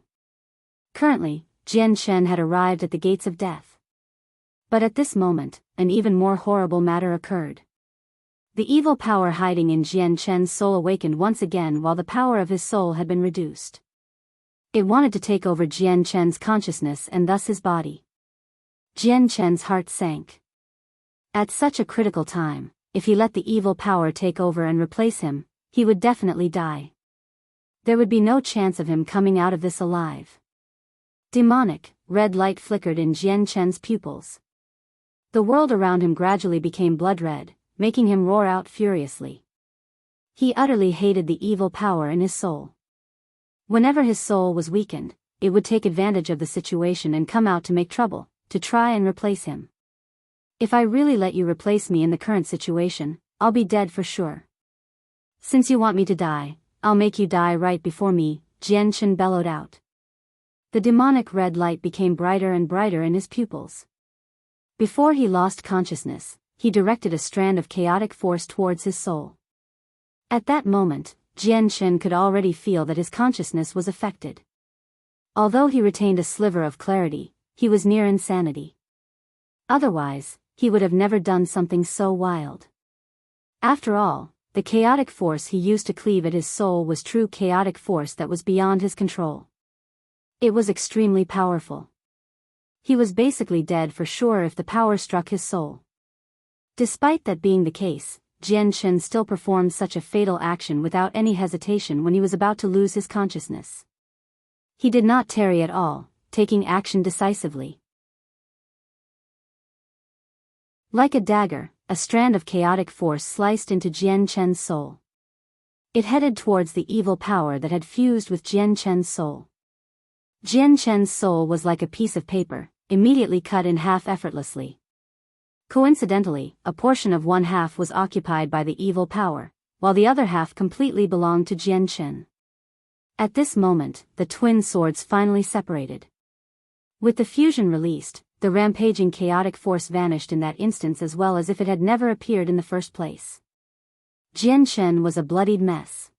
Currently, Jian Chen had arrived at the gates of death. But at this moment, an even more horrible matter occurred. The evil power hiding in Jian Chen's soul awakened once again while the power of his soul had been reduced. It wanted to take over Jian Chen's consciousness and thus his body. Jian Chen's heart sank. At such a critical time, if he let the evil power take over and replace him, he would definitely die. There would be no chance of him coming out of this alive. Demonic, red light flickered in Jian Chen's pupils. The world around him gradually became blood red, making him roar out furiously. He utterly hated the evil power in his soul. Whenever his soul was weakened, it would take advantage of the situation and come out to make trouble, to try and replace him. If I really let you replace me in the current situation, I'll be dead for sure. Since you want me to die, I'll make you die right before me, Jian Chen bellowed out. The demonic red light became brighter and brighter in his pupils. Before he lost consciousness, he directed a strand of chaotic force towards his soul. At that moment, Jian Chen could already feel that his consciousness was affected. Although he retained a sliver of clarity, he was near insanity. Otherwise, he would have never done something so wild. After all, the chaotic force he used to cleave at his soul was true chaotic force that was beyond his control. It was extremely powerful. He was basically dead for sure if the power struck his soul. Despite that being the case, Jian Chen still performed such a fatal action without any hesitation when he was about to lose his consciousness. He did not tarry at all, taking action decisively. Like a dagger, a strand of chaotic force sliced into Jian Chen's soul. It headed towards the evil power that had fused with Jian Chen's soul. Jian Chen's soul was like a piece of paper, immediately cut in half effortlessly. Coincidentally, a portion of one half was occupied by the evil power, while the other half completely belonged to Jian Chen. At this moment, the twin swords finally separated. With the fusion released, the rampaging chaotic force vanished in that instance as well as if it had never appeared in the first place. Jian Chen was a bloodied mess.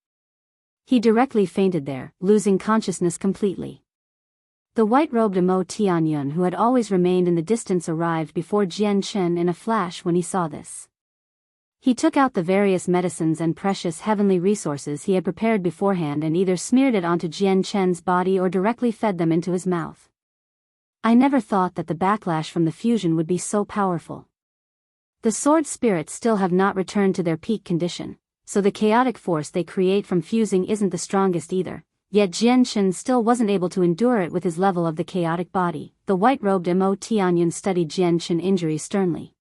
He directly fainted there, losing consciousness completely. The white-robed Mo Tianyun, who had always remained in the distance, arrived before Jian Chen in a flash when he saw this. He took out the various medicines and precious heavenly resources he had prepared beforehand and either smeared it onto Jian Chen's body or directly fed them into his mouth. I never thought that the backlash from the fusion would be so powerful. The sword spirits still have not returned to their peak condition, so the chaotic force they create from fusing isn't the strongest either. Yet Jian Chen still wasn't able to endure it with his level of the chaotic body. The white-robed Mo Tianyun studied Jian Chen injury sternly.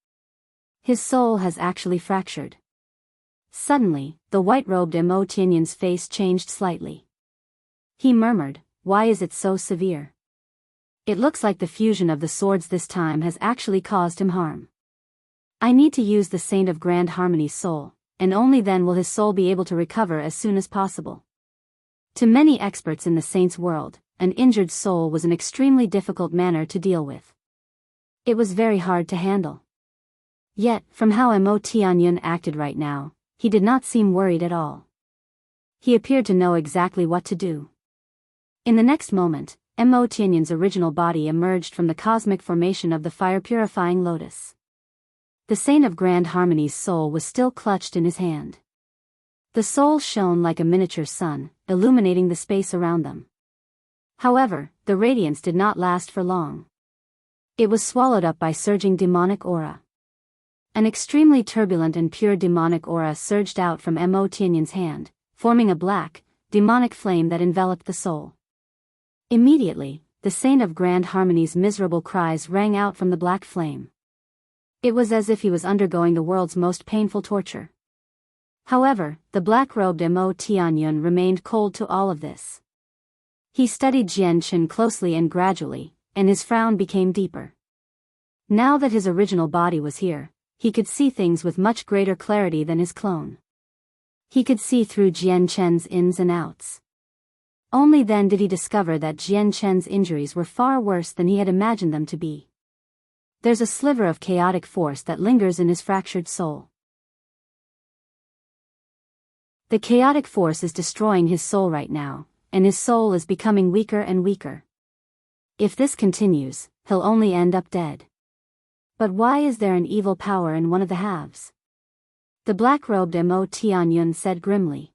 His soul has actually fractured. Suddenly, the white-robed Mo Tianyun's face changed slightly. He murmured, "Why is it so severe? It looks like the fusion of the swords this time has actually caused him harm. I need to use the Saint of Grand Harmony's soul, and only then will his soul be able to recover as soon as possible." To many experts in the saint's world, an injured soul was an extremely difficult matter to deal with. It was very hard to handle. Yet, from how Mo Tianyun acted right now, he did not seem worried at all. He appeared to know exactly what to do. In the next moment, Mo Tianyun's original body emerged from the cosmic formation of the fire-purifying Lotus. The Saint of Grand Harmony's soul was still clutched in his hand. The soul shone like a miniature sun, illuminating the space around them. However, the radiance did not last for long. It was swallowed up by surging demonic aura. An extremely turbulent and pure demonic aura surged out from Mo Tianyun's hand, forming a black, demonic flame that enveloped the soul. Immediately, the Saint of Grand Harmony's miserable cries rang out from the black flame. It was as if he was undergoing the world's most painful torture. However, the black-robed Mo Tianyun remained cold to all of this. He studied Jian Chen closely and gradually, and his frown became deeper. Now that his original body was here, he could see things with much greater clarity than his clone. He could see through Jian Chen's ins and outs. Only then did he discover that Jian Chen's injuries were far worse than he had imagined them to be. There's a sliver of chaotic force that lingers in his fractured soul. The chaotic force is destroying his soul right now, and his soul is becoming weaker and weaker. If this continues, he'll only end up dead. But why is there an evil power in one of the halves? The black-robed Mo Tianyun said grimly.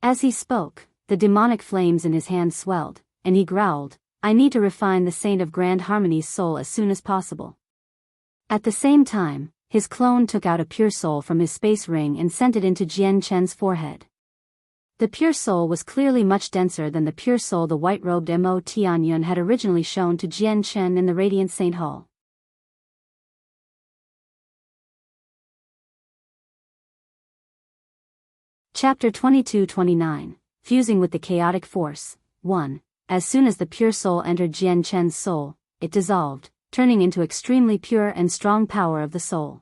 As he spoke, the demonic flames in his hand swelled, and he growled, "I need to refine the Saint of Grand Harmony's soul as soon as possible." At the same time, his clone took out a pure soul from his space ring and sent it into Jian Chen's forehead. The pure soul was clearly much denser than the pure soul the white-robed Mo Tianyun had originally shown to Jian Chen in the Radiant Saint Hall. Chapter 22-29, Fusing with the Chaotic Force. 1. As soon as the pure soul entered Jian Chen's soul, it dissolved, turning into extremely pure and strong power of the soul.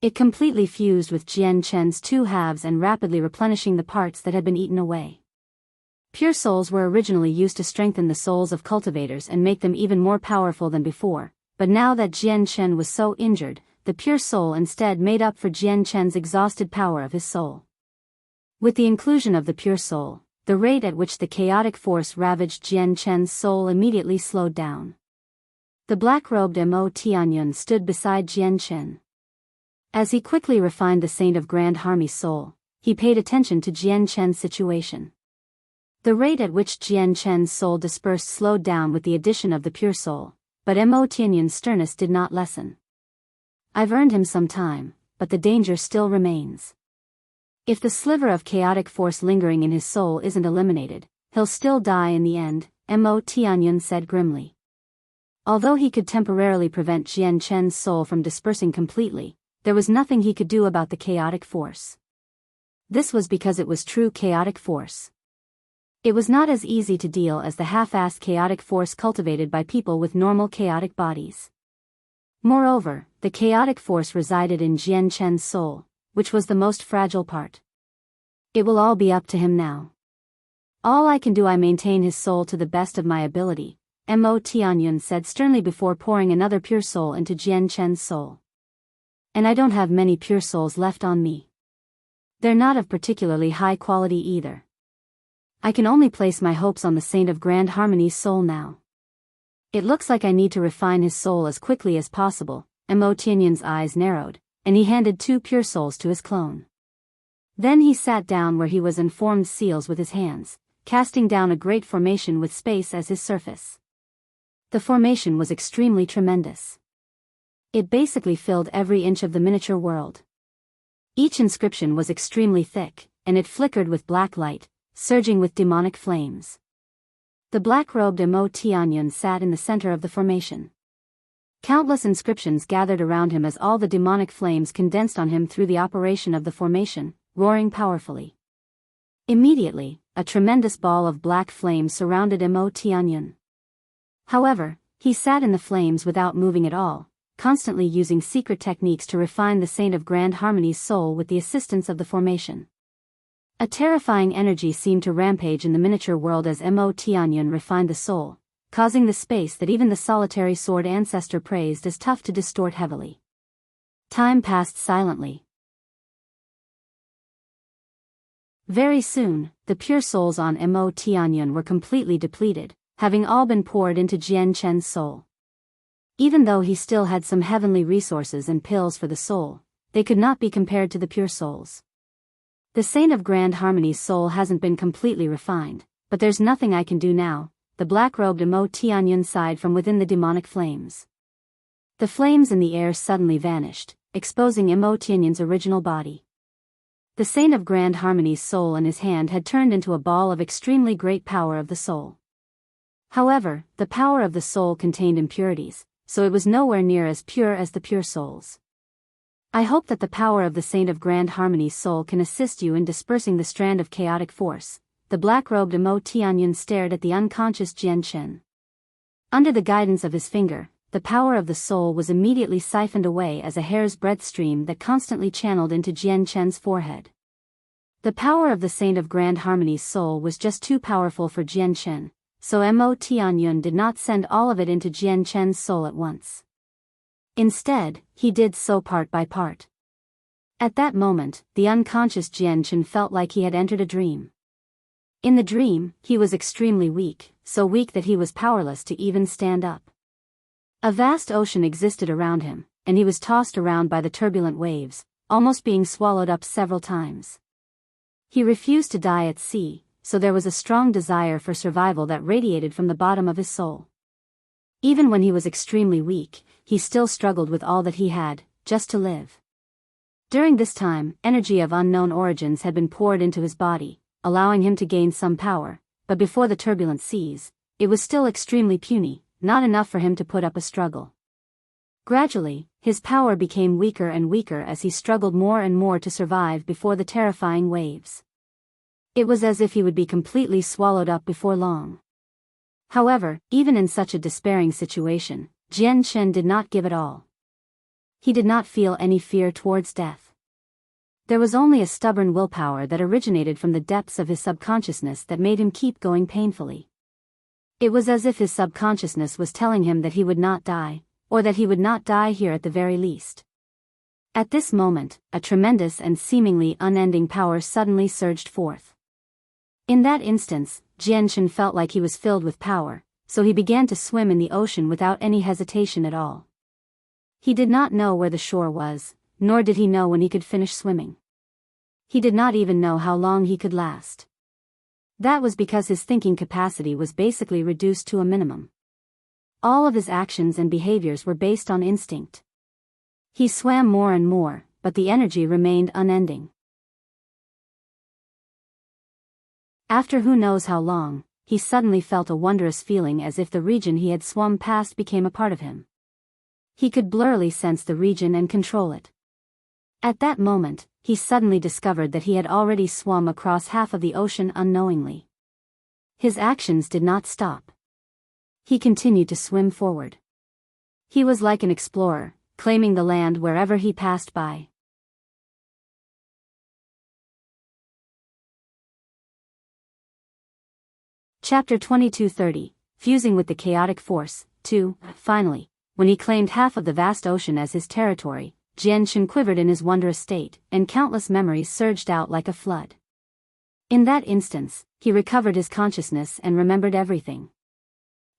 It completely fused with Jian Chen's two halves and rapidly replenishing the parts that had been eaten away. Pure souls were originally used to strengthen the souls of cultivators and make them even more powerful than before, but now that Jian Chen was so injured, the pure soul instead made up for Jian Chen's exhausted power of his soul. With the inclusion of the pure soul, the rate at which the chaotic force ravaged Jian Chen's soul immediately slowed down. The black-robed Mo Tianyun stood beside Jian Chen. As he quickly refined the Saint of Grand Harmony's soul, he paid attention to Jian Chen's situation. The rate at which Jian Chen's soul dispersed slowed down with the addition of the pure soul, but Mo Tianyun's sternness did not lessen. "I've earned him some time, but the danger still remains. If the sliver of chaotic force lingering in his soul isn't eliminated, he'll still die in the end," Mo Tianyun said grimly. Although he could temporarily prevent Jian Chen's soul from dispersing completely, there was nothing he could do about the chaotic force. This was because it was true chaotic force. It was not as easy to deal as the half-assed chaotic force cultivated by people with normal chaotic bodies. Moreover, the chaotic force resided in Jian Chen's soul, which was the most fragile part. It will all be up to him now. All I can do I maintain his soul to the best of my ability, Mo Tianyun said sternly before pouring another pure soul into Jian Chen's soul. And I don't have many pure souls left on me. They're not of particularly high quality either. I can only place my hopes on the Saint of Grand Harmony's soul now. It looks like I need to refine his soul as quickly as possible. Mo Tianyun's eyes narrowed, and he handed 2 pure souls to his clone. Then he sat down where he was and formed seals with his hands, casting down a great formation with space as his surface. The formation was extremely tremendous. It basically filled every inch of the miniature world. Each inscription was extremely thick, and it flickered with black light, surging with demonic flames. The black-robed Mo Tianyun sat in the center of the formation. Countless inscriptions gathered around him as all the demonic flames condensed on him through the operation of the formation, roaring powerfully. Immediately, a tremendous ball of black flame surrounded Mo Tianyun. However, he sat in the flames without moving at all, constantly using secret techniques to refine the Saint of Grand Harmony's soul with the assistance of the formation. A terrifying energy seemed to rampage in the miniature world as Mo Tianyun refined the soul, causing the space that even the solitary sword ancestor praised as tough to distort heavily. Time passed silently. Very soon, the pure souls on Mo Tianyun were completely depleted, having all been poured into Jian Chen's soul. Even though he still had some heavenly resources and pills for the soul, they could not be compared to the pure souls. The Saint of Grand Harmony's soul hasn't been completely refined, but there's nothing I can do now, the black-robed Mo Tianyun sighed from within the demonic flames. The flames in the air suddenly vanished, exposing Mo Tianyun's original body. The Saint of Grand Harmony's soul in his hand had turned into a ball of extremely great power of the soul. However, the power of the soul contained impurities, so it was nowhere near as pure as the pure souls. I hope that the power of the Saint of Grand Harmony's soul can assist you in dispersing the strand of chaotic force. The black-robed Mo Tianyun stared at the unconscious Jian Chen. Under the guidance of his finger, the power of the soul was immediately siphoned away as a hair's breadth stream that constantly channeled into Jian Chen's forehead. The power of the Saint of Grand Harmony's soul was just too powerful for Jian Chen, so Mo Tianyun did not send all of it into Jian Chen's soul at once. Instead, he did so part by part. At that moment, the unconscious Jian Chen felt like he had entered a dream. In the dream, he was extremely weak, so weak that he was powerless to even stand up. A vast ocean existed around him, and he was tossed around by the turbulent waves, almost being swallowed up several times. He refused to die at sea, so there was a strong desire for survival that radiated from the bottom of his soul. Even when he was extremely weak, he still struggled with all that he had, just to live. During this time, energy of unknown origins had been poured into his body, allowing him to gain some power, but before the turbulent seas, it was still extremely puny, not enough for him to put up a struggle. Gradually, his power became weaker and weaker as he struggled more and more to survive before the terrifying waves. It was as if he would be completely swallowed up before long. However, even in such a despairing situation, Jian Chen did not give it all. He did not feel any fear towards death. There was only a stubborn willpower that originated from the depths of his subconsciousness that made him keep going painfully. It was as if his subconsciousness was telling him that he would not die, or that he would not die here at the very least. At this moment, a tremendous and seemingly unending power suddenly surged forth. In that instance, Jian Chen felt like he was filled with power, so he began to swim in the ocean without any hesitation at all. He did not know where the shore was, nor did he know when he could finish swimming. He did not even know how long he could last. That was because his thinking capacity was basically reduced to a minimum. All of his actions and behaviors were based on instinct. He swam more and more, but the energy remained unending. After who knows how long, he suddenly felt a wondrous feeling as if the region he had swum past became a part of him. He could blurrily sense the region and control it. At that moment, he suddenly discovered that he had already swum across half of the ocean unknowingly. His actions did not stop. He continued to swim forward. He was like an explorer, claiming the land wherever he passed by. Chapter 2230, Fusing with the Chaotic Force, 2. Finally, when he claimed half of the vast ocean as his territory, Tianyun quivered in his wondrous state, and countless memories surged out like a flood. In that instance, he recovered his consciousness and remembered everything.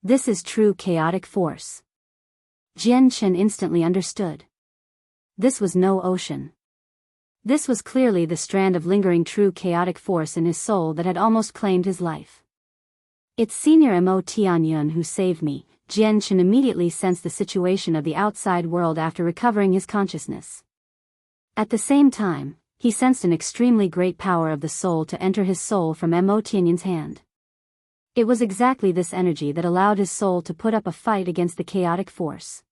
This is true chaotic force. Tianyun instantly understood. This was no ocean. This was clearly the strand of lingering true chaotic force in his soul that had almost claimed his life. It's Senior Mo Tianyun who saved me. Tianyun immediately sensed the situation of the outside world after recovering his consciousness. At the same time, he sensed an extremely great power of the soul to enter his soul from Mo Tianyun's hand. It was exactly this energy that allowed his soul to put up a fight against the chaotic force.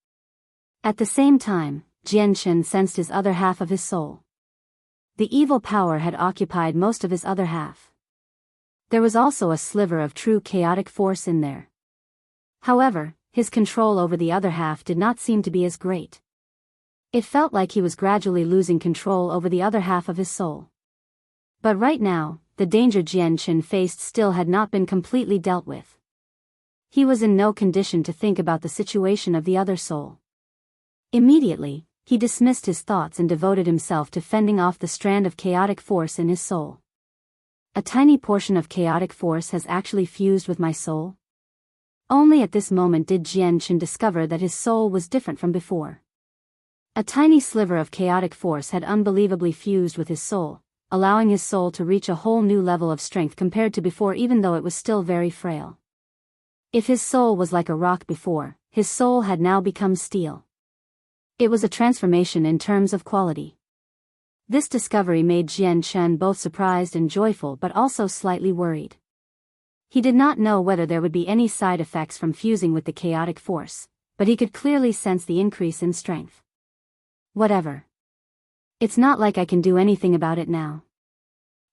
At the same time, Tianyun sensed his other half of his soul. The evil power had occupied most of his other half. There was also a sliver of true chaotic force in there. However, his control over the other half did not seem to be as great. It felt like he was gradually losing control over the other half of his soul. But right now, the danger Tianyun faced still had not been completely dealt with. He was in no condition to think about the situation of the other soul. Immediately, he dismissed his thoughts and devoted himself to fending off the strand of chaotic force in his soul. A tiny portion of chaotic force has actually fused with my soul? Only at this moment did Tianyun discover that his soul was different from before. A tiny sliver of chaotic force had unbelievably fused with his soul, allowing his soul to reach a whole new level of strength compared to before, even though it was still very frail. If his soul was like a rock before, his soul had now become steel. It was a transformation in terms of quality. This discovery made Tianyun both surprised and joyful, but also slightly worried. He did not know whether there would be any side effects from fusing with the chaotic force, but he could clearly sense the increase in strength. Whatever. It's not like I can do anything about it now.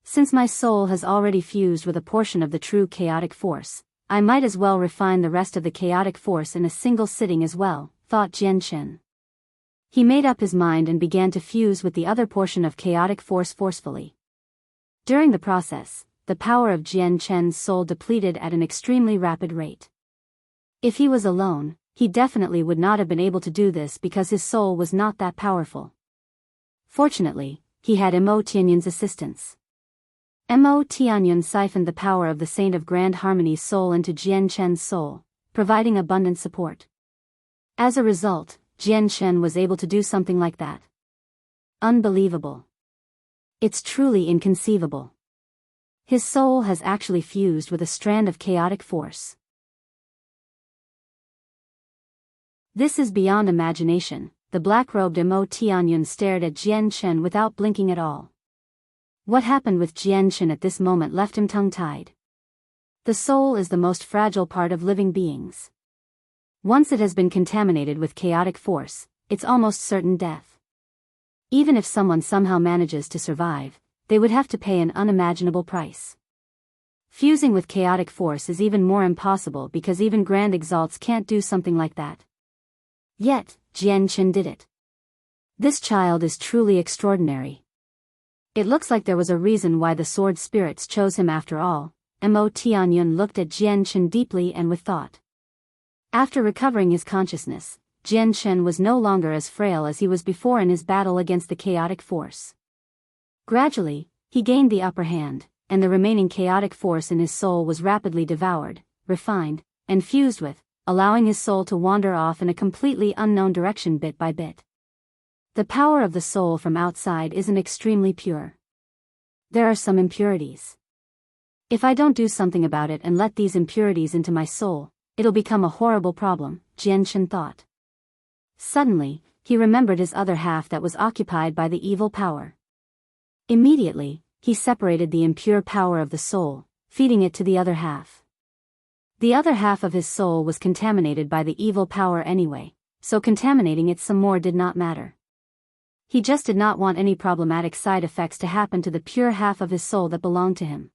Since my soul has already fused with a portion of the true chaotic force, I might as well refine the rest of the chaotic force in a single sitting as well, thought Tianyun. He made up his mind and began to fuse with the other portion of chaotic force forcefully. During the process, the power of Tianyun's soul depleted at an extremely rapid rate. If he was alone, he definitely would not have been able to do this because his soul was not that powerful. Fortunately, he had Mo Tianyun's assistance. Mo Tianyun siphoned the power of the Saint of Grand Harmony's soul into Tianyun's soul, providing abundant support. As a result, Tianyun was able to do something like that. Unbelievable. It's truly inconceivable. His soul has actually fused with a strand of chaotic force. This is beyond imagination. The black-robed Mo Tianyun stared at Tianyun without blinking at all. What happened with Tianyun at this moment left him tongue-tied. The soul is the most fragile part of living beings. Once it has been contaminated with chaotic force, it's almost certain death. Even if someone somehow manages to survive, they would have to pay an unimaginable price. Fusing with chaotic force is even more impossible because even grand exalts can't do something like that. Yet, Tianyun did it. This child is truly extraordinary. It looks like there was a reason why the sword spirits chose him after all. Mo Tianyun looked at Tianyun deeply and with thought. After recovering his consciousness, Tianyun was no longer as frail as he was before in his battle against the chaotic force. Gradually, he gained the upper hand, and the remaining chaotic force in his soul was rapidly devoured, refined, and fused with, allowing his soul to wander off in a completely unknown direction bit by bit. The power of the soul from outside isn't extremely pure. There are some impurities. If I don't do something about it and let these impurities into my soul, it'll become a horrible problem, Tianyun thought. Suddenly, he remembered his other half that was occupied by the evil power. Immediately, he separated the impure power of the soul, feeding it to the other half. The other half of his soul was contaminated by the evil power anyway, so contaminating it some more did not matter. He just did not want any problematic side effects to happen to the pure half of his soul that belonged to him.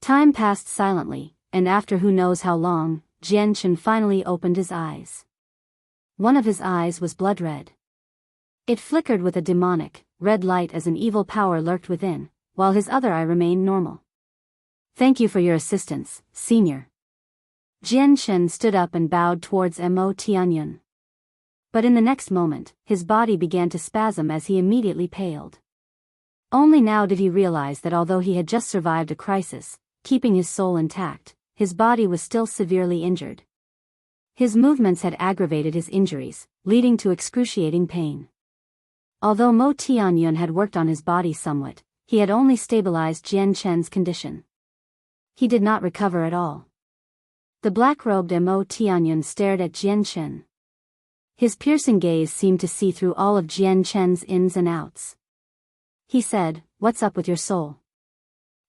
Time passed silently, and after who knows how long, Tianyun finally opened his eyes. One of his eyes was blood red. It flickered with a demonic, red light as an evil power lurked within, while his other eye remained normal. "Thank you for your assistance, Senior." Tianyun stood up and bowed towards Mo Tianyun. But in the next moment, his body began to spasm as he immediately paled. Only now did he realize that although he had just survived a crisis, keeping his soul intact, his body was still severely injured. His movements had aggravated his injuries, leading to excruciating pain. Although Mo Tianyun had worked on his body somewhat, he had only stabilized Tianyun's condition. He did not recover at all. The black-robed Mo Tianyun stared at Tianyun. His piercing gaze seemed to see through all of Tianyun's ins and outs. He said, "What's up with your soul?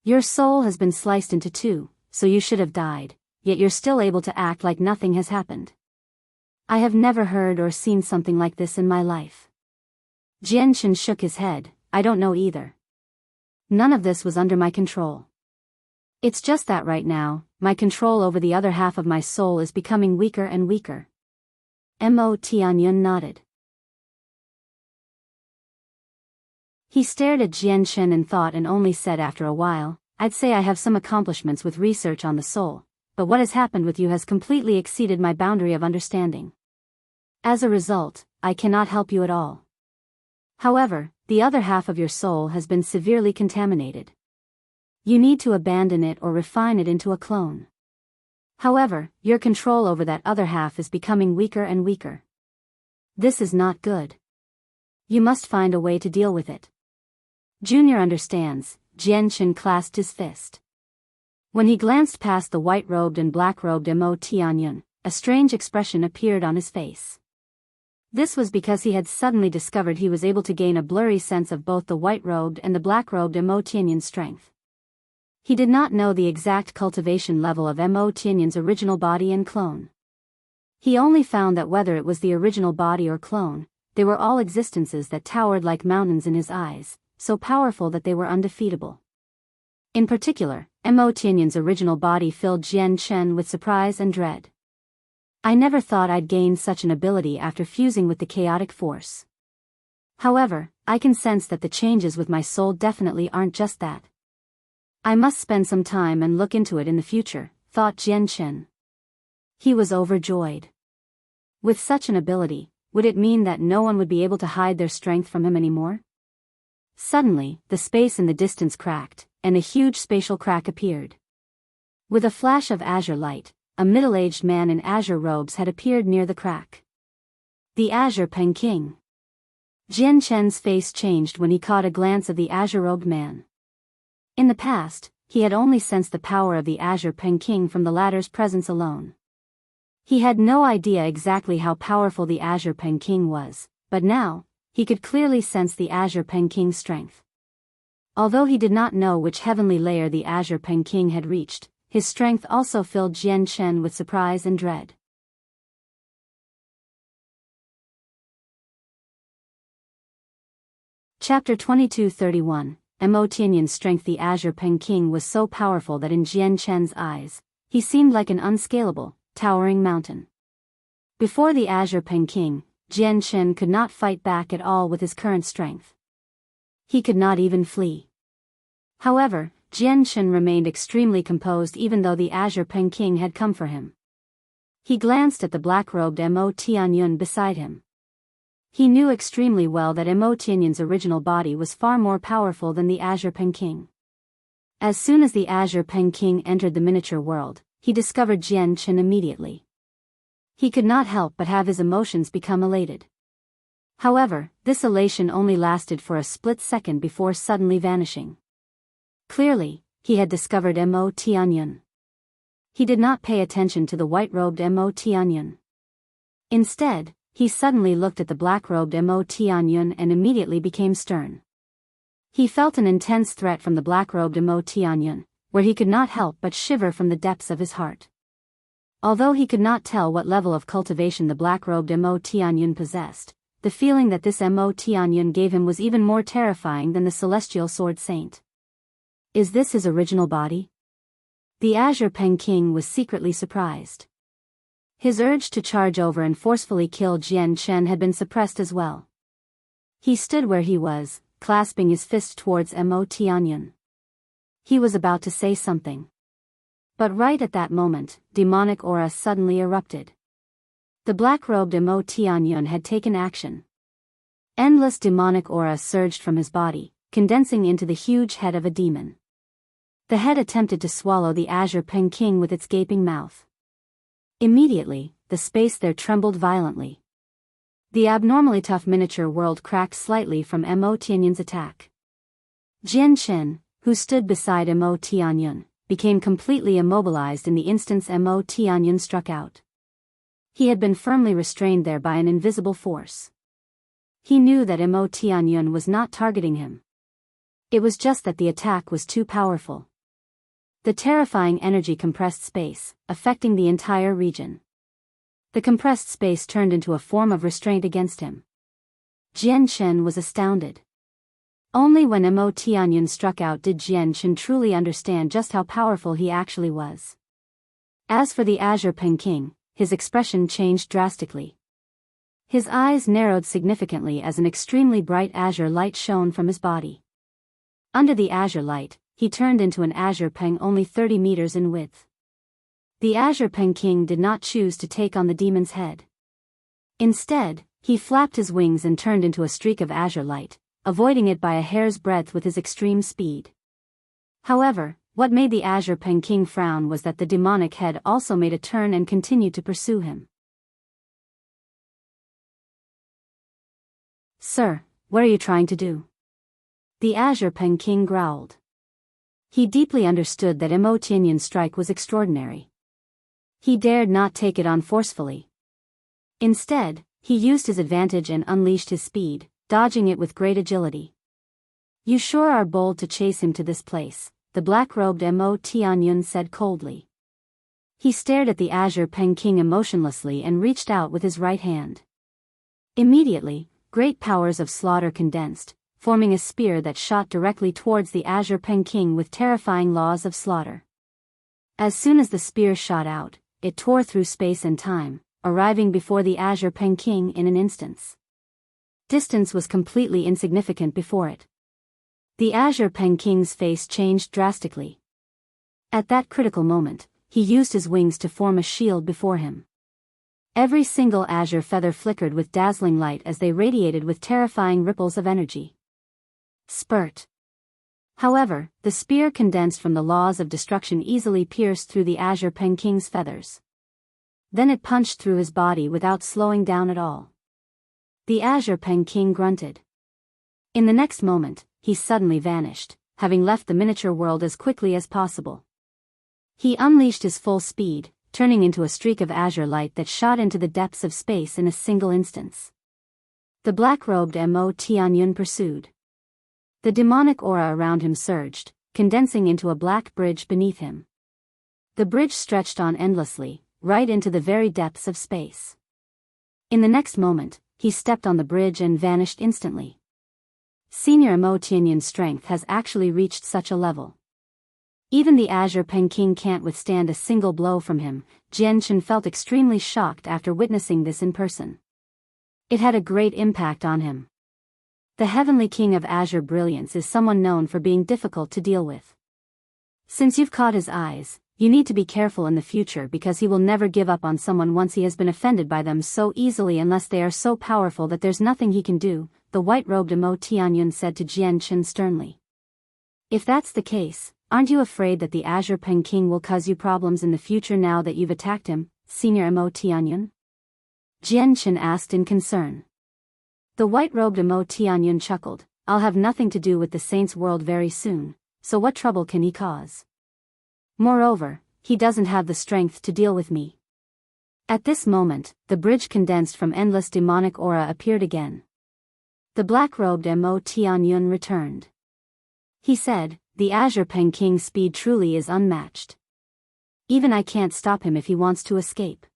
Your soul has been sliced into two, so you should have died, yet you're still able to act like nothing has happened. I have never heard or seen something like this in my life." Tianyun shook his head. "I don't know either. None of this was under my control. It's just that right now, my control over the other half of my soul is becoming weaker and weaker." Mo Tianyun nodded. He stared at Tianyun and thought and only said after a while, "I'd say I have some accomplishments with research on the soul, but what has happened with you has completely exceeded my boundary of understanding. As a result, I cannot help you at all. However, the other half of your soul has been severely contaminated. You need to abandon it or refine it into a clone. However, your control over that other half is becoming weaker and weaker. This is not good. You must find a way to deal with it." "Junior understands." Tianyun clasped his fist. When he glanced past the white-robed and black-robed Mo Tianyun, a strange expression appeared on his face. This was because he had suddenly discovered he was able to gain a blurry sense of both the white-robed and the black-robed Mo Tianyun's strength. He did not know the exact cultivation level of Mo Tianyun's original body and clone. He only found that whether it was the original body or clone, they were all existences that towered like mountains in his eyes, so powerful that they were undefeatable. In particular, Mo Tianyun's original body filled Tianyun with surprise and dread. "I never thought I'd gain such an ability after fusing with the chaotic force. However, I can sense that the changes with my soul definitely aren't just that. I must spend some time and look into it in the future," thought Tianyun. He was overjoyed. With such an ability, would it mean that no one would be able to hide their strength from him anymore? Suddenly, the space in the distance cracked, and a huge spatial crack appeared. With a flash of azure light, a middle-aged man in azure robes had appeared near the crack. The Azure Pen King. Tianyun's face changed when he caught a glance of the azure-robed man. In the past, he had only sensed the power of the Azure Pen King from the latter's presence alone. He had no idea exactly how powerful the Azure Pen King was, but now, he could clearly sense the Azure Pen King's strength. Although he did not know which heavenly layer the Azure Pen King had reached, his strength also filled Tianyun with surprise and dread. Chapter 2231. Mo Tianyun's strength. The Azure Pen King was so powerful that in Tianyun's eyes, he seemed like an unscalable, towering mountain. Before the Azure Pen King, Tianyun could not fight back at all with his current strength. He could not even flee. However, Tianyun remained extremely composed even though the Azure Pen King had come for him. He glanced at the black-robed Mo Tianyun beside him. He knew extremely well that Mo Tianyun's original body was far more powerful than the Azure Pen King. As soon as the Azure Pen King entered the miniature world, he discovered Tianyun immediately. He could not help but have his emotions become elated. However, this elation only lasted for a split second before suddenly vanishing. Clearly, he had discovered Mo Tianyun. He did not pay attention to the white-robed Mo Tianyun. Instead, he suddenly looked at the black-robed Mo Tianyun and immediately became stern. He felt an intense threat from the black-robed Mo Tianyun, where he could not help but shiver from the depths of his heart. Although he could not tell what level of cultivation the black-robed Mo Tianyun possessed, the feeling that this Mo Tianyun gave him was even more terrifying than the celestial sword saint. Is this his original body? The Azure Pen King was secretly surprised. His urge to charge over and forcefully kill Jian Chen had been suppressed as well. He stood where he was, clasping his fist towards Mo Tianyun. He was about to say something. But right at that moment, demonic aura suddenly erupted. The black-robed Mo Tianyun had taken action. Endless demonic aura surged from his body, condensing into the huge head of a demon. The head attempted to swallow the Azure Pen King with its gaping mouth. Immediately, the space there trembled violently. The abnormally tough miniature world cracked slightly from Mo Tianyun's attack. Jian Chen, who stood beside Mo Tianyun, became completely immobilized in the instant Mo Tianyun struck out. He had been firmly restrained there by an invisible force. He knew that Mo Tianyun was not targeting him. It was just that the attack was too powerful. The terrifying energy compressed space, affecting the entire region. The compressed space turned into a form of restraint against him. Jian Chen was astounded. Only when Mo Tianyun struck out did Jian Chen truly understand just how powerful he actually was. As for the Azure Pen King, his expression changed drastically. His eyes narrowed significantly as an extremely bright azure light shone from his body. Under the azure light, he turned into an azure peng only 30 meters in width. The Azure Pen King did not choose to take on the demon's head. Instead, he flapped his wings and turned into a streak of azure light, avoiding it by a hair's breadth with his extreme speed. However, what made the Azure Pen King frown was that the demonic head also made a turn and continued to pursue him. "Sir, what are you trying to do?" The Azure Pen King growled. He deeply understood that Mo Tianyun's strike was extraordinary. He dared not take it on forcefully. Instead, he used his advantage and unleashed his speed, dodging it with great agility. "You sure are bold to chase him to this place," the black-robed Mo Tianyun said coldly. He stared at the Azure Pen King emotionlessly and reached out with his right hand. Immediately, great powers of slaughter condensed, forming a spear that shot directly towards the Azure Pen King with terrifying laws of slaughter. As soon as the spear shot out, it tore through space and time, arriving before the Azure Pen King in an instant. Distance was completely insignificant before it. The Azure Pen King's face changed drastically. At that critical moment, he used his wings to form a shield before him. Every single azure feather flickered with dazzling light as they radiated with terrifying ripples of energy. Spurt. However, the spear condensed from the laws of destruction easily pierced through the Azure Pen King's feathers. Then it punched through his body without slowing down at all. The Azure Pen King grunted. In the next moment, he suddenly vanished, having left the miniature world as quickly as possible. He unleashed his full speed, turning into a streak of azure light that shot into the depths of space in a single instance. The black-robed Mo Tianyun pursued. The demonic aura around him surged, condensing into a black bridge beneath him. The bridge stretched on endlessly, right into the very depths of space. In the next moment, he stepped on the bridge and vanished instantly. Senior Mo Tianyun's strength has actually reached such a level. Even the Azure Pen King can't withstand a single blow from him. Jian Chen felt extremely shocked after witnessing this in person. It had a great impact on him. The Heavenly King of Azure Brilliance is someone known for being difficult to deal with. Since you've caught his eyes, you need to be careful in the future because he will never give up on someone once he has been offended by them so easily unless they are so powerful that there's nothing he can do, the white-robed Mo Tianyun said to Jian Chen sternly. If that's the case, aren't you afraid that the Azure Pen King will cause you problems in the future now that you've attacked him, Senior Mo Tianyun? Jian Chen asked in concern. The white-robed Mo Tianyun chuckled. I'll have nothing to do with the Saints' world very soon, so what trouble can he cause? Moreover, he doesn't have the strength to deal with me. At this moment, the bridge condensed from endless demonic aura appeared again. The black-robed Mo Tianyun returned. He said, the Azure Pen King's speed truly is unmatched. Even I can't stop him if he wants to escape.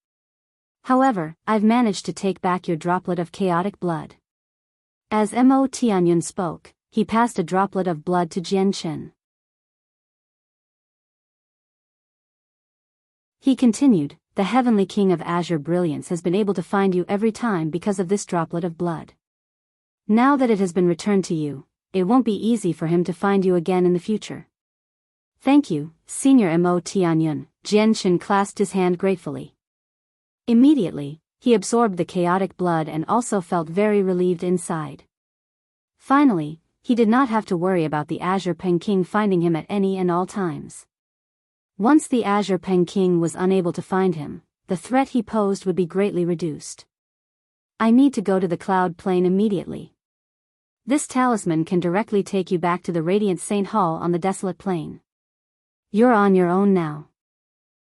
However, I've managed to take back your droplet of chaotic blood. As Mo Tianyun spoke, he passed a droplet of blood to Jian Chen. He continued, the Heavenly King of Azure Brilliance has been able to find you every time because of this droplet of blood. Now that it has been returned to you, it won't be easy for him to find you again in the future. Thank you, Senior Mo Tianyun. Jianshan clasped his hand gratefully. Immediately, he absorbed the chaotic blood and also felt very relieved inside. Finally, he did not have to worry about the Azure Peng King finding him at any and all times. Once the Azure Peng King was unable to find him, the threat he posed would be greatly reduced. I need to go to the Cloud Plane immediately. This talisman can directly take you back to the Radiant Saint Hall on the Desolate Plain. You're on your own now.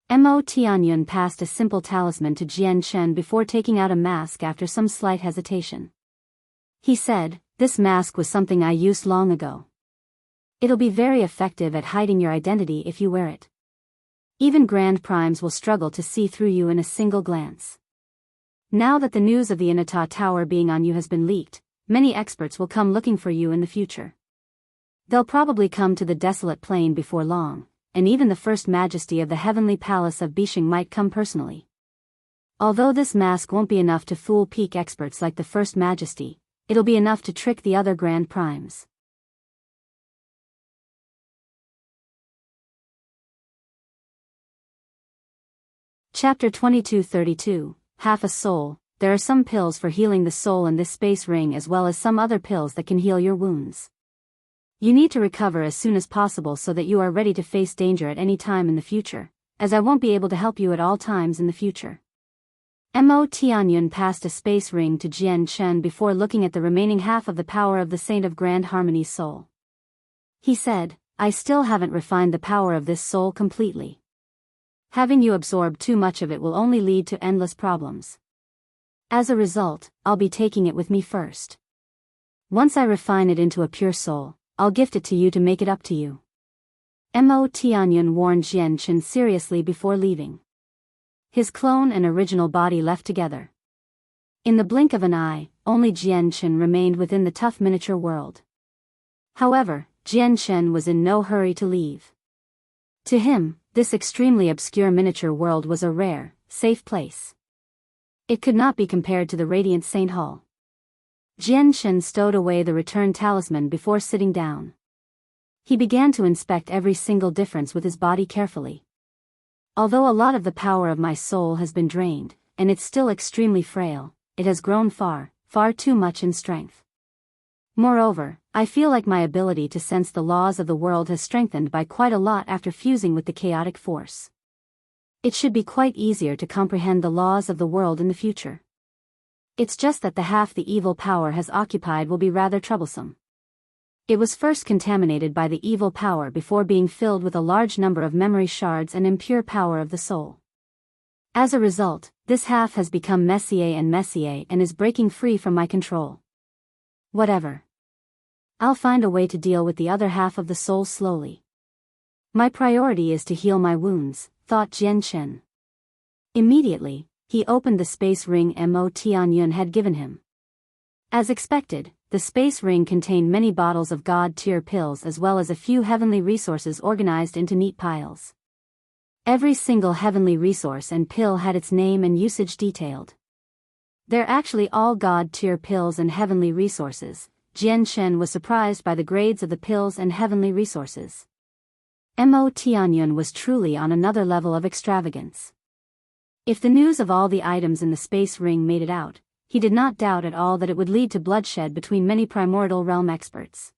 Mo Tianyun passed a simple talisman to Jian Shen before taking out a mask after some slight hesitation. He said, this mask was something I used long ago. It'll be very effective at hiding your identity if you wear it. Even Grand Primes will struggle to see through you in a single glance. Now that the news of the Inata Tower being on you has been leaked, many experts will come looking for you in the future. They'll probably come to the Desolate Plain before long, and even the First Majesty of the Heavenly Palace of Bishing might come personally. Although this mask won't be enough to fool peak experts like the First Majesty, it'll be enough to trick the other Grand Primes. Chapter 2232, Half a Soul. There are some pills for healing the soul in this space ring as well as some other pills that can heal your wounds. You need to recover as soon as possible so that you are ready to face danger at any time in the future, as I won't be able to help you at all times in the future. Mo Tianyun passed a space ring to Jian Shen before looking at the remaining half of the power of the Saint of Grand Harmony's soul. He said, I still haven't refined the power of this soul completely. Having you absorb too much of it will only lead to endless problems. As a result, I'll be taking it with me first. Once I refine it into a pure soul, I'll gift it to you to make it up to you. Mo Tianyun warned Jian Shen seriously before leaving. His clone and original body left together. In the blink of an eye, only Jian Shen remained within the tough miniature world. However, Jian Shen was in no hurry to leave. To him, this extremely obscure miniature world was a rare, safe place. It could not be compared to the Radiant Saint Hall. Jian Shen stowed away the return talisman before sitting down. He began to inspect every single difference with his body carefully. Although a lot of the power of my soul has been drained, and it's still extremely frail, it has grown far, far too much in strength. Moreover, I feel like my ability to sense the laws of the world has strengthened by quite a lot after fusing with the chaotic force. It should be quite easier to comprehend the laws of the world in the future. It's just that the half the evil power has occupied will be rather troublesome. It was first contaminated by the evil power before being filled with a large number of memory shards and impure power of the soul. As a result, this half has become messier and is breaking free from my control. Whatever. I'll find a way to deal with the other half of the soul slowly. My priority is to heal my wounds, thought Jian Shen. Immediately, he opened the space ring Mo Tianyun had given him. As expected, the space ring contained many bottles of god-tier pills as well as a few heavenly resources organized into neat piles. Every single heavenly resource and pill had its name and usage detailed. They're actually all god-tier pills and heavenly resources. Jian Shen was surprised by the grades of the pills and heavenly resources. Mo Tianyun was truly on another level of extravagance. If the news of all the items in the space ring made it out, he did not doubt at all that it would lead to bloodshed between many primordial realm experts.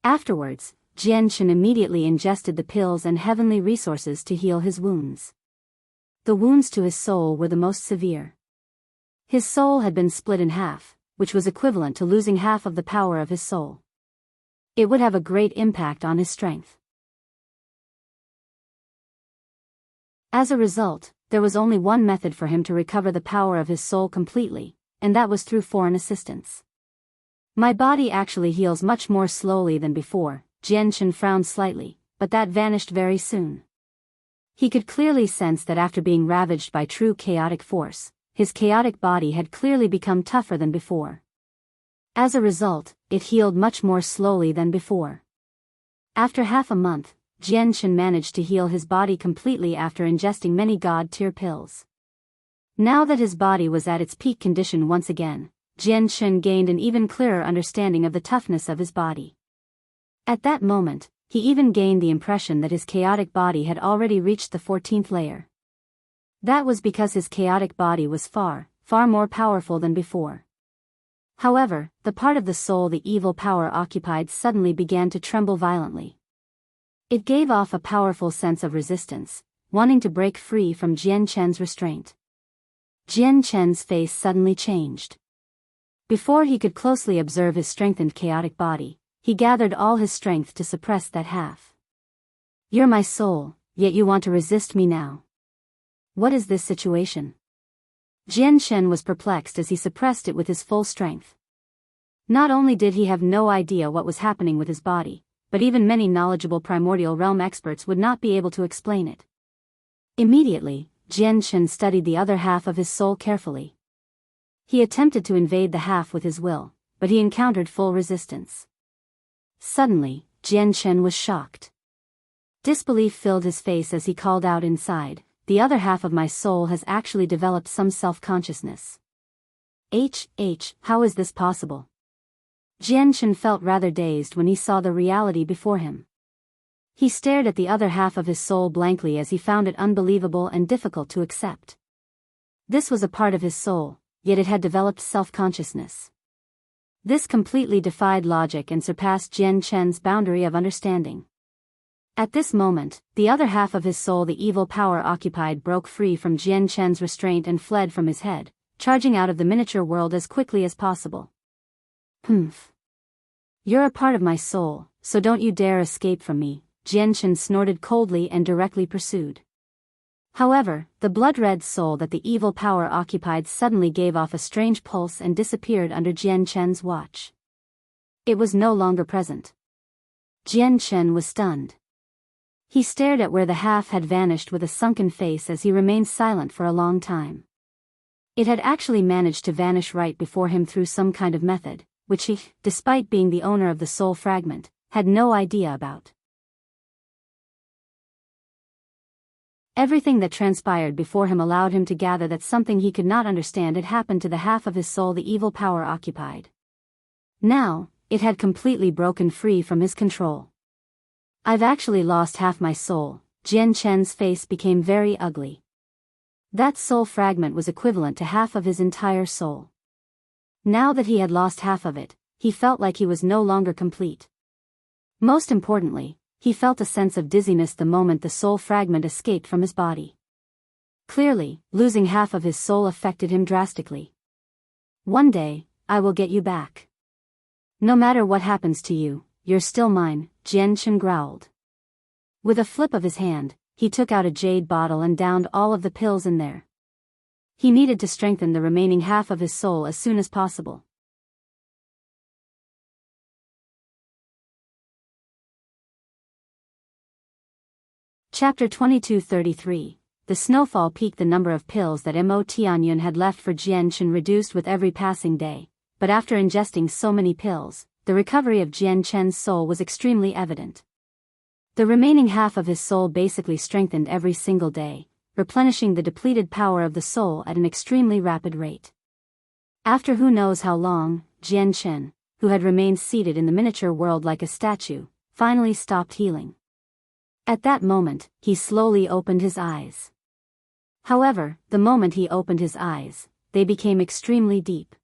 Afterwards, Jian Shen immediately ingested the pills and heavenly resources to heal his wounds. The wounds to his soul were the most severe. His soul had been split in half, which was equivalent to losing half of the power of his soul. It would have a great impact on his strength. As a result, there was only one method for him to recover the power of his soul completely, and that was through foreign assistance. My body actually heals much more slowly than before. Jian Shen frowned slightly, but that vanished very soon. He could clearly sense that after being ravaged by true chaotic force, his chaotic body had clearly become tougher than before. As a result, it healed much more slowly than before. After half a month, Jian managed to heal his body completely after ingesting many god-tier pills. Now that his body was at its peak condition once again, Jian gained an even clearer understanding of the toughness of his body. At that moment, he even gained the impression that his chaotic body had already reached the 14th layer. That was because his chaotic body was far more powerful than before. However, the part of the soul the evil power occupied suddenly began to tremble violently. It gave off a powerful sense of resistance, wanting to break free from Jian restraint. Jian face suddenly changed. Before he could closely observe his strengthened chaotic body, he gathered all his strength to suppress that half. "You're my soul, yet you want to resist me now. What is this situation?" Jian was perplexed as he suppressed it with his full strength. Not only did he have no idea what was happening with his body, but even many knowledgeable primordial realm experts would not be able to explain it. Immediately, Jian studied the other half of his soul carefully. He attempted to invade the half with his will, but he encountered full resistance. Suddenly, Jian was shocked. Disbelief filled his face as he called out inside, "The other half of my soul has actually developed some self-consciousness. How is this possible?" Jian felt rather dazed when he saw the reality before him. He stared at the other half of his soul blankly as he found it unbelievable and difficult to accept. This was a part of his soul, yet it had developed self-consciousness. This completely defied logic and surpassed Jian's boundary of understanding. At this moment, the other half of his soul the evil power occupied broke free from Jian's restraint and fled from his head, charging out of the miniature world as quickly as possible. "Humph. You're a part of my soul, so don't you dare escape from me," Jian snorted coldly and directly pursued. However, the blood-red soul that the evil power occupied suddenly gave off a strange pulse and disappeared under Jian's watch. It was no longer present. Jian was stunned. He stared at where the half had vanished with a sunken face as he remained silent for a long time. It had actually managed to vanish right before him through some kind of method, which he, despite being the owner of the soul fragment, had no idea about. Everything that transpired before him allowed him to gather that something he could not understand had happened to the half of his soul the evil power occupied. Now, it had completely broken free from his control. "I've actually lost half my soul." Jian's face became very ugly. That soul fragment was equivalent to half of his entire soul. Now that he had lost half of it, he felt like he was no longer complete. Most importantly, he felt a sense of dizziness the moment the soul fragment escaped from his body. Clearly, losing half of his soul affected him drastically. "One day, I will get you back. No matter what happens to you, you're still mine," Jian growled. With a flip of his hand, he took out a jade bottle and downed all of the pills in there. He needed to strengthen the remaining half of his soul as soon as possible. Chapter 2233. The Snowfall peaked. The number of pills that Tianyun had left for Jian reduced with every passing day, but after ingesting so many pills, the recovery of Jian's soul was extremely evident. The remaining half of his soul basically strengthened every single day, replenishing the depleted power of the soul at an extremely rapid rate. After who knows how long, Jian, who had remained seated in the miniature world like a statue, finally stopped healing. At that moment, he slowly opened his eyes. However, the moment he opened his eyes, they became extremely deep.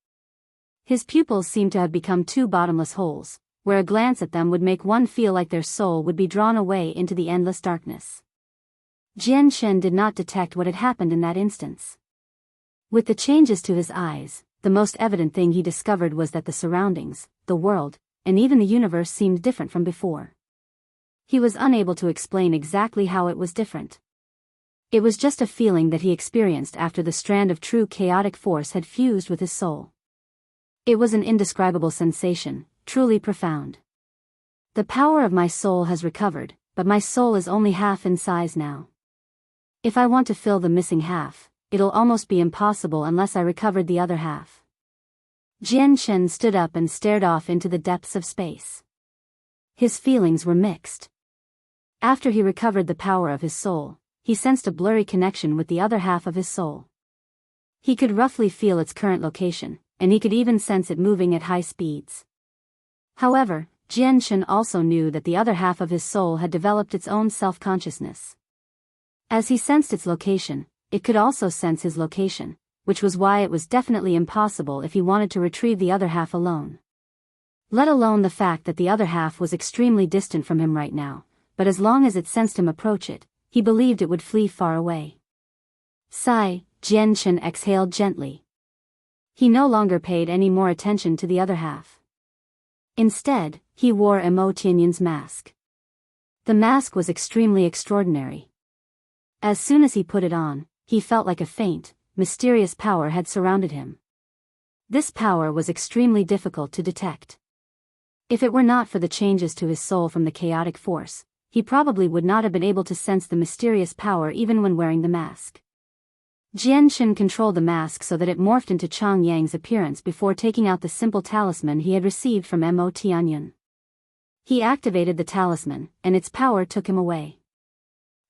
His pupils seemed to have become two bottomless holes, where a glance at them would make one feel like their soul would be drawn away into the endless darkness. Jian did not detect what had happened in that instance. With the changes to his eyes, the most evident thing he discovered was that the surroundings, the world, and even the universe seemed different from before. He was unable to explain exactly how it was different. It was just a feeling that he experienced after the strand of true chaotic force had fused with his soul. It was an indescribable sensation, truly profound. "The power of my soul has recovered, but my soul is only half in size now. If I want to fill the missing half, it'll almost be impossible unless I recovered the other half." Jian stood up and stared off into the depths of space. His feelings were mixed. After he recovered the power of his soul, he sensed a blurry connection with the other half of his soul. He could roughly feel its current location, and he could even sense it moving at high speeds. However, Jianshan also knew that the other half of his soul had developed its own self-consciousness. As he sensed its location, it could also sense his location, which was why it was definitely impossible if he wanted to retrieve the other half alone. Let alone the fact that the other half was extremely distant from him right now, but as long as it sensed him approach it, he believed it would flee far away. Sigh, Jianshan exhaled gently. He no longer paid any more attention to the other half. Instead, he wore Tianyun's mask. The mask was extremely extraordinary. As soon as he put it on, he felt like a faint, mysterious power had surrounded him. This power was extremely difficult to detect. If it were not for the changes to his soul from the chaotic force, he probably would not have been able to sense the mysterious power even when wearing the mask. Jianshan controlled the mask so that it morphed into Chang Yang's appearance before taking out the simple talisman he had received from Tianyun. He activated the talisman, and its power took him away.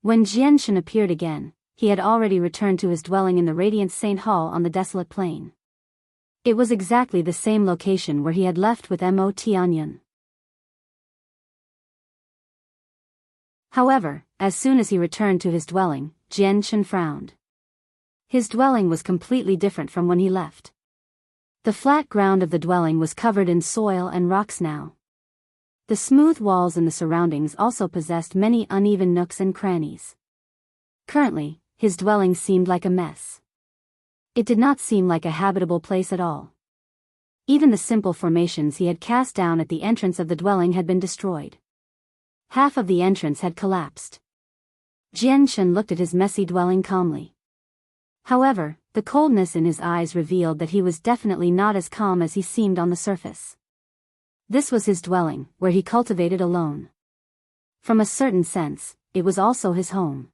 When Jianshan appeared again, he had already returned to his dwelling in the Radiant Saint Hall on the desolate plain. It was exactly the same location where he had left with Tianyun. However, as soon as he returned to his dwelling, Jianshan frowned. His dwelling was completely different from when he left. The flat ground of the dwelling was covered in soil and rocks now. The smooth walls in the surroundings also possessed many uneven nooks and crannies. Currently, his dwelling seemed like a mess. It did not seem like a habitable place at all. Even the simple formations he had cast down at the entrance of the dwelling had been destroyed. Half of the entrance had collapsed. Jianshan looked at his messy dwelling calmly. However, the coldness in his eyes revealed that he was definitely not as calm as he seemed on the surface. This was his dwelling, where he cultivated alone. From a certain sense, it was also his home.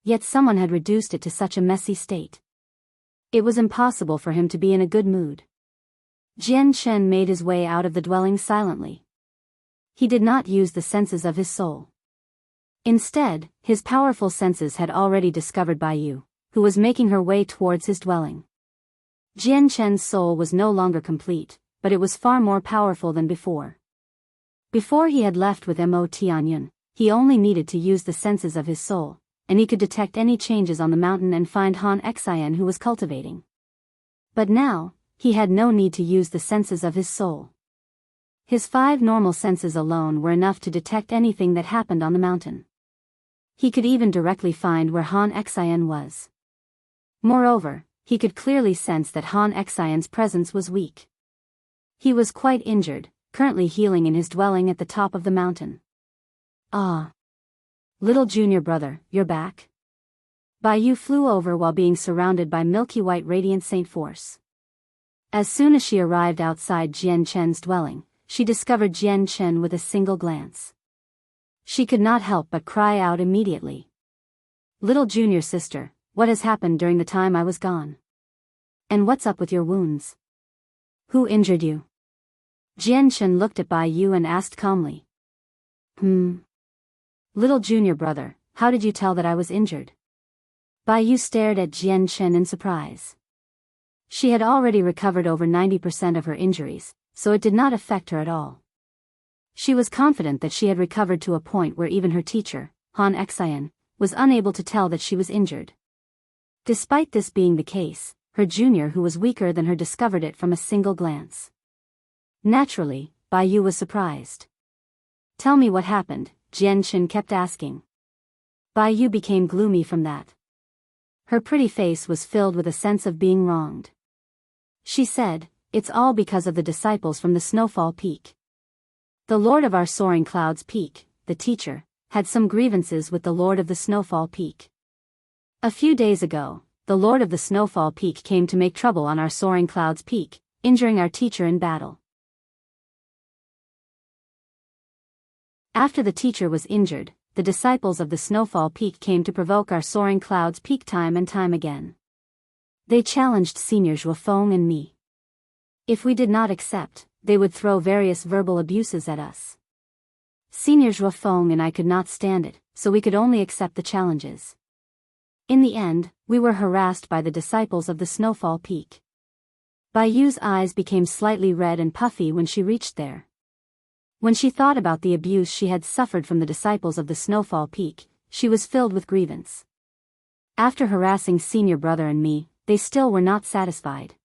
Yet someone had reduced it to such a messy state. It was impossible for him to be in a good mood. Jianshan made his way out of the dwelling silently. He did not use the senses of his soul. Instead, his powerful senses had already discovered Biyao, who was making her way towards his dwelling. Jianshan's soul was no longer complete, but it was far more powerful than before. Before he had left with Tianyun, he only needed to use the senses of his soul, and he could detect any changes on the mountain and find Han Xian who was cultivating. But now, he had no need to use the senses of his soul. His 5 normal senses alone were enough to detect anything that happened on the mountain. He could even directly find where Han Xian was. Moreover, he could clearly sense that Han Xian's presence was weak. He was quite injured, currently healing in his dwelling at the top of the mountain. Ah! Little junior brother, you're back? Biyao flew over while being surrounded by milky white radiant saint force. As soon as she arrived outside Jianshan's dwelling, she discovered Jianshan with a single glance. She could not help but cry out immediately. Little junior sister, what has happened during the time I was gone? And what's up with your wounds? Who injured you? Jianshan looked at Biyao and asked calmly. Little junior brother, how did you tell that I was injured? Biyao stared at Jianshan in surprise. She had already recovered over 90% of her injuries, so it did not affect her at all. She was confident that she had recovered to a point where even her teacher, Han Xian, was unable to tell that she was injured. Despite this being the case, her junior who was weaker than her discovered it from a single glance. Naturally, Biyao was surprised. Tell me what happened, Jianshan kept asking. Biyao became gloomy from that. Her pretty face was filled with a sense of being wronged. She said, it's all because of the disciples from the Snowfall Peak. The Lord of our Soaring Clouds Peak, the teacher, had some grievances with the Lord of the Snowfall Peak. A few days ago, the Lord of the Snowfall Peak came to make trouble on our Soaring Clouds Peak, injuring our teacher in battle. After the teacher was injured, the disciples of the Snowfall Peak came to provoke our Soaring Clouds Peak time and time again. They challenged Senior Zhuofeng and me. If we did not accept, they would throw various verbal abuses at us. Senior Zhuofeng and I could not stand it, so we could only accept the challenges. In the end, we were harassed by the disciples of the Snowfall Peak. Biyou's eyes became slightly red and puffy when she reached there. When she thought about the abuse she had suffered from the disciples of the Snowfall Peak, she was filled with grievance. After harassing senior brother and me, they still were not satisfied.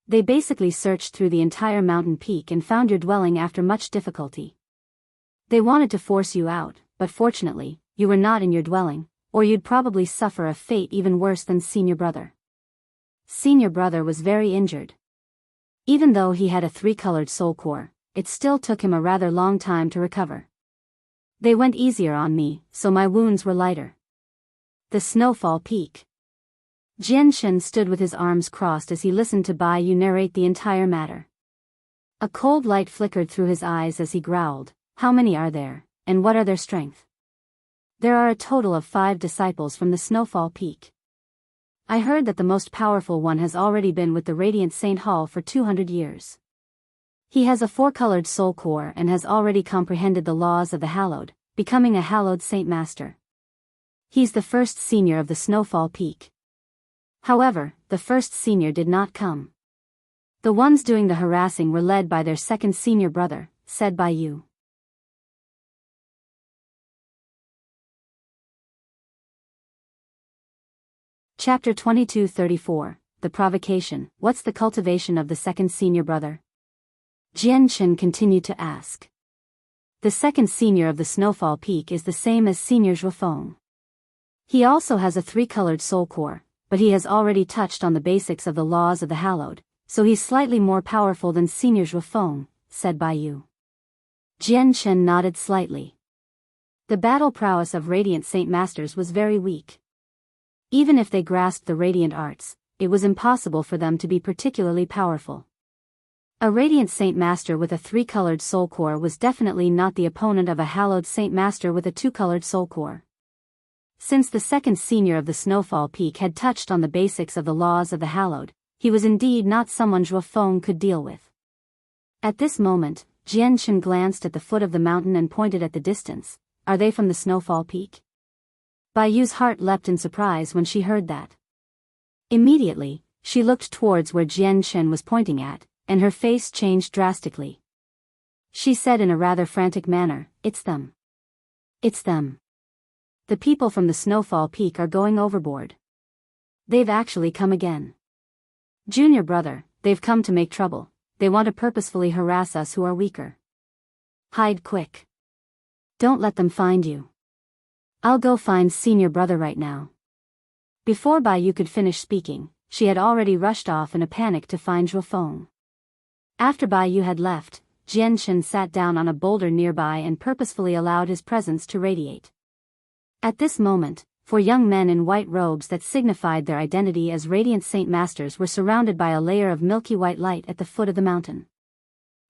They basically searched through the entire mountain peak and found your dwelling after much difficulty. They wanted to force you out, but fortunately, you were not in your dwelling, or you'd probably suffer a fate even worse than senior brother. Senior brother was very injured. Even though he had a 3-colored Soulcore, it still took him a rather long time to recover. They went easier on me, so my wounds were lighter. The Snowfall Peak. Jianshen stood with his arms crossed as he listened to Biyao narrate the entire matter. A cold light flickered through his eyes as he growled, "How many are there, and what are their strength?" "There are a total of 5 disciples from the Snowfall Peak. I heard that the most powerful one has already been with the Radiant Saint Hall for 200 years. He has a 4-colored Soulcore and has already comprehended the laws of the Hallowed, becoming a Hallowed Saint Master. He's the first senior of the Snowfall Peak." However, the first senior did not come. "The ones doing the harassing were led by their second senior brother," said Biyao. Chapter 22-34, The Provocation. What's the cultivation of the second senior brother? Jianshen continued to ask. The second senior of the Snowfall Peak is the same as senior Zhuofeng. He also has a 3-colored Soulcore, but he has already touched on the basics of the laws of the Hallowed, so he's slightly more powerful than senior Zhuofeng, said Biyao. Jianshen nodded slightly. The battle prowess of Radiant Saint Masters was very weak. Even if they grasped the Radiant Arts, it was impossible for them to be particularly powerful. A Radiant Saint Master with a 3-colored Soulcore was definitely not the opponent of a Hallowed Saint Master with a 2-colored Soulcore. Since the second senior of the Snowfall Peak had touched on the basics of the laws of the Hallowed, he was indeed not someone Zhuofeng could deal with. At this moment, Jianshen glanced at the foot of the mountain and pointed at the distance. "Are they from the Snowfall Peak?" Biyou's heart leapt in surprise when she heard that. Immediately, she looked towards where Jianshen was pointing at, and her face changed drastically. She said in a rather frantic manner, "It's them. It's them. The people from the Snowfall Peak are going overboard. They've actually come again. Junior brother, they've come to make trouble. They want to purposefully harass us who are weaker. Hide quick. Don't let them find you. I'll go find senior brother right now." Before Biyao could finish speaking, she had already rushed off in a panic to find Zhuofeng. After Biyao had left, Jianshen sat down on a boulder nearby and purposefully allowed his presence to radiate. At this moment, 4 young men in white robes that signified their identity as Radiant Saint Masters were surrounded by a layer of milky white light at the foot of the mountain.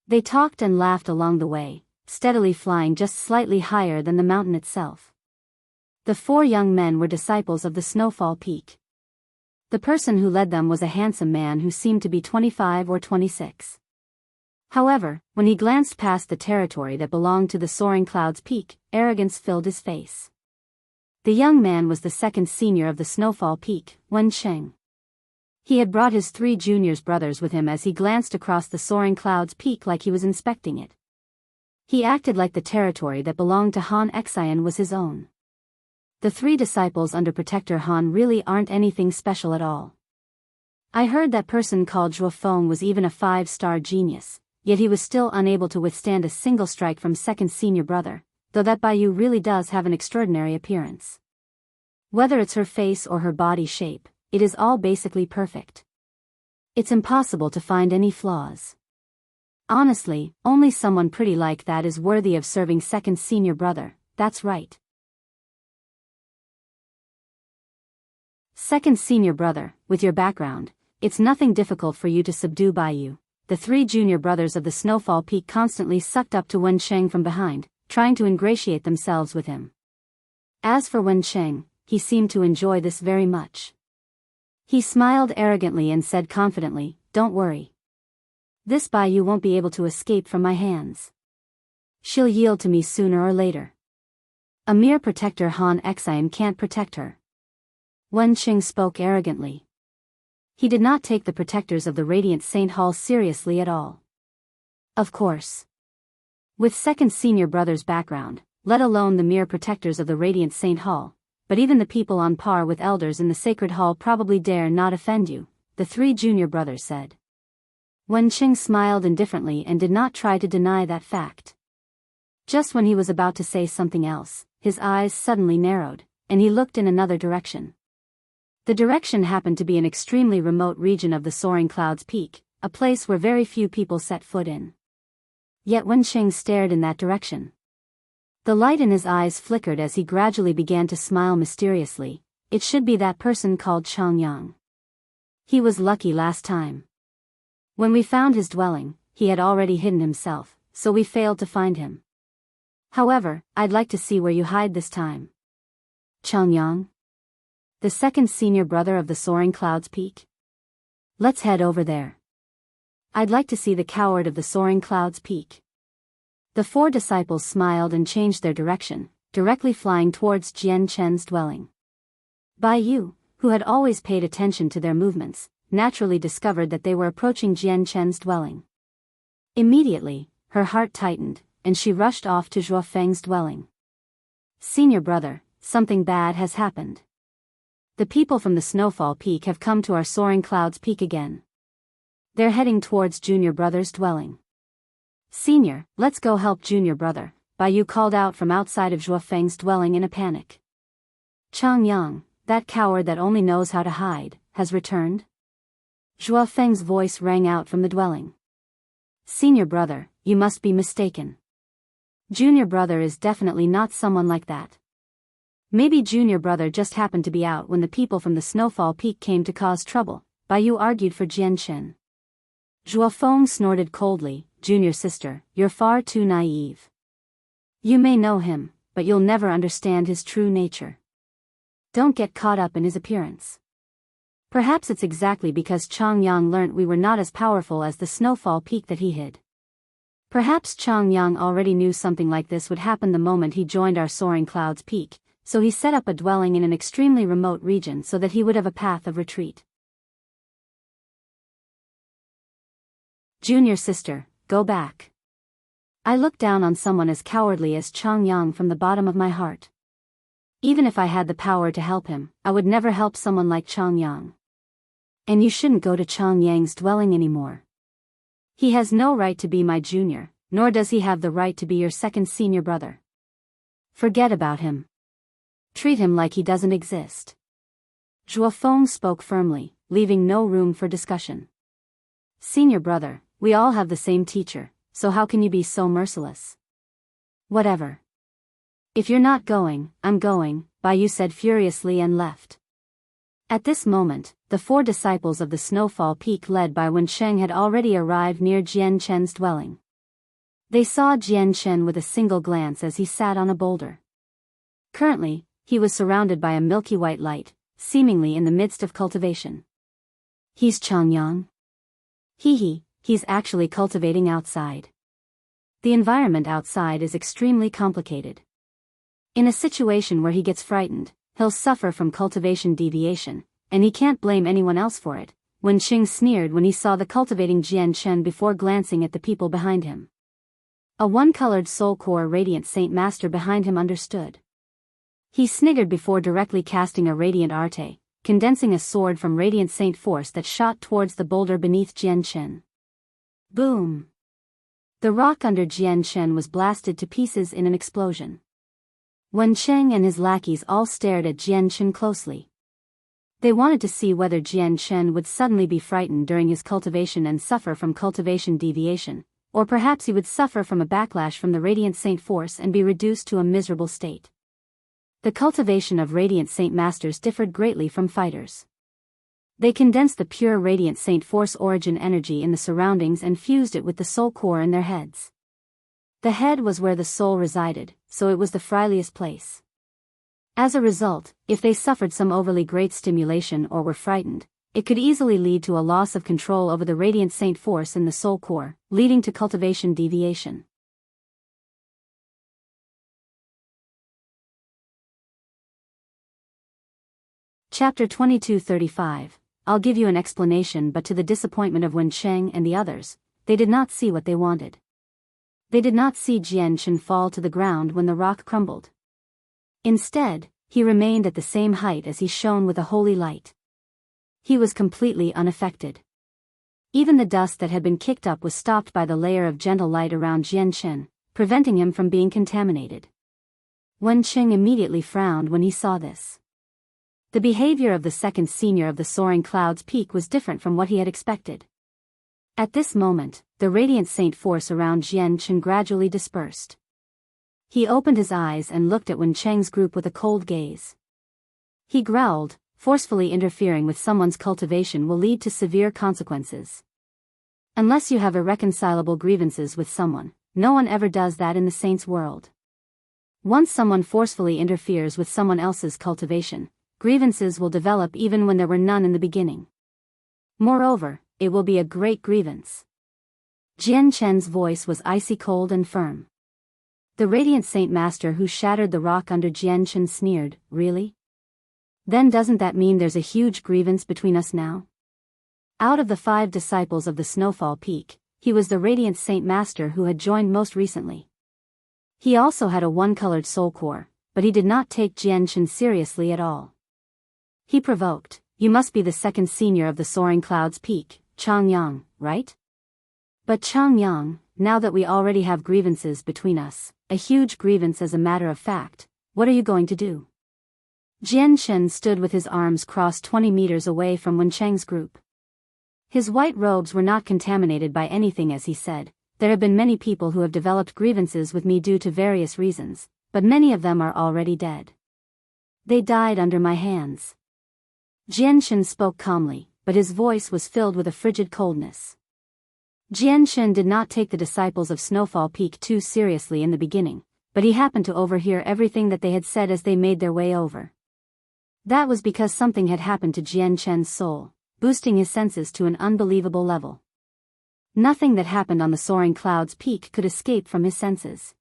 They talked and laughed along the way, steadily flying just slightly higher than the mountain itself. The 4 young men were disciples of the Snowfall Peak. The person who led them was a handsome man who seemed to be 25 or 26. However, when he glanced past the territory that belonged to the Soaring Clouds Peak, arrogance filled his face. The young man was the second senior of the Snowfall Peak, Wensheng. He had brought his 3 juniors brothers with him as he glanced across the Soaring Clouds Peak like he was inspecting it. He acted like the territory that belonged to Han Xian was his own. The 3 disciples under Protector Han really aren't anything special at all. I heard that person called Zhuofeng was even a 5-star genius, yet he was still unable to withstand a single strike from second senior brother, though that Biyao really does have an extraordinary appearance. Whether it's her face or her body shape, it is all basically perfect. It's impossible to find any flaws. Honestly, only someone pretty like that is worthy of serving second senior brother, that's right. Second senior brother, with your background, it's nothing difficult for you to subdue Biyao. The 3 junior brothers of the Snowfall Peak constantly sucked up to Wensheng from behind, trying to ingratiate themselves with him. As for Wensheng, he seemed to enjoy this very much. He smiled arrogantly and said confidently, "Don't worry. This Biyao won't be able to escape from my hands." She'll yield to me sooner or later. A mere protector Han Xian can't protect her. Wen Qing spoke arrogantly. He did not take the protectors of the Radiant Saint Hall seriously at all. Of course. With second senior brother's background, let alone the mere protectors of the Radiant Saint Hall, but even the people on par with elders in the Sacred Hall probably dare not offend you, the three junior brothers said. Wen Qing smiled indifferently and did not try to deny that fact. Just when he was about to say something else, his eyes suddenly narrowed, and he looked in another direction. The direction happened to be an extremely remote region of the Soaring Clouds Peak, a place where very few people set foot in. Yet Wen Qing stared in that direction. The light in his eyes flickered as he gradually began to smile mysteriously. It should be that person called Changyang. He was lucky last time. When we found his dwelling, he had already hidden himself, so we failed to find him. However, I'd like to see where you hide this time. Changyang? The second senior brother of the Soaring Clouds Peak? Let's head over there. I'd like to see the coward of the Soaring Clouds Peak. The four disciples smiled and changed their direction, directly flying towards Jian Chen's dwelling. Biyao, who had always paid attention to their movements, naturally discovered that they were approaching Jian Chen's dwelling. Immediately, her heart tightened, and she rushed off to Zhuo Feng's dwelling. Senior brother, something bad has happened. The people from the Snowfall Peak have come to our Soaring Clouds Peak again. They're heading towards junior brother's dwelling. Senior, let's go help junior brother, Biyao called out from outside of Zhuo Feng's dwelling in a panic. Changyang, that coward that only knows how to hide, has returned? Zhuo Feng's voice rang out from the dwelling. Senior brother, you must be mistaken. Junior brother is definitely not someone like that. Maybe junior brother just happened to be out when the people from the Snowfall Peak came to cause trouble, Biyao argued for Jian Chen. Zhuo Feng snorted coldly, junior sister, you're far too naive. You may know him, but you'll never understand his true nature. Don't get caught up in his appearance. Perhaps it's exactly because Changyang learnt we were not as powerful as the Snowfall Peak that he hid. Perhaps Changyang already knew something like this would happen the moment he joined our Soaring Clouds Peak, so he set up a dwelling in an extremely remote region so that he would have a path of retreat. Junior sister, go back. I look down on someone as cowardly as Changyang from the bottom of my heart. Even if I had the power to help him, I would never help someone like Changyang. And you shouldn't go to Changyang's dwelling anymore. He has no right to be my junior, nor does he have the right to be your second senior brother. Forget about him. Treat him like he doesn't exist. Zhuo Feng spoke firmly, leaving no room for discussion. Senior brother, we all have the same teacher, so how can you be so merciless? Whatever. If you're not going, I'm going, Biyao said furiously and left. At this moment, the four disciples of the Snowfall Peak led by Wen Sheng had already arrived near Jian Chen's dwelling. They saw Jian Chen with a single glance as he sat on a boulder. Currently, he was surrounded by a milky white light, seemingly in the midst of cultivation. He's Changyang? He's actually cultivating outside. The environment outside is extremely complicated. In a situation where he gets frightened, he'll suffer from cultivation deviation, and he can't blame anyone else for it. Wen Qing sneered when he saw the cultivating Jian Chen before glancing at the people behind him. A one-colored Soulcore Radiant Saint Master behind him understood. He sniggered before directly casting a Radiant Arte, condensing a sword from Radiant Saint Force that shot towards the boulder beneath Jian Chen. Boom! The rock under Jian Chen was blasted to pieces in an explosion. Wen Cheng and his lackeys all stared at Jian Chen closely. They wanted to see whether Jian Chen would suddenly be frightened during his cultivation and suffer from cultivation deviation, or perhaps he would suffer from a backlash from the Radiant Saint Force and be reduced to a miserable state. The cultivation of Radiant Saint Masters differed greatly from fighters. They condensed the pure Radiant Saint Force origin energy in the surroundings and fused it with the soul core in their heads. The head was where the soul resided, so it was the friendliest place. As a result, if they suffered some overly great stimulation or were frightened, it could easily lead to a loss of control over the Radiant Saint Force in the soul core, leading to cultivation deviation. Chapter 2235. I'll give you an explanation, but to the disappointment of Wen Cheng and the others, they did not see what they wanted. They did not see Jianchen fall to the ground when the rock crumbled. Instead, he remained at the same height as he shone with a holy light. He was completely unaffected. Even the dust that had been kicked up was stopped by the layer of gentle light around Jianchen, preventing him from being contaminated. Wen Cheng immediately frowned when he saw this. The behavior of the second senior of the Soaring Clouds Peak was different from what he had expected. At this moment, the radiant saint force around Jianchen gradually dispersed. He opened his eyes and looked at Wen Cheng's group with a cold gaze. He growled, forcefully interfering with someone's cultivation will lead to severe consequences. Unless you have irreconcilable grievances with someone, no one ever does that in the saint's world. Once someone forcefully interferes with someone else's cultivation, grievances will develop even when there were none in the beginning. Moreover, it will be a great grievance. Jianchen's voice was icy cold and firm. The radiant saint master who shattered the rock under Jianchen sneered, "Really? Then doesn't that mean there's a huge grievance between us now?" Out of the 5 disciples of the Snowfall Peak, he was the radiant saint master who had joined most recently. He also had a one-colored Soulcore, but he did not take Jianchen seriously at all. He provoked, "You must be the second senior of the Soaring Clouds Peak, Changyang, right? But Changyang, now that we already have grievances between us, a huge grievance as a matter of fact, what are you going to do?" Jianchen stood with his arms crossed 20 meters away from Wen Cheng's group. His white robes were not contaminated by anything as he said, "There have been many people who have developed grievances with me due to various reasons, but many of them are already dead. They died under my hands." Jianchen spoke calmly, but his voice was filled with a frigid coldness. Jianchen did not take the disciples of Snowfall Peak too seriously in the beginning, but he happened to overhear everything that they had said as they made their way over. That was because something had happened to Jianchen's soul, boosting his senses to an unbelievable level. Nothing that happened on the Soaring Clouds Peak could escape from his senses.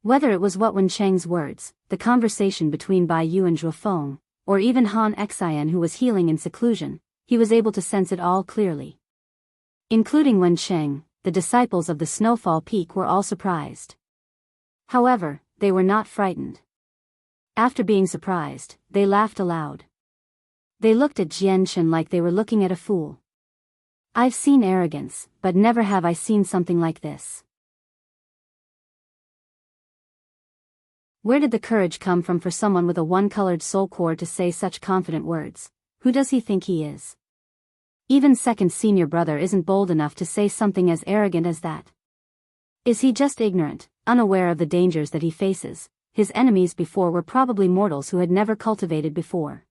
Whether it was Wen Cheng's words, the conversation between Biyao and Zhuofeng, or even Han Xian who was healing in seclusion, he was able to sense it all clearly. Including Wen Cheng, the disciples of the Snowfall Peak were all surprised. However, they were not frightened. After being surprised, they laughed aloud. They looked at Jianchen like they were looking at a fool. "I've seen arrogance, but never have I seen something like this. Where did the courage come from for someone with a one-colored Soulcore to say such confident words? Who does he think he is? Even second senior brother isn't bold enough to say something as arrogant as that. Is he just ignorant, unaware of the dangers that he faces? His enemies before were probably mortals who had never cultivated before.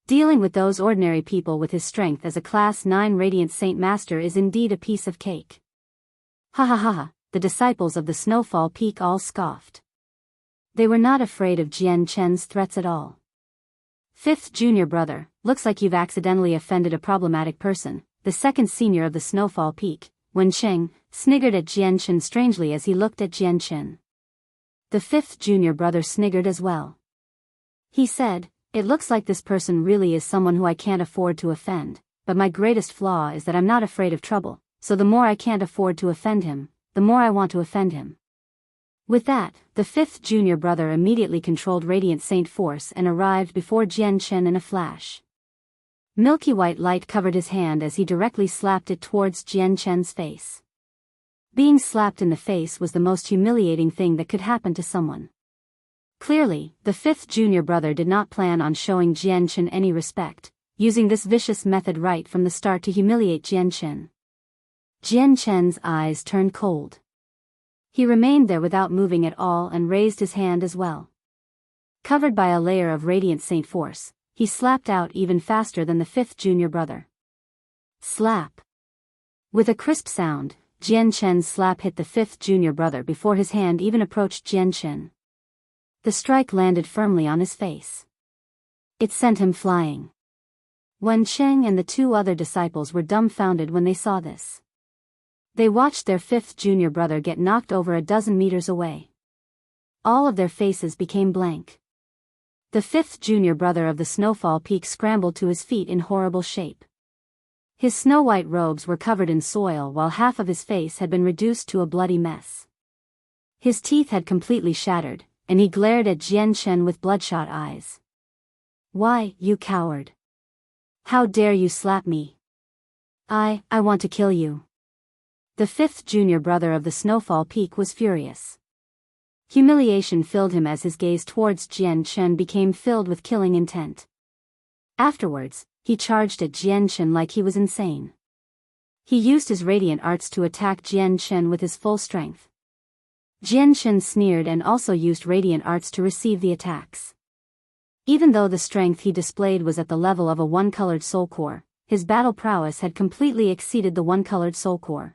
Dealing with those ordinary people with his strength as a Class 9 Radiant Saint Master is indeed a piece of cake." Ha ha ha ha, the disciples of the Snowfall Peak all scoffed. They were not afraid of Jianchen's threats at all. "Fifth junior brother, looks like you've accidentally offended a problematic person," the second senior of the Snowfall Peak, Wen Cheng, sniggered at Jianchen strangely as he looked at Jianchen. The 5th junior brother sniggered as well. He said, "It looks like this person really is someone who I can't afford to offend, but my greatest flaw is that I'm not afraid of trouble, so the more I can't afford to offend him, the more I want to offend him." With that, the 5th junior brother immediately controlled Radiant Saint Force and arrived before Jianchen in a flash. Milky white light covered his hand as he directly slapped it towards Jianchen's face. Being slapped in the face was the most humiliating thing that could happen to someone. Clearly, the 5th junior brother did not plan on showing Jianchen any respect, using this vicious method right from the start to humiliate Jianchen. Jianchen's eyes turned cold. He remained there without moving at all and raised his hand as well. Covered by a layer of Radiant Saint Force, he slapped out even faster than the 5th junior brother. Slap! With a crisp sound, Jianchen's slap hit the 5th junior brother before his hand even approached Jianchen. The strike landed firmly on his face. It sent him flying. Wen Cheng and the 2 other disciples were dumbfounded when they saw this. They watched their 5th junior brother get knocked over a dozen meters away. All of their faces became blank. The fifth junior brother of the Snowfall Peak scrambled to his feet in horrible shape. His snow-white robes were covered in soil while half of his face had been reduced to a bloody mess. His teeth had completely shattered, and he glared at Jian Chen with bloodshot eyes. "Why, you coward! How dare you slap me? I want to kill you." The fifth junior brother of the Snowfall Peak was furious. Humiliation filled him as his gaze towards Jian Chen became filled with killing intent. Afterwards, he charged at Jian Chen like he was insane. He used his radiant arts to attack Jian Chen with his full strength. Jian Chen sneered and also used radiant arts to receive the attacks. Even though the strength he displayed was at the level of a one-colored Soulcore, his battle prowess had completely exceeded the one-colored Soulcore.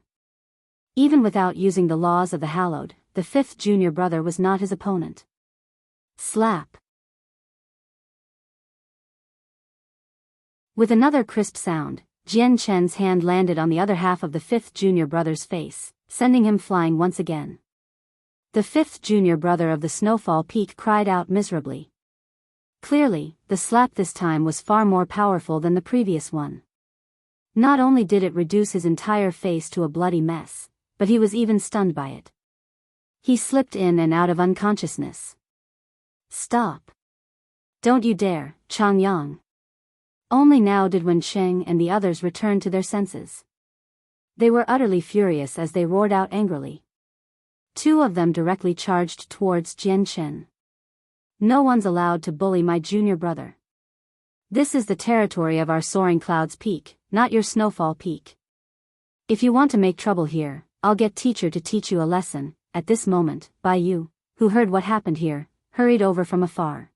Even without using the laws of the Hallowed, the fifth junior brother was not his opponent. Slap. With another crisp sound, Jian Chen's hand landed on the other half of the fifth junior brother's face, sending him flying once again. The fifth junior brother of the Snowfall Peak cried out miserably. Clearly, the slap this time was far more powerful than the previous one. Not only did it reduce his entire face to a bloody mess, but he was even stunned by it. He slipped in and out of unconsciousness. "Stop. Don't you dare, Chang Yang." Only now did Wen Cheng and the others return to their senses. They were utterly furious as they roared out angrily. Two of them directly charged towards Jian Chen. "No one's allowed to bully my junior brother. This is the territory of our Soaring Clouds Peak, not your Snowfall Peak. If you want to make trouble here, I'll get teacher to teach you a lesson." At this moment, Biyao, who heard what happened here, hurried over from afar.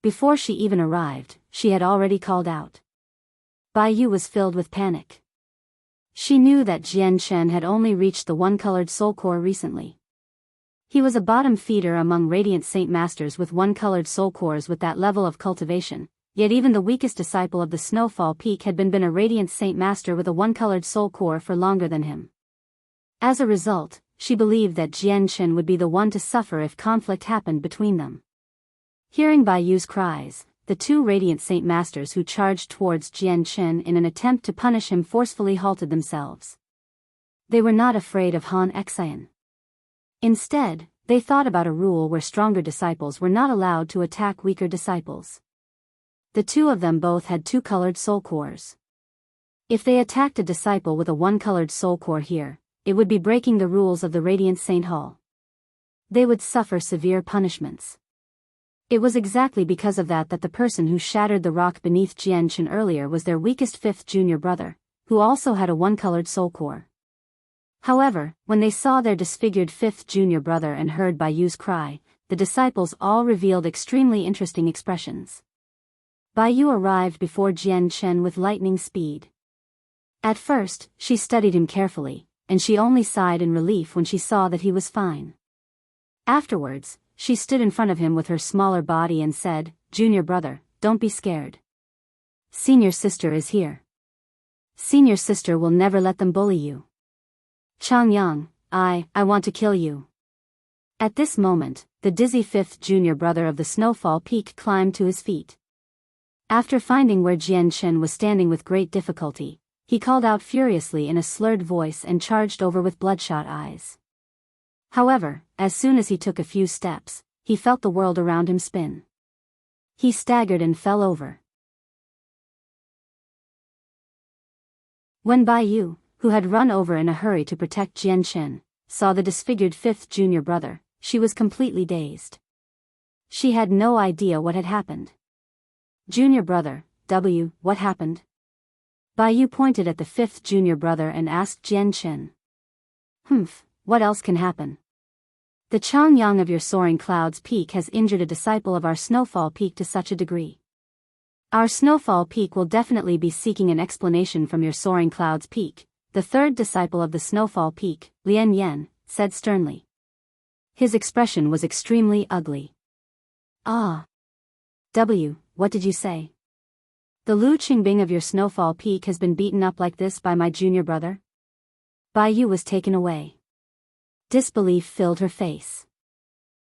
Before she even arrived, she had already called out. Biyao was filled with panic. She knew that Jian Chen had only reached the one-colored Soulcore recently. He was a bottom feeder among Radiant Saint Masters with one-colored Soulcores with that level of cultivation, yet even the weakest disciple of the Snowfall Peak had been a Radiant Saint Master with a one-colored Soulcore for longer than him. As a result, she believed that Jian Chen would be the one to suffer if conflict happened between them. Hearing Biyao's cries, the two Radiant Saint Masters who charged towards Jian Chen in an attempt to punish him forcefully halted themselves. They were not afraid of Han Xian. Instead, they thought about a rule where stronger disciples were not allowed to attack weaker disciples. The two of them both had two-colored Soulcores. If they attacked a disciple with a one-colored Soulcore here, it would be breaking the rules of the Radiant Saint Hall. They would suffer severe punishments. It was exactly because of that the person who shattered the rock beneath Jian Chen earlier was their weakest fifth junior brother, who also had a one-colored Soulcore. However, when they saw their disfigured fifth junior brother and heard Biyao's cry, the disciples all revealed extremely interesting expressions. Biyao arrived before Jian Chen with lightning speed. At first, she studied him carefully, and she only sighed in relief when she saw that he was fine. Afterwards, she stood in front of him with her smaller body and said, "Junior brother, don't be scared. Senior sister is here. Senior sister will never let them bully you. Chang Yang, I want to kill you." At this moment, the dizzy fifth junior brother of the Snowfall Peak climbed to his feet. After finding where Jian Chen was standing with great difficulty, he called out furiously in a slurred voice and charged over with bloodshot eyes. However, as soon as he took a few steps, he felt the world around him spin. He staggered and fell over. When Biyao, who had run over in a hurry to protect Jian Chen, saw the disfigured fifth junior brother, she was completely dazed. She had no idea what had happened. "Junior brother, what happened?" Biyao pointed at the fifth junior brother and asked Jian Chen. What else can happen? The Chang Yang of your Soaring Clouds Peak has injured a disciple of our Snowfall Peak to such a degree. Our Snowfall Peak will definitely be seeking an explanation from your Soaring Clouds Peak, the third disciple of the Snowfall Peak, Lian Yan, said sternly. His expression was extremely ugly. What did you say? The Lu Qingbing of your Snowfall Peak has been beaten up like this by my junior brother? Biyao was taken away. Disbelief filled her face.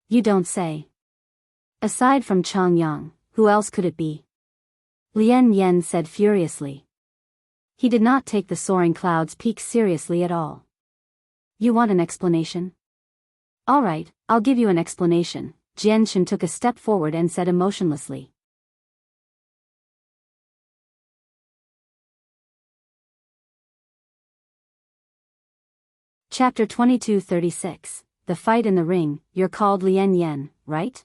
You don't say. Aside from Changyang, who else could it be? Lian Yen said furiously. He did not take the soaring clouds peak seriously at all. You want an explanation? All right, I'll give you an explanation, Jianchen took a step forward and said emotionlessly. Chapter 2236, The Fight in the Ring. You're called Lian Yen, right?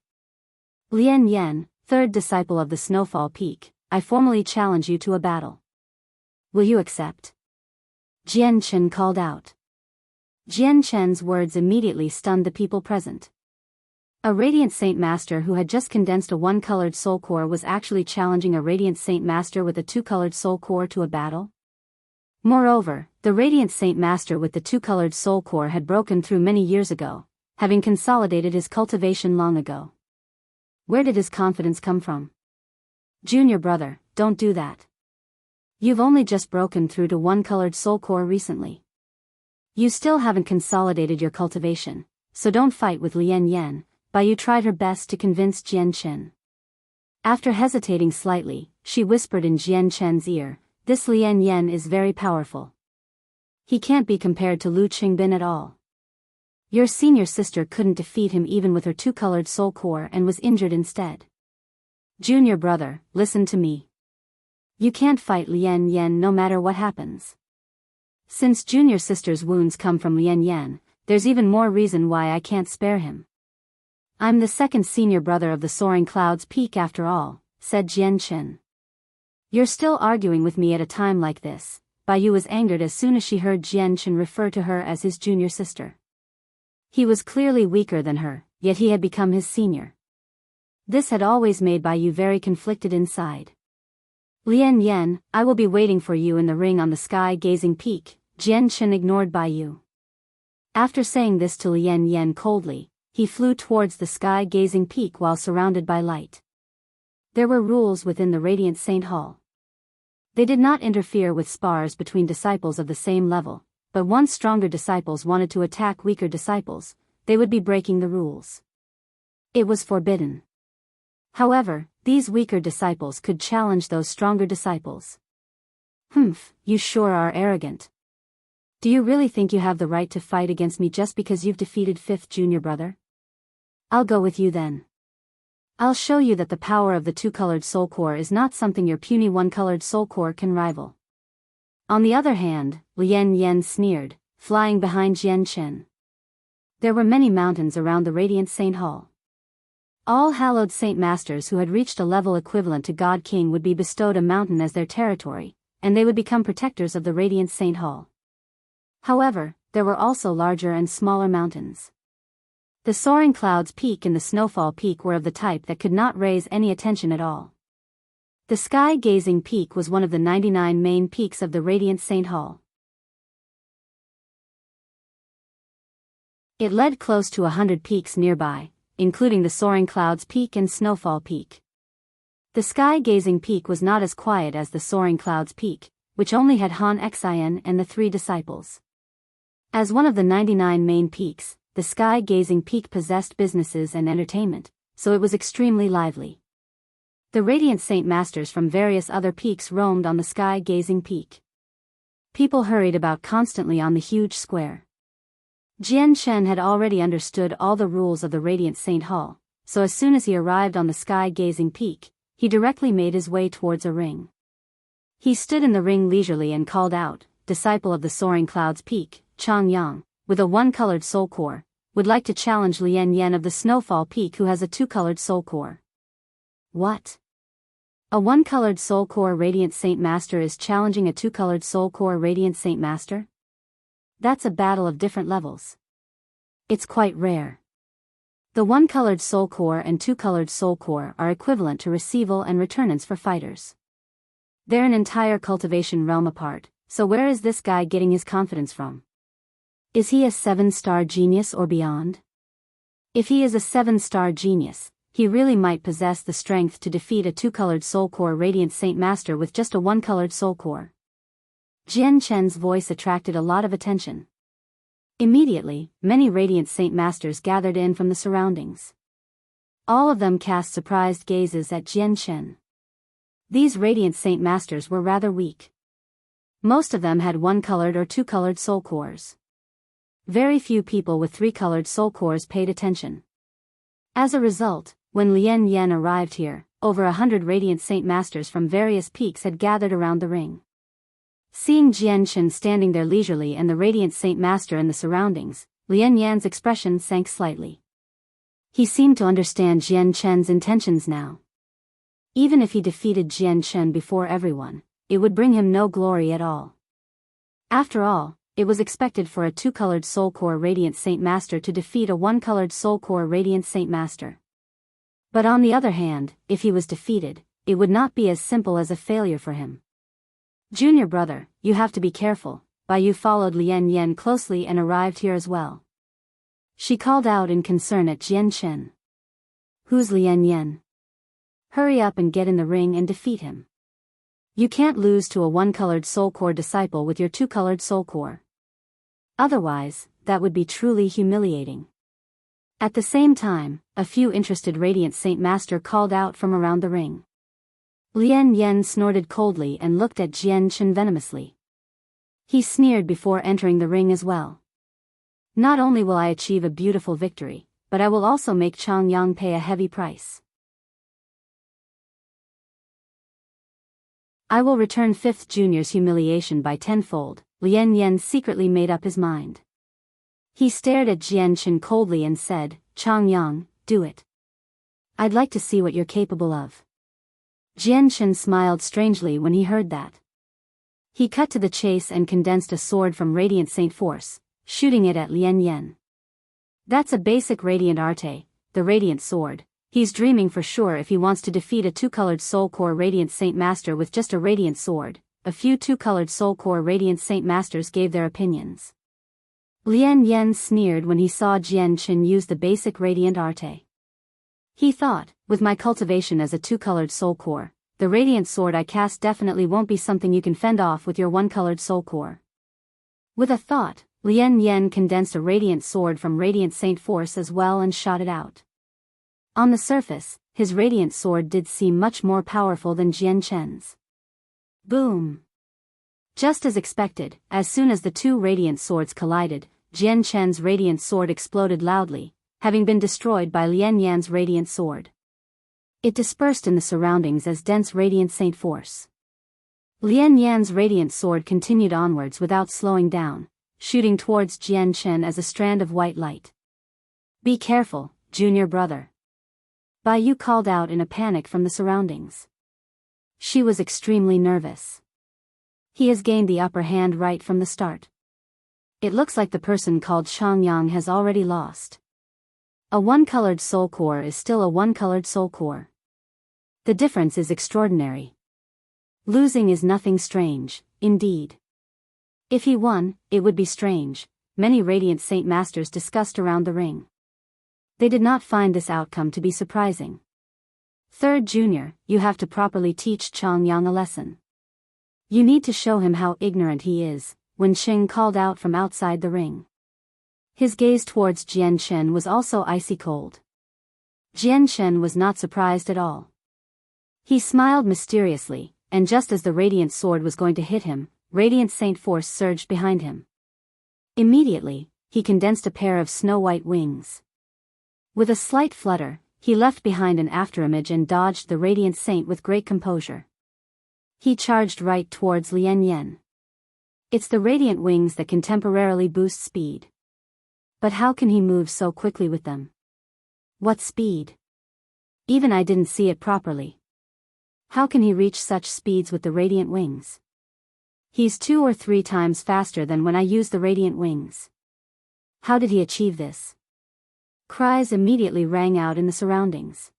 Lian Yen, third disciple of the Snowfall Peak, I formally challenge you to a battle. Will you accept? Jianchen called out. Jianchen's words immediately stunned the people present. A Radiant Saint Master who had just condensed a one-colored Soulcore was actually challenging a Radiant Saint Master with a two-colored Soulcore to a battle? Moreover, the Radiant Saint Master with the two-colored Soulcore had broken through many years ago, having consolidated his cultivation long ago. Where did his confidence come from? Junior brother, don't do that. You've only just broken through to one-colored Soulcore recently. You still haven't consolidated your cultivation, so don't fight with Lian Yen. Biyao tried her best to convince Jianchen. After hesitating slightly, she whispered in Jianchen's ear, this Lian Yen is very powerful. He can't be compared to Lu Qingbin at all. Your senior sister couldn't defeat him even with her two-colored Soulcore and was injured instead. Junior brother, listen to me. You can't fight Lian Yen no matter what happens. Since junior sister's wounds come from Lian Yen, there's even more reason why I can't spare him. I'm the second senior brother of the Soaring Clouds Peak after all, said Jianchen. You're still arguing with me at a time like this. Biyao was angered as soon as she heard Jianchen refer to her as his junior sister. He was clearly weaker than her, yet he had become his senior. This had always made Biyao very conflicted inside. Lian Yen, I will be waiting for you in the ring on the sky-gazing peak, Jianchen ignored Biyao. After saying this to Lian Yen coldly, he flew towards the sky-gazing peak while surrounded by light. There were rules within the Radiant Saint Hall. They did not interfere with spars between disciples of the same level, but once stronger disciples wanted to attack weaker disciples, they would be breaking the rules. It was forbidden. However, these weaker disciples could challenge those stronger disciples. Humph, you sure are arrogant. Do you really think you have the right to fight against me just because you've defeated fifth junior brother? I'll go with you then. I'll show you that the power of the two-colored Soulcore is not something your puny one-colored Soulcore can rival. On the other hand, Lian Yen sneered, flying behind Jianchen. There were many mountains around the Radiant Saint Hall. All Hallowed Saint Masters who had reached a level equivalent to God King would be bestowed a mountain as their territory, and they would become protectors of the Radiant Saint Hall. However, there were also larger and smaller mountains. The Soaring Clouds Peak and the Snowfall Peak were of the type that could not raise any attention at all. The Sky-Gazing Peak was one of the 99 main peaks of the Radiant Saint Hall. It led close to 100 peaks nearby, including the Soaring Clouds Peak and Snowfall Peak. The Sky-Gazing Peak was not as quiet as the Soaring Clouds Peak, which only had Han Xian and the three disciples. As one of the 99 main peaks, the Sky-Gazing Peak possessed businesses and entertainment, so it was extremely lively. The Radiant Saint Masters from various other peaks roamed on the Sky-Gazing Peak. People hurried about constantly on the huge square. Jianchen had already understood all the rules of the Radiant Saint Hall, so as soon as he arrived on the Sky-Gazing Peak, he directly made his way towards a ring. He stood in the ring leisurely and called out, disciple of the Soaring Clouds Peak, Changyang, with a one-colored Soulcore, would like to challenge Lian Yen of the Snowfall Peak who has a two-colored Soulcore. What? A one-colored Soulcore Radiant Saint Master is challenging a two-colored Soulcore Radiant Saint Master? That's a battle of different levels. It's quite rare. The one-colored Soulcore and two-colored Soulcore are equivalent to receival and returnance for fighters. They're an entire cultivation realm apart, so where is this guy getting his confidence from? Is he a 7-star genius or beyond? If he is a 7-star genius, he really might possess the strength to defeat a two-colored Soulcore Radiant Saint Master with just a one-colored Soulcore. Jianchen's voice attracted a lot of attention. Immediately, many Radiant Saint Masters gathered in from the surroundings. All of them cast surprised gazes at Jian Chen. These Radiant Saint Masters were rather weak. Most of them had one-colored or two-colored soul cores. Very few people with three-colored soul cores paid attention. As a result, when Lian Yan arrived here, over 100 Radiant Saint Masters from various peaks had gathered around the ring. Seeing Jian Chen standing there leisurely and the Radiant Saint Master in the surroundings, Lian Yan's expression sank slightly. He seemed to understand Jian Chen's intentions now. Even if he defeated Jian Chen before everyone, it would bring him no glory at all. After all, it was expected for a two-colored Soul Core Radiant Saint Master to defeat a one-colored Soul Core Radiant Saint Master. But on the other hand, if he was defeated, it would not be as simple as a failure for him. Junior brother, you have to be careful. Biyao followed Lian Yan closely and arrived here as well. She called out in concern at Jian Chen. Who's Lian Yan? Hurry up and get in the ring and defeat him. You can't lose to a one-colored Soul Core disciple with your two-colored Soul Core. Otherwise, that would be truly humiliating. At the same time, a few interested Radiant Saint Master called out from around the ring. Lian Yan snorted coldly and looked at Jian Chen venomously. He sneered before entering the ring as well. Not only will I achieve a beautiful victory, but I will also make Changyang pay a heavy price. I will return 5th Junior's humiliation by tenfold. Lian Yan secretly made up his mind. He stared at Jian Chen coldly and said, Changyang, do it. I'd like to see what you're capable of. Jian Chen smiled strangely when he heard that. He cut to the chase and condensed a sword from Radiant Saint Force, shooting it at Lian Yan. That's a basic Radiant Arte, the Radiant Sword. He's dreaming for sure if he wants to defeat a two-colored Soul Core Radiant Saint Master with just a Radiant Sword. A few two-colored Soul Core Radiant Saint Masters gave their opinions. Lian Yan sneered when he saw Jian Chen use the basic Radiant Arte. He thought, with my cultivation as a two-colored Soul Core, the Radiant Sword I cast definitely won't be something you can fend off with your one-colored Soul Core. With a thought, Lian Yan condensed a Radiant Sword from Radiant Saint Force as well and shot it out. On the surface, his Radiant Sword did seem much more powerful than Jian Chen's. Boom! Just as expected, as soon as the two Radiant Swords collided, Jian Chen's Radiant Sword exploded loudly, having been destroyed by Lian Yan's Radiant Sword. It dispersed in the surroundings as dense Radiant Saint Force. Lian Yan's Radiant Sword continued onwards without slowing down, shooting towards Jian Chen as a strand of white light. Be careful, junior brother. Biyao called out in a panic from the surroundings. She was extremely nervous. He has gained the upper hand right from the start. It looks like the person called Changyang has already lost. A one-colored Soul Core is still a one-colored Soul Core. The difference is extraordinary. Losing is nothing strange, indeed. If he won, it would be strange, many Radiant Saint Masters discussed around the ring. They did not find this outcome to be surprising. 3rd Junior, you have to properly teach Changyang a lesson. You need to show him how ignorant he is, Wen Qing called out from outside the ring. His gaze towards Jian Chen was also icy cold. Jian Chen was not surprised at all. He smiled mysteriously, and just as the Radiant Sword was going to hit him, Radiant Saint Force surged behind him. Immediately, he condensed a pair of snow-white wings. With a slight flutter, he left behind an afterimage and dodged the Radiant Saint with great composure. He charged right towards Lian Yan. It's the Radiant Wings that can temporarily boost speed. But how can he move so quickly with them? What speed? Even I didn't see it properly. How can he reach such speeds with the Radiant Wings? He's 2 or 3 times faster than when I used the Radiant Wings. How did he achieve this? Cries immediately rang out in the surroundings.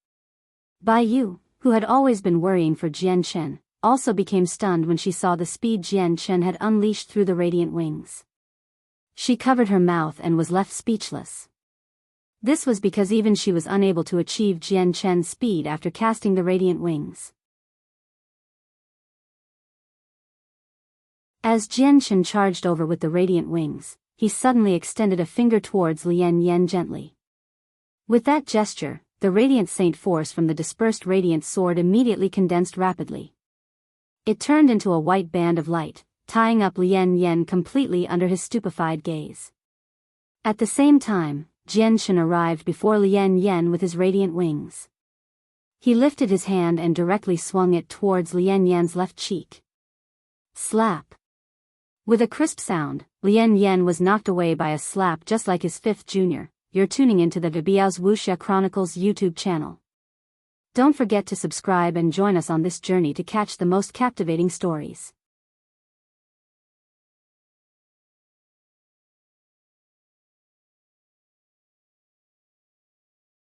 Biyao, who had always been worrying for Jian Chen, also became stunned when she saw the speed Jian Chen had unleashed through the Radiant Wings. She covered her mouth and was left speechless. This was because even she was unable to achieve Jian Chen's speed after casting the Radiant Wings. As Jian Chen charged over with the Radiant Wings, he suddenly extended a finger towards Lian Yan gently. With that gesture, the Radiant Saint force from the dispersed Radiant sword immediately condensed rapidly. It turned into a white band of light, tying up Lien Yen completely under his stupefied gaze. At the same time, Jian Shen arrived before Lien Yen with his radiant wings. He lifted his hand and directly swung it towards Lien Yan's left cheek. Slap. With a crisp sound, Lien Yen was knocked away by a slap just like his fifth junior. You're tuning into the Biyao's Wuxia Chronicles YouTube channel. Don't forget to subscribe and join us on this journey to catch the most captivating stories.